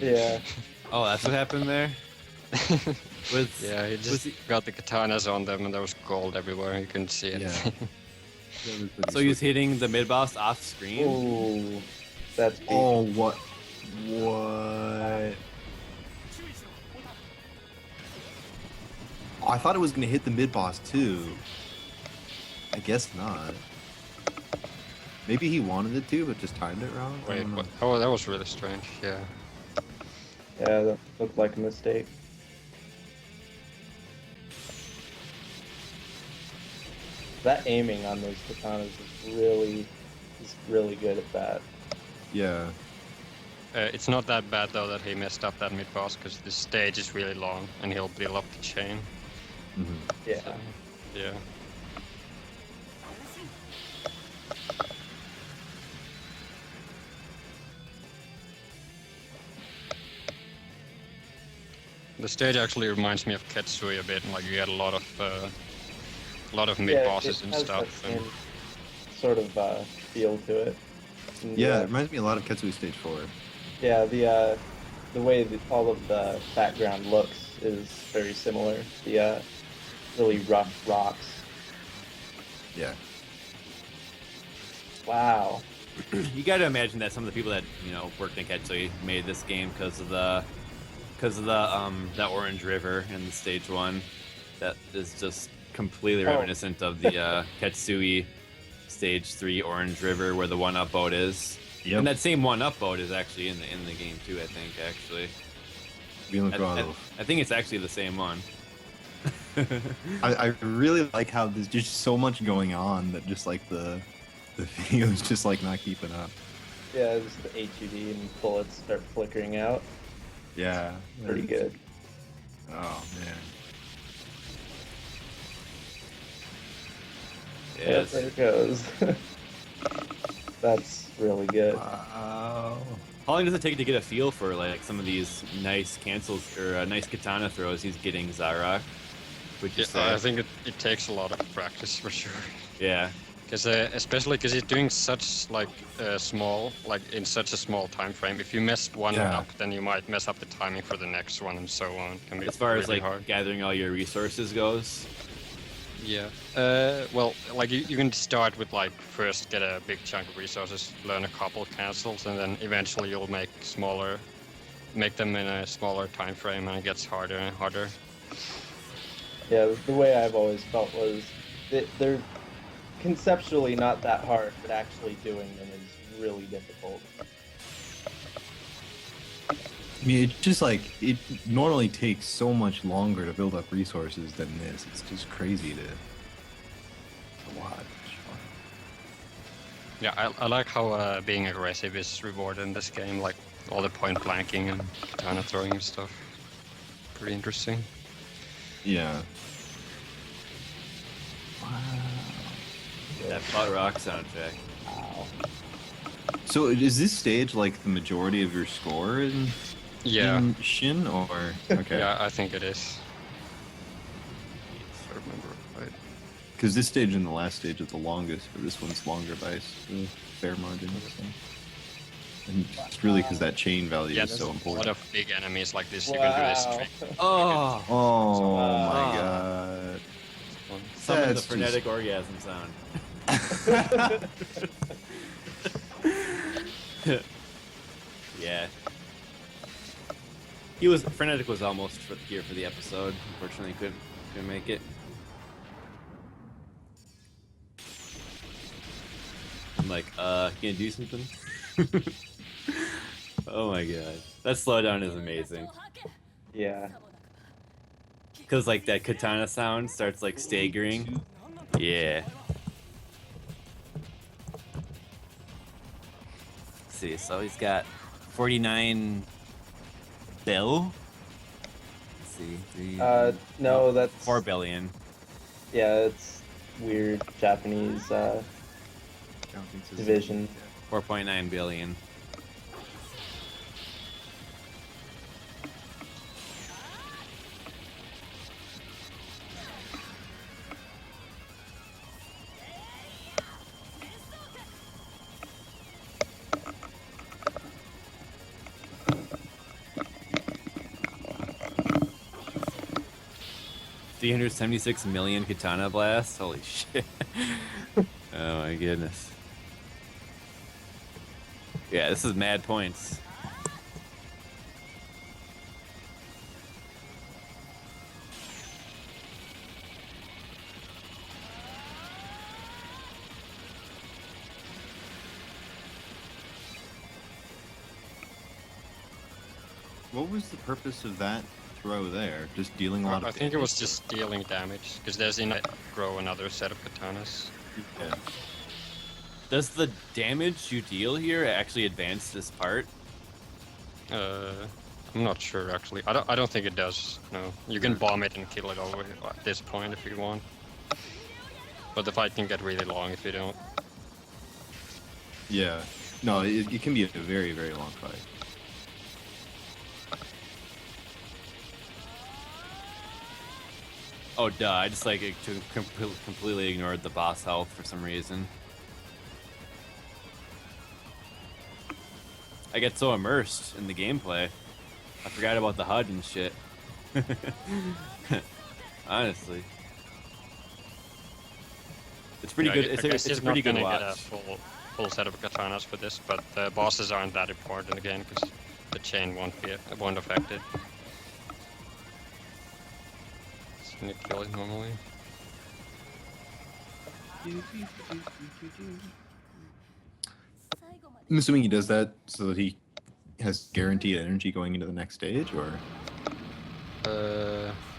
[SPEAKER 3] Yeah.
[SPEAKER 1] Oh, that's what happened there?
[SPEAKER 6] Yeah, he just got the katanas on them and there was gold everywhere. You couldn't see it.
[SPEAKER 2] Yeah.
[SPEAKER 1] So he's hitting the mid-boss off screen?
[SPEAKER 3] Ooh, that's big.
[SPEAKER 2] Oh, what? What? Oh, I thought it was going to hit the mid-boss too. I guess not. Maybe he wanted it to, but just timed it wrong?
[SPEAKER 6] Wait, what? Oh, that was really strange, yeah.
[SPEAKER 3] Yeah, that looked like a mistake. That aiming on those katanas is really good at that.
[SPEAKER 2] Yeah.
[SPEAKER 6] It's not that bad though that he messed up that mid-boss because the stage is really long and he'll build up the chain.
[SPEAKER 2] Mm-hmm.
[SPEAKER 3] Yeah.
[SPEAKER 6] So, yeah. The stage actually reminds me of Ketsui a bit. Like you get a lot of mid bosses and stuff.
[SPEAKER 3] That same sort of feel to it. And,
[SPEAKER 2] Yeah, it reminds me a lot of Ketsui Stage 4.
[SPEAKER 3] Yeah, the way that all of the background looks is very similar. The really rough rocks.
[SPEAKER 2] Yeah.
[SPEAKER 3] Wow.
[SPEAKER 1] You got to imagine that some of the people that worked in Ketsui made this game because of the that orange river in the stage 1 that is just completely reminiscent of the Ketsui stage 3 orange river where the 1-up boat is.
[SPEAKER 2] Yep.
[SPEAKER 1] And that same 1-up boat is actually in the game too, I think, actually. I think it's actually the same one.
[SPEAKER 2] I really like how there's just so much going on that just like the video's just like not keeping up.
[SPEAKER 3] Yeah, just the HUD and bullets start flickering out.
[SPEAKER 2] Yeah.
[SPEAKER 3] Pretty good.
[SPEAKER 2] Oh man.
[SPEAKER 1] Yes.
[SPEAKER 3] There it goes. That's really good.
[SPEAKER 2] Wow.
[SPEAKER 1] How long does it take to get a feel for like some of these nice cancels or nice katana throws he's getting, Zaarock? Would you say?
[SPEAKER 6] I think it takes a lot of practice for sure.
[SPEAKER 1] Yeah.
[SPEAKER 6] Because especially because he's doing such in such a small time frame. If you mess one up, then you might mess up the timing for the next one and so on. It can be
[SPEAKER 1] As far
[SPEAKER 6] really
[SPEAKER 1] as like
[SPEAKER 6] hard.
[SPEAKER 1] gathering all your resources goes.
[SPEAKER 6] Yeah. Well, like you can start with like first get a big chunk of resources, learn a couple cancels, and then eventually you'll make them in a smaller time frame, and it gets harder and harder.
[SPEAKER 3] Yeah, the way I've always felt was that they're conceptually not that hard, but actually doing them is really difficult.
[SPEAKER 2] I mean, it's just like it normally takes so much longer to build up resources than this. It's just crazy to watch.
[SPEAKER 6] Yeah, I like how being aggressive is rewarded in this game, like all the point blanking and katana throwing and stuff. Pretty interesting.
[SPEAKER 2] Yeah.
[SPEAKER 1] That butt rock soundtrack.
[SPEAKER 3] Wow.
[SPEAKER 2] So is this stage like the majority of your score in Shin or okay?
[SPEAKER 6] Yeah, I think it is. If I remember right.
[SPEAKER 2] Because this stage and the last stage is the longest, but this one's longer by a fair margin. So. And it's really because that chain value is so
[SPEAKER 6] a
[SPEAKER 2] important.
[SPEAKER 6] lot of big enemies like this. You can do this trick.
[SPEAKER 1] Oh,
[SPEAKER 2] Oh my god.
[SPEAKER 1] summon the
[SPEAKER 2] That's
[SPEAKER 1] frenetic orgasm sound. Yeah. Frenetic was almost here for the episode. Unfortunately, couldn't make it. I'm like, can you do something? Oh my god, that slowdown is amazing.
[SPEAKER 3] Yeah.
[SPEAKER 1] Cause like that katana sound starts like staggering. Yeah. Let's see, so he's got 49 bill. Let's see,
[SPEAKER 3] No, that's
[SPEAKER 1] 4 billion.
[SPEAKER 3] Yeah, it's weird Japanese division.
[SPEAKER 1] 4.9 billion. $376 million katana blasts. Holy shit! Oh my goodness. Yeah, this is mad points.
[SPEAKER 2] What was the purpose of that throw there? Just dealing a lot of
[SPEAKER 6] I think it was just dealing damage, because there's in it grow another set of katanas.
[SPEAKER 2] Yeah.
[SPEAKER 1] Does the damage you deal here actually advance this part?
[SPEAKER 6] I'm not sure actually. I don't think it does. No, you can bomb it and kill it over at this point if you want. But the fight can get really long if you don't.
[SPEAKER 2] Yeah. No, it can be a very, very long fight.
[SPEAKER 1] Oh duh, I just like completely ignored the boss health for some reason. I get so immersed in the gameplay. I forgot about the HUD and shit. Honestly, it's pretty
[SPEAKER 6] Yeah,
[SPEAKER 1] good.
[SPEAKER 6] I
[SPEAKER 1] It's
[SPEAKER 6] guess
[SPEAKER 1] a
[SPEAKER 6] he's
[SPEAKER 1] pretty
[SPEAKER 6] not
[SPEAKER 1] good
[SPEAKER 6] gonna get a
[SPEAKER 1] watch.
[SPEAKER 6] full set of katanas for this, but the bosses aren't that important again because the chain won't affect it. So you need to kill it normally.
[SPEAKER 2] I'm assuming he does that so that he has guaranteed energy going into the next stage, or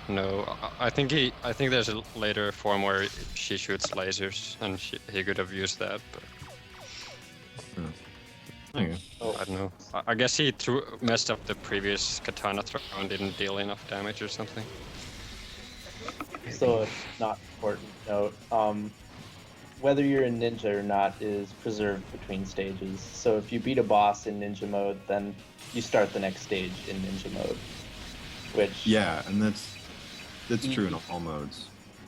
[SPEAKER 6] No, I think there's a later form where she shoots lasers, and he could have used that, but
[SPEAKER 2] okay.
[SPEAKER 6] I don't know. I guess he messed up the previous katana throw and didn't deal enough damage or something.
[SPEAKER 3] So a not important note. Whether you're in ninja or not is preserved between stages. So if you beat a boss in ninja mode, then you start the next stage in ninja mode. Which
[SPEAKER 2] Yeah, and that's true in all modes.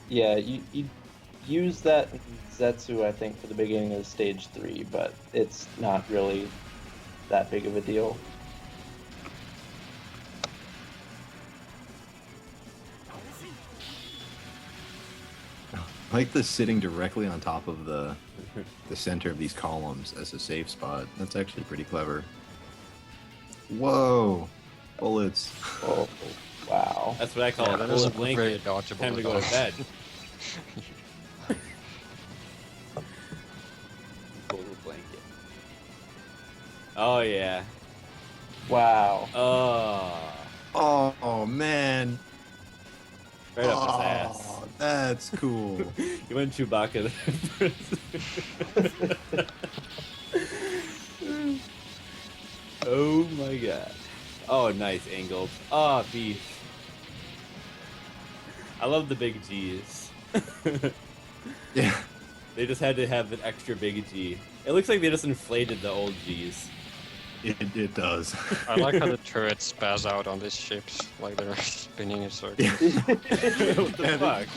[SPEAKER 3] yeah, you use that in Zetsu, I think, for the beginning of stage 3, but it's not really that big of a deal.
[SPEAKER 2] I like the sitting directly on top of the center of these columns as a safe spot. That's actually pretty clever. Whoa, bullets.
[SPEAKER 3] Oh, wow.
[SPEAKER 1] That's what I call
[SPEAKER 6] Yeah,
[SPEAKER 1] a
[SPEAKER 6] that
[SPEAKER 1] bullet
[SPEAKER 6] doesn't look very
[SPEAKER 1] blanket.
[SPEAKER 6] dodgeable
[SPEAKER 1] Time to
[SPEAKER 6] at
[SPEAKER 1] go
[SPEAKER 6] all.
[SPEAKER 1] to bed. Bullet blanket. Oh yeah.
[SPEAKER 3] Wow.
[SPEAKER 2] Oh man.
[SPEAKER 1] Right up his ass.
[SPEAKER 2] Oh, that's cool.
[SPEAKER 1] You went Chewbacca there. Oh my god. Oh, nice angled. Oh, beef. I love the big G's.
[SPEAKER 2] Yeah.
[SPEAKER 1] They just had to have an extra big G. It looks like they just inflated the old G's.
[SPEAKER 2] It does.
[SPEAKER 6] I like how the turrets spaz out on these ships, like they're spinning in circles.
[SPEAKER 1] What the fuck?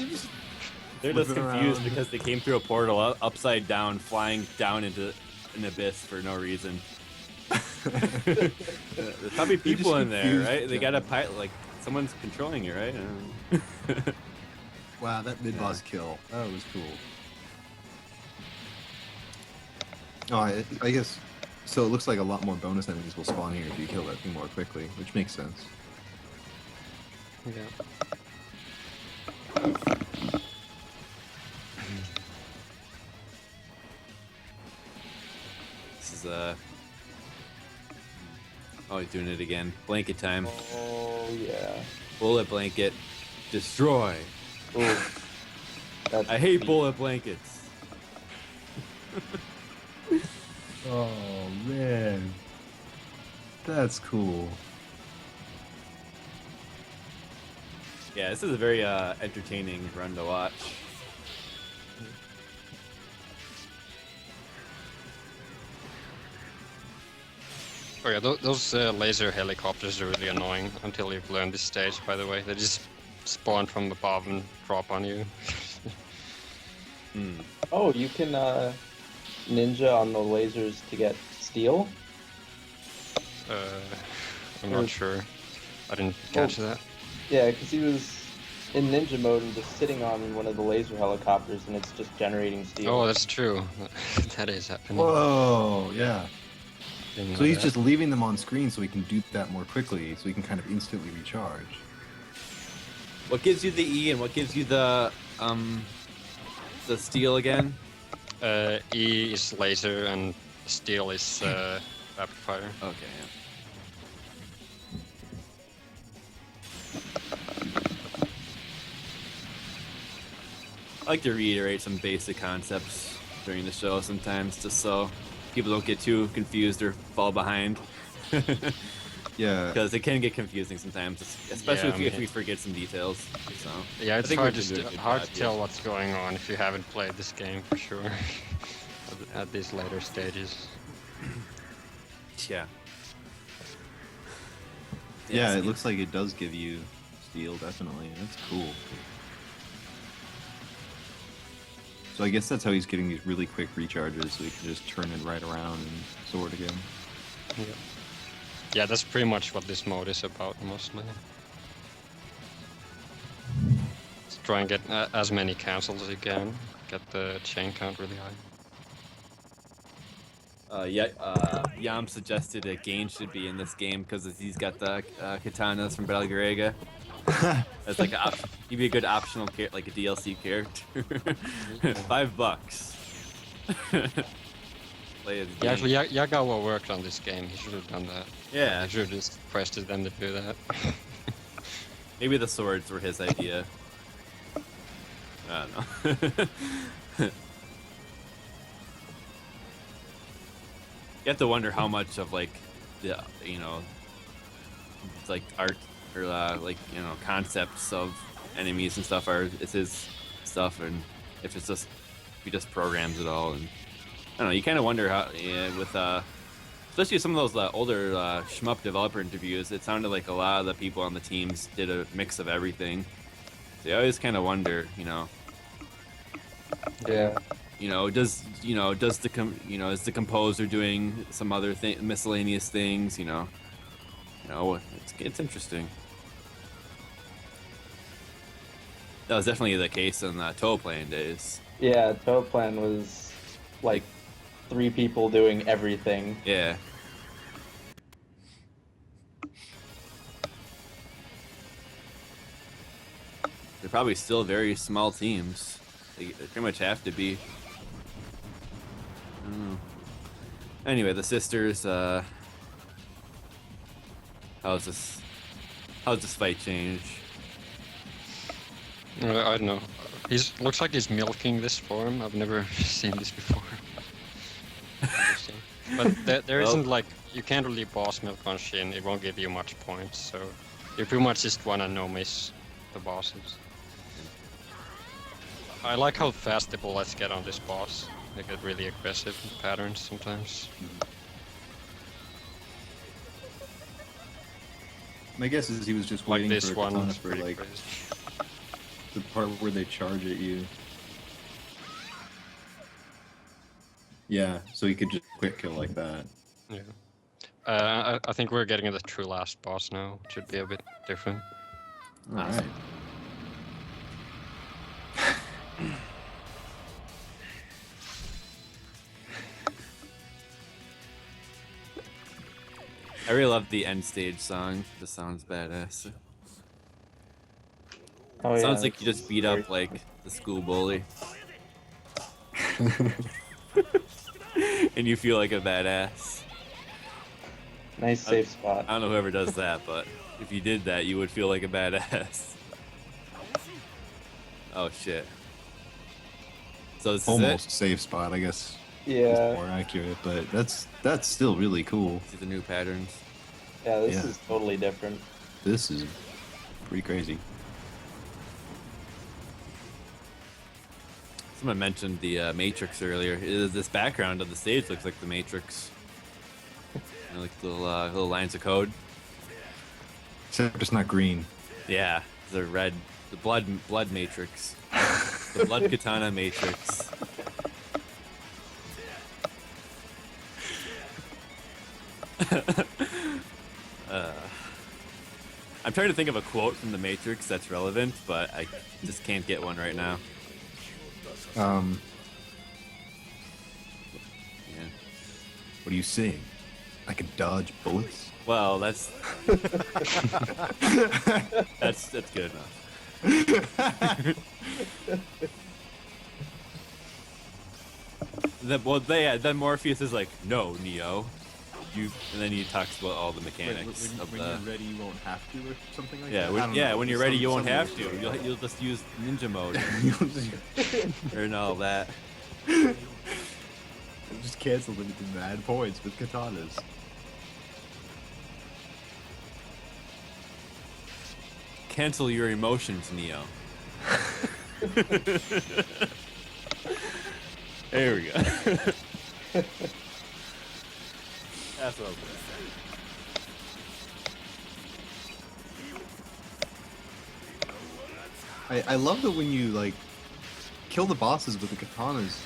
[SPEAKER 1] They're just
[SPEAKER 2] Flipping
[SPEAKER 1] confused
[SPEAKER 2] around.
[SPEAKER 1] because they came through a portal upside down, flying down into an abyss for no reason. There's probably
[SPEAKER 2] They're just
[SPEAKER 1] people in there,
[SPEAKER 2] confused,
[SPEAKER 1] right? They got a
[SPEAKER 2] John.
[SPEAKER 1] pilot, like someone's controlling you, right?
[SPEAKER 2] Wow, that mid-boss kill. That was cool. Oh, I guess... So it looks like a lot more bonus enemies will spawn here if you kill that thing more quickly, which makes sense.
[SPEAKER 6] Yeah.
[SPEAKER 1] This is oh, he's doing it again. Blanket time.
[SPEAKER 3] Oh, yeah.
[SPEAKER 1] Bullet blanket. Destroy.
[SPEAKER 3] Ooh. That's
[SPEAKER 1] I hate
[SPEAKER 3] beef.
[SPEAKER 1] bullet blankets.
[SPEAKER 2] Oh, man. That's cool.
[SPEAKER 1] Yeah, this is a very entertaining run to watch.
[SPEAKER 6] Oh yeah, those laser helicopters are really annoying until you've learned this stage, by the way. They just spawn from above and drop on you.
[SPEAKER 1] Hmm.
[SPEAKER 3] Oh, you can ninja on the lasers to get steel?
[SPEAKER 6] I'm not sure. I didn't catch that.
[SPEAKER 3] Yeah, because he was in ninja mode and just sitting on one of the laser helicopters and it's just generating steel.
[SPEAKER 6] Oh, that's true. That is happening.
[SPEAKER 2] Whoa, yeah.
[SPEAKER 6] Didn't know
[SPEAKER 2] So he's
[SPEAKER 6] that.
[SPEAKER 2] just leaving them on screen so he can do that more quickly, so he can kind of instantly recharge.
[SPEAKER 1] What gives you the E and what gives you the steel again?
[SPEAKER 6] E is laser and steel is rapid fire.
[SPEAKER 1] Okay. Yeah. I like to reiterate some basic concepts during the show sometimes, just so people don't get too confused or fall behind.
[SPEAKER 2] Yeah.
[SPEAKER 1] Because it can get confusing sometimes, especially
[SPEAKER 6] Yeah,
[SPEAKER 1] if we forget some details. So
[SPEAKER 6] Yeah, it's
[SPEAKER 1] think
[SPEAKER 6] hard
[SPEAKER 1] we're
[SPEAKER 6] to
[SPEAKER 1] doing a good
[SPEAKER 6] hard
[SPEAKER 1] job,
[SPEAKER 6] to tell what's going on if you haven't played this game for sure. At these later stages.
[SPEAKER 1] yeah.
[SPEAKER 2] Yeah,
[SPEAKER 1] so
[SPEAKER 2] it looks like it does give you steel, definitely. That's cool. So I guess that's how he's getting these really quick recharges, so he can just turn it right around and sword again.
[SPEAKER 6] Yeah, that's pretty much what this mode is about, mostly. Just try and get as many cancels as you can. Get the chain count really high.
[SPEAKER 1] Yam suggested that Gain should be in this game because he's got the katanas from Battle Garega. That's like he'd be a good optional like a DLC character. $5. Play as
[SPEAKER 6] Yeah,
[SPEAKER 1] Gain.
[SPEAKER 6] actually, Yagawa worked on this game. He should have done that.
[SPEAKER 1] Yeah,
[SPEAKER 6] He should have just requested them to do that.
[SPEAKER 1] maybe the swords were his idea. I don't know. You have to wonder how much of like the like art or like concepts of enemies and stuff is his stuff, and if he just programs it all, and I don't know. You kind of wonder how with especially some of those older shmup developer interviews. It sounded like a lot of the people on the teams did a mix of everything. So you always kind of wonder,
[SPEAKER 3] Yeah.
[SPEAKER 1] Does is the composer doing some other miscellaneous things? It's interesting. That was definitely the case in the Toe playing days.
[SPEAKER 3] Yeah, Toe Plan was like 3 people doing everything.
[SPEAKER 1] Yeah. They're probably still very small teams. They pretty much have to be. I don't know. Anyway, the sisters. How's this fight change?
[SPEAKER 6] I don't know. Looks like he's milking this form. I've never seen this before. But there isn't like you can't really boss milk on Shin. It won't give you much points, so you pretty much just wanna no miss the bosses. I like how fast the bullets get on this boss. They get really aggressive patterns sometimes.
[SPEAKER 2] My guess is he was just
[SPEAKER 6] Like
[SPEAKER 2] waiting
[SPEAKER 6] this
[SPEAKER 2] for a
[SPEAKER 6] one.
[SPEAKER 2] katana
[SPEAKER 6] It's
[SPEAKER 2] for
[SPEAKER 6] pretty
[SPEAKER 2] like
[SPEAKER 6] crazy.
[SPEAKER 2] the part where they charge at you. Yeah, so he could just quick kill like that.
[SPEAKER 6] Yeah. I think we're getting the true last boss now. It should be a bit different.
[SPEAKER 2] All right.
[SPEAKER 1] I really love the end stage song. This sounds badass.
[SPEAKER 3] Oh, yeah,
[SPEAKER 1] Sounds like
[SPEAKER 3] that's
[SPEAKER 1] you just beat up like the school bully. And you feel like a badass.
[SPEAKER 3] nice safe spot.
[SPEAKER 1] I don't know whoever does that, but if you did that, you would feel like a badass. Oh shit. So this
[SPEAKER 2] Almost
[SPEAKER 1] is
[SPEAKER 2] safe spot, I guess.
[SPEAKER 3] Yeah.
[SPEAKER 2] Is more accurate, but that's still really cool.
[SPEAKER 1] it. See the new patterns.
[SPEAKER 3] Yeah, this
[SPEAKER 2] Yeah.
[SPEAKER 3] is totally different.
[SPEAKER 2] This is pretty crazy.
[SPEAKER 1] Someone mentioned the Matrix earlier. This background of the stage looks like the Matrix. Like little lines of code.
[SPEAKER 2] Except it's not green.
[SPEAKER 1] Yeah, the blood matrix. The blood katana matrix. I'm trying to think of a quote from the Matrix that's relevant, but I just can't get one right now. Yeah.
[SPEAKER 2] What are you saying? I can dodge bullets?
[SPEAKER 1] Well, that's that's good enough. Then Morpheus is like, "No, Neo, and then he talks about all the mechanics of the.
[SPEAKER 2] you're ready, you won't have to, or something like
[SPEAKER 1] Yeah,
[SPEAKER 2] that. I don't know.
[SPEAKER 1] when you're ready, you won't
[SPEAKER 2] Something
[SPEAKER 1] have to.
[SPEAKER 2] like that.
[SPEAKER 1] You'll just use ninja mode and all that.
[SPEAKER 2] Just cancel them to mad points with katanas.
[SPEAKER 1] Cancel your emotions, Neo. There we go. That's what I was gonna say.
[SPEAKER 2] I love that when you like kill the bosses with the katanas,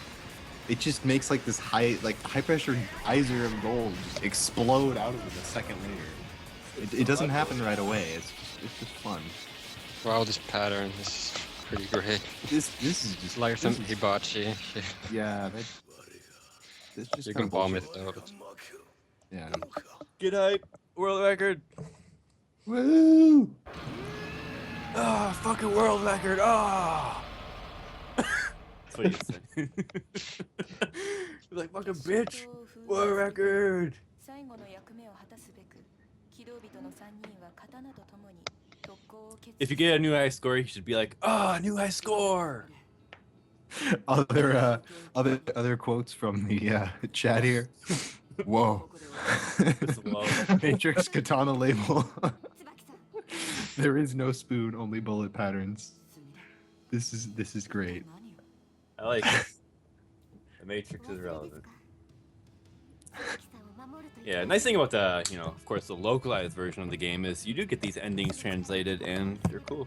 [SPEAKER 2] it just makes like this high pressure geyser of gold just explode out of it a second later. It doesn't happen right away. It's just fun.
[SPEAKER 6] Wow, this pattern is pretty great.
[SPEAKER 2] This is just
[SPEAKER 6] It's like some
[SPEAKER 2] this is-
[SPEAKER 6] hibachi.
[SPEAKER 2] Yeah, this just
[SPEAKER 6] You
[SPEAKER 2] kinda
[SPEAKER 6] can bomb
[SPEAKER 2] bullshit.
[SPEAKER 6] it out.
[SPEAKER 2] Yeah.
[SPEAKER 1] Get hype. World record.
[SPEAKER 2] Woo!
[SPEAKER 1] Ah, fucking world record. Ah. That's what he said. He's like, fucking bitch. World record.
[SPEAKER 9] 最後の役目を果たすべく、機動人の3人は刀とともに特攻を決意
[SPEAKER 1] If you get a new high score, you should be like, ah, new high score.
[SPEAKER 2] Other quotes from the chat here. Whoa.
[SPEAKER 1] It's low.
[SPEAKER 2] Matrix katana label. There is no spoon, only bullet patterns. This is great.
[SPEAKER 1] I like it. The Matrix is relevant. Yeah, nice thing about the, of course, the localized version of the game is you do get these endings translated, and they're cool.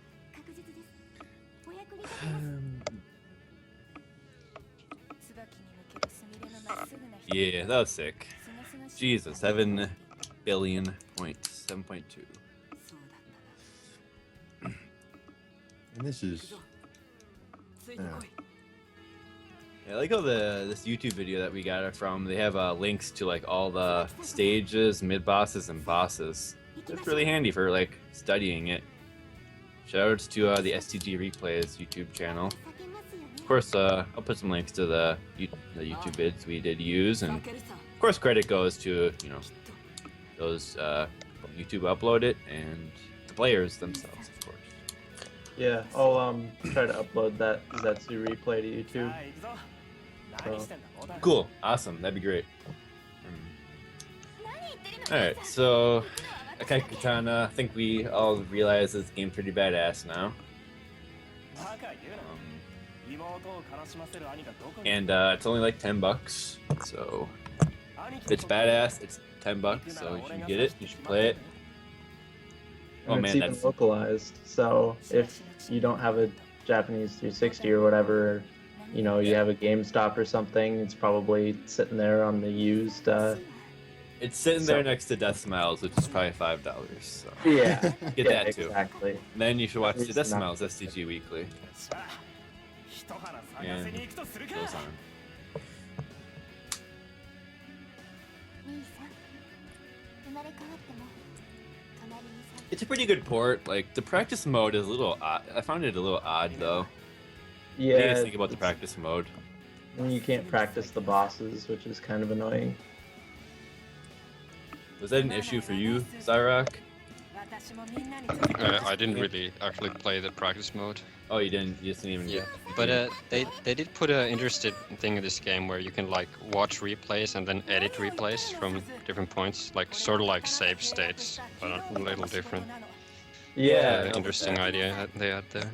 [SPEAKER 1] Yeah, that was sick. Jesus, 7 billion points, 7.2.
[SPEAKER 2] And this is
[SPEAKER 1] Yeah, I like how this YouTube video that we got it from, they have links to like all the stages, mid bosses, and bosses. It's really handy for like studying it. Shoutouts to the STG Replays YouTube channel. Of course, I'll put some links to the YouTube vids we did use, and of course, credit goes to those YouTube upload it and the players themselves, of course.
[SPEAKER 3] Yeah, I'll try to upload that Zetsu replay to YouTube. So,
[SPEAKER 1] Cool, awesome, that'd be great. Alright, so Akai Katana, I think we all realize this game's pretty badass now. And it's only like $10, so if it's badass, it's $10, so you should get it, you should play it. Oh
[SPEAKER 3] and it's
[SPEAKER 1] man,
[SPEAKER 3] even
[SPEAKER 1] that's
[SPEAKER 3] localized. So if you don't have a Japanese 360 or whatever, you have a GameStop or something, it's probably sitting there on the used.
[SPEAKER 1] it's sitting there next to Death Smiles, which is probably $5. So
[SPEAKER 3] Yeah,
[SPEAKER 1] get
[SPEAKER 3] yeah,
[SPEAKER 1] that too.
[SPEAKER 3] exactly.
[SPEAKER 1] Then you should watch the
[SPEAKER 3] It's
[SPEAKER 1] Death
[SPEAKER 3] not-
[SPEAKER 1] Smiles STG Weekly. And it goes on. It's a pretty good port. Like the practice mode is a little odd. I found it a little odd though. What do you
[SPEAKER 3] Yeah,
[SPEAKER 1] guys think about the practice mode?
[SPEAKER 3] and you can't practice the bosses, which is kind of annoying.
[SPEAKER 1] Was that an issue for you, Zaarock?
[SPEAKER 6] I didn't really actually play the practice mode.
[SPEAKER 1] Oh, you didn't. You just didn't even.
[SPEAKER 6] Yeah, but they did put an interesting thing in this game where you can like watch replays and then edit replays from different points, like sort of like save states, but a little different.
[SPEAKER 3] Yeah,
[SPEAKER 6] Interesting idea they had there.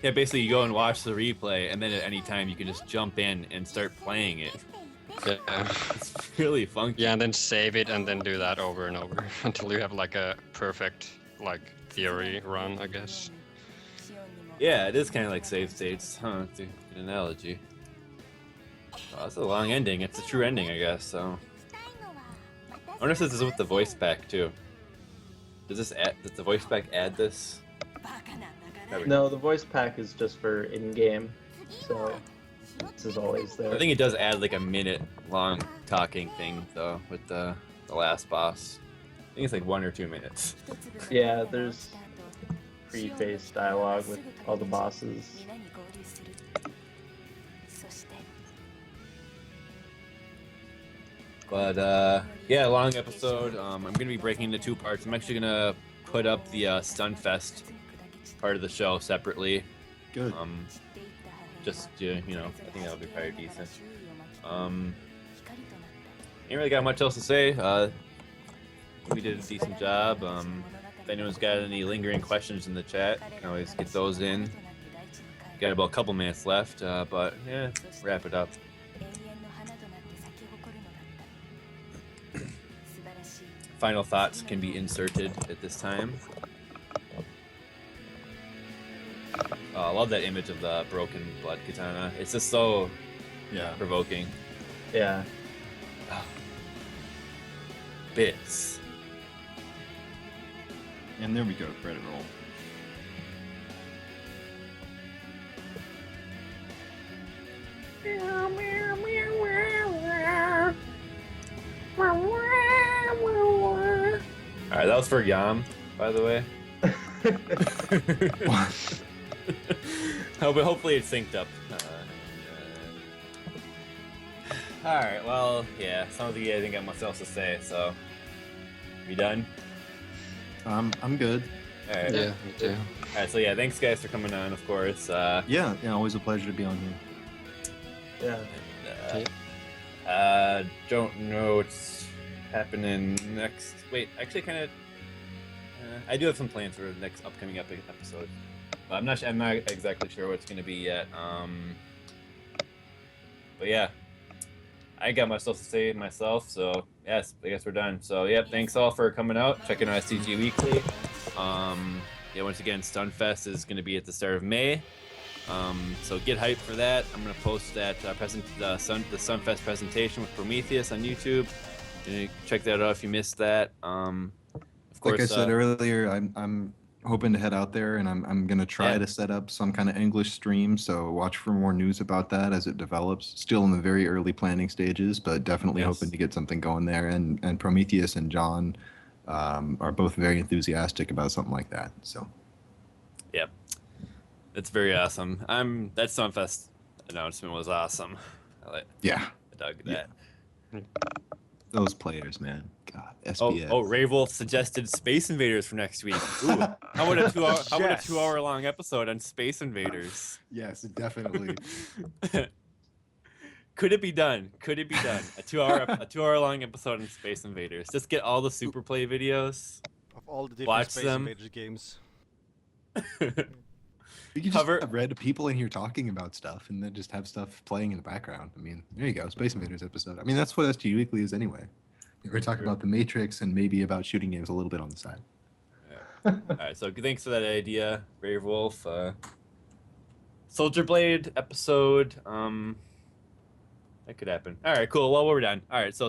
[SPEAKER 1] Yeah, basically you go and watch the replay, and then at any time you can just jump in and start playing it.
[SPEAKER 6] Yeah.
[SPEAKER 1] It's really funky.
[SPEAKER 6] Yeah, and then save it and then do that over and over until you have like a perfect like theory run, I guess.
[SPEAKER 1] Yeah, it is kind of like save states, huh? It's a good analogy. Oh, it's a long ending. It's a true ending, I guess. So, I wonder if this is with the voice pack too. Does the voice pack add this?
[SPEAKER 3] No, the voice pack is just for in-game, so this is always there.
[SPEAKER 1] I think it does add like a minute-long talking thing though with the last boss. I think it's like 1 or 2 minutes.
[SPEAKER 3] Yeah, there's pre-face dialogue with all the bosses.
[SPEAKER 1] But yeah, long episode. I'm gonna be breaking into 2 parts. I'm actually gonna put up the Stunfest part of the show separately.
[SPEAKER 2] good.
[SPEAKER 1] Just I think that'll be pretty decent. Ain't really got much else to say. We did a decent job. If anyone's got any lingering questions in the chat, you can always get those in. Got about a couple minutes left, but yeah, wrap it up. Final thoughts can be inserted at this time. Oh, I love that image of the broken blood katana. It's just so
[SPEAKER 2] Yeah.
[SPEAKER 1] provoking.
[SPEAKER 3] Yeah.
[SPEAKER 1] Bits.
[SPEAKER 2] And there we go, credit roll.
[SPEAKER 7] All right, that was for Yam, by the way. Hopefully it's synced up. All right, well, yeah, sounds like I didn't got much else to say, so you done?
[SPEAKER 2] I'm good.
[SPEAKER 7] All right.
[SPEAKER 10] Yeah, me too.
[SPEAKER 7] All right, so yeah, thanks guys for coming on, of course.
[SPEAKER 2] Yeah, always a pleasure to be on here.
[SPEAKER 3] Yeah.
[SPEAKER 7] Don't know what's happening next. Wait, actually, kind of. I do have some plans for the next upcoming episode. But I'm not exactly sure what it's going to be yet. But yeah, I got myself to say myself. So yes, I guess we're done. So yep, thanks all for coming out, checking out STG Weekly. Yeah, once again, Stunfest is going to be at the start of May. So get hyped for that. I'm going to post that the Sunfest presentation with Prometheus on YouTube. You can check that out if you missed that. Of course,
[SPEAKER 2] Like I said earlier, I'm hoping to head out there, and I'm gonna try
[SPEAKER 7] Yeah.
[SPEAKER 2] to set up some kind of English stream. So watch for more news about that as it develops. Still in the very early planning stages, but definitely
[SPEAKER 7] Yes.
[SPEAKER 2] hoping to get something going there. And Prometheus and John are both very enthusiastic about something like that. So
[SPEAKER 7] Yep. It's very awesome. That Sunfest announcement was awesome. I dug that.
[SPEAKER 2] those players, man, God,
[SPEAKER 7] Oh,
[SPEAKER 2] SPS.
[SPEAKER 7] Ray Wolf suggested Space Invaders for next week. Ooh, how about a 2 hour? How about a 2 hour long episode on Space Invaders?
[SPEAKER 2] Yes, definitely.
[SPEAKER 7] Could it be done? Could it be done? A 2 hour long episode on Space Invaders. Just get all the Superplay videos.
[SPEAKER 4] Of all the different
[SPEAKER 7] Watch
[SPEAKER 4] Space
[SPEAKER 7] them.
[SPEAKER 4] Invaders games.
[SPEAKER 2] We could just
[SPEAKER 7] Cover-
[SPEAKER 2] have red people in here talking about stuff, and then just have stuff playing in the background. I mean, there you go, Space Invaders episode. I mean, that's what STG Weekly is anyway. We're talking about the Matrix and maybe about shooting games a little bit on the side.
[SPEAKER 7] All right, so thanks for that idea, Brave Wolf. Soldier Blade episode. That could happen. All right, cool. Well, we're done. All right, so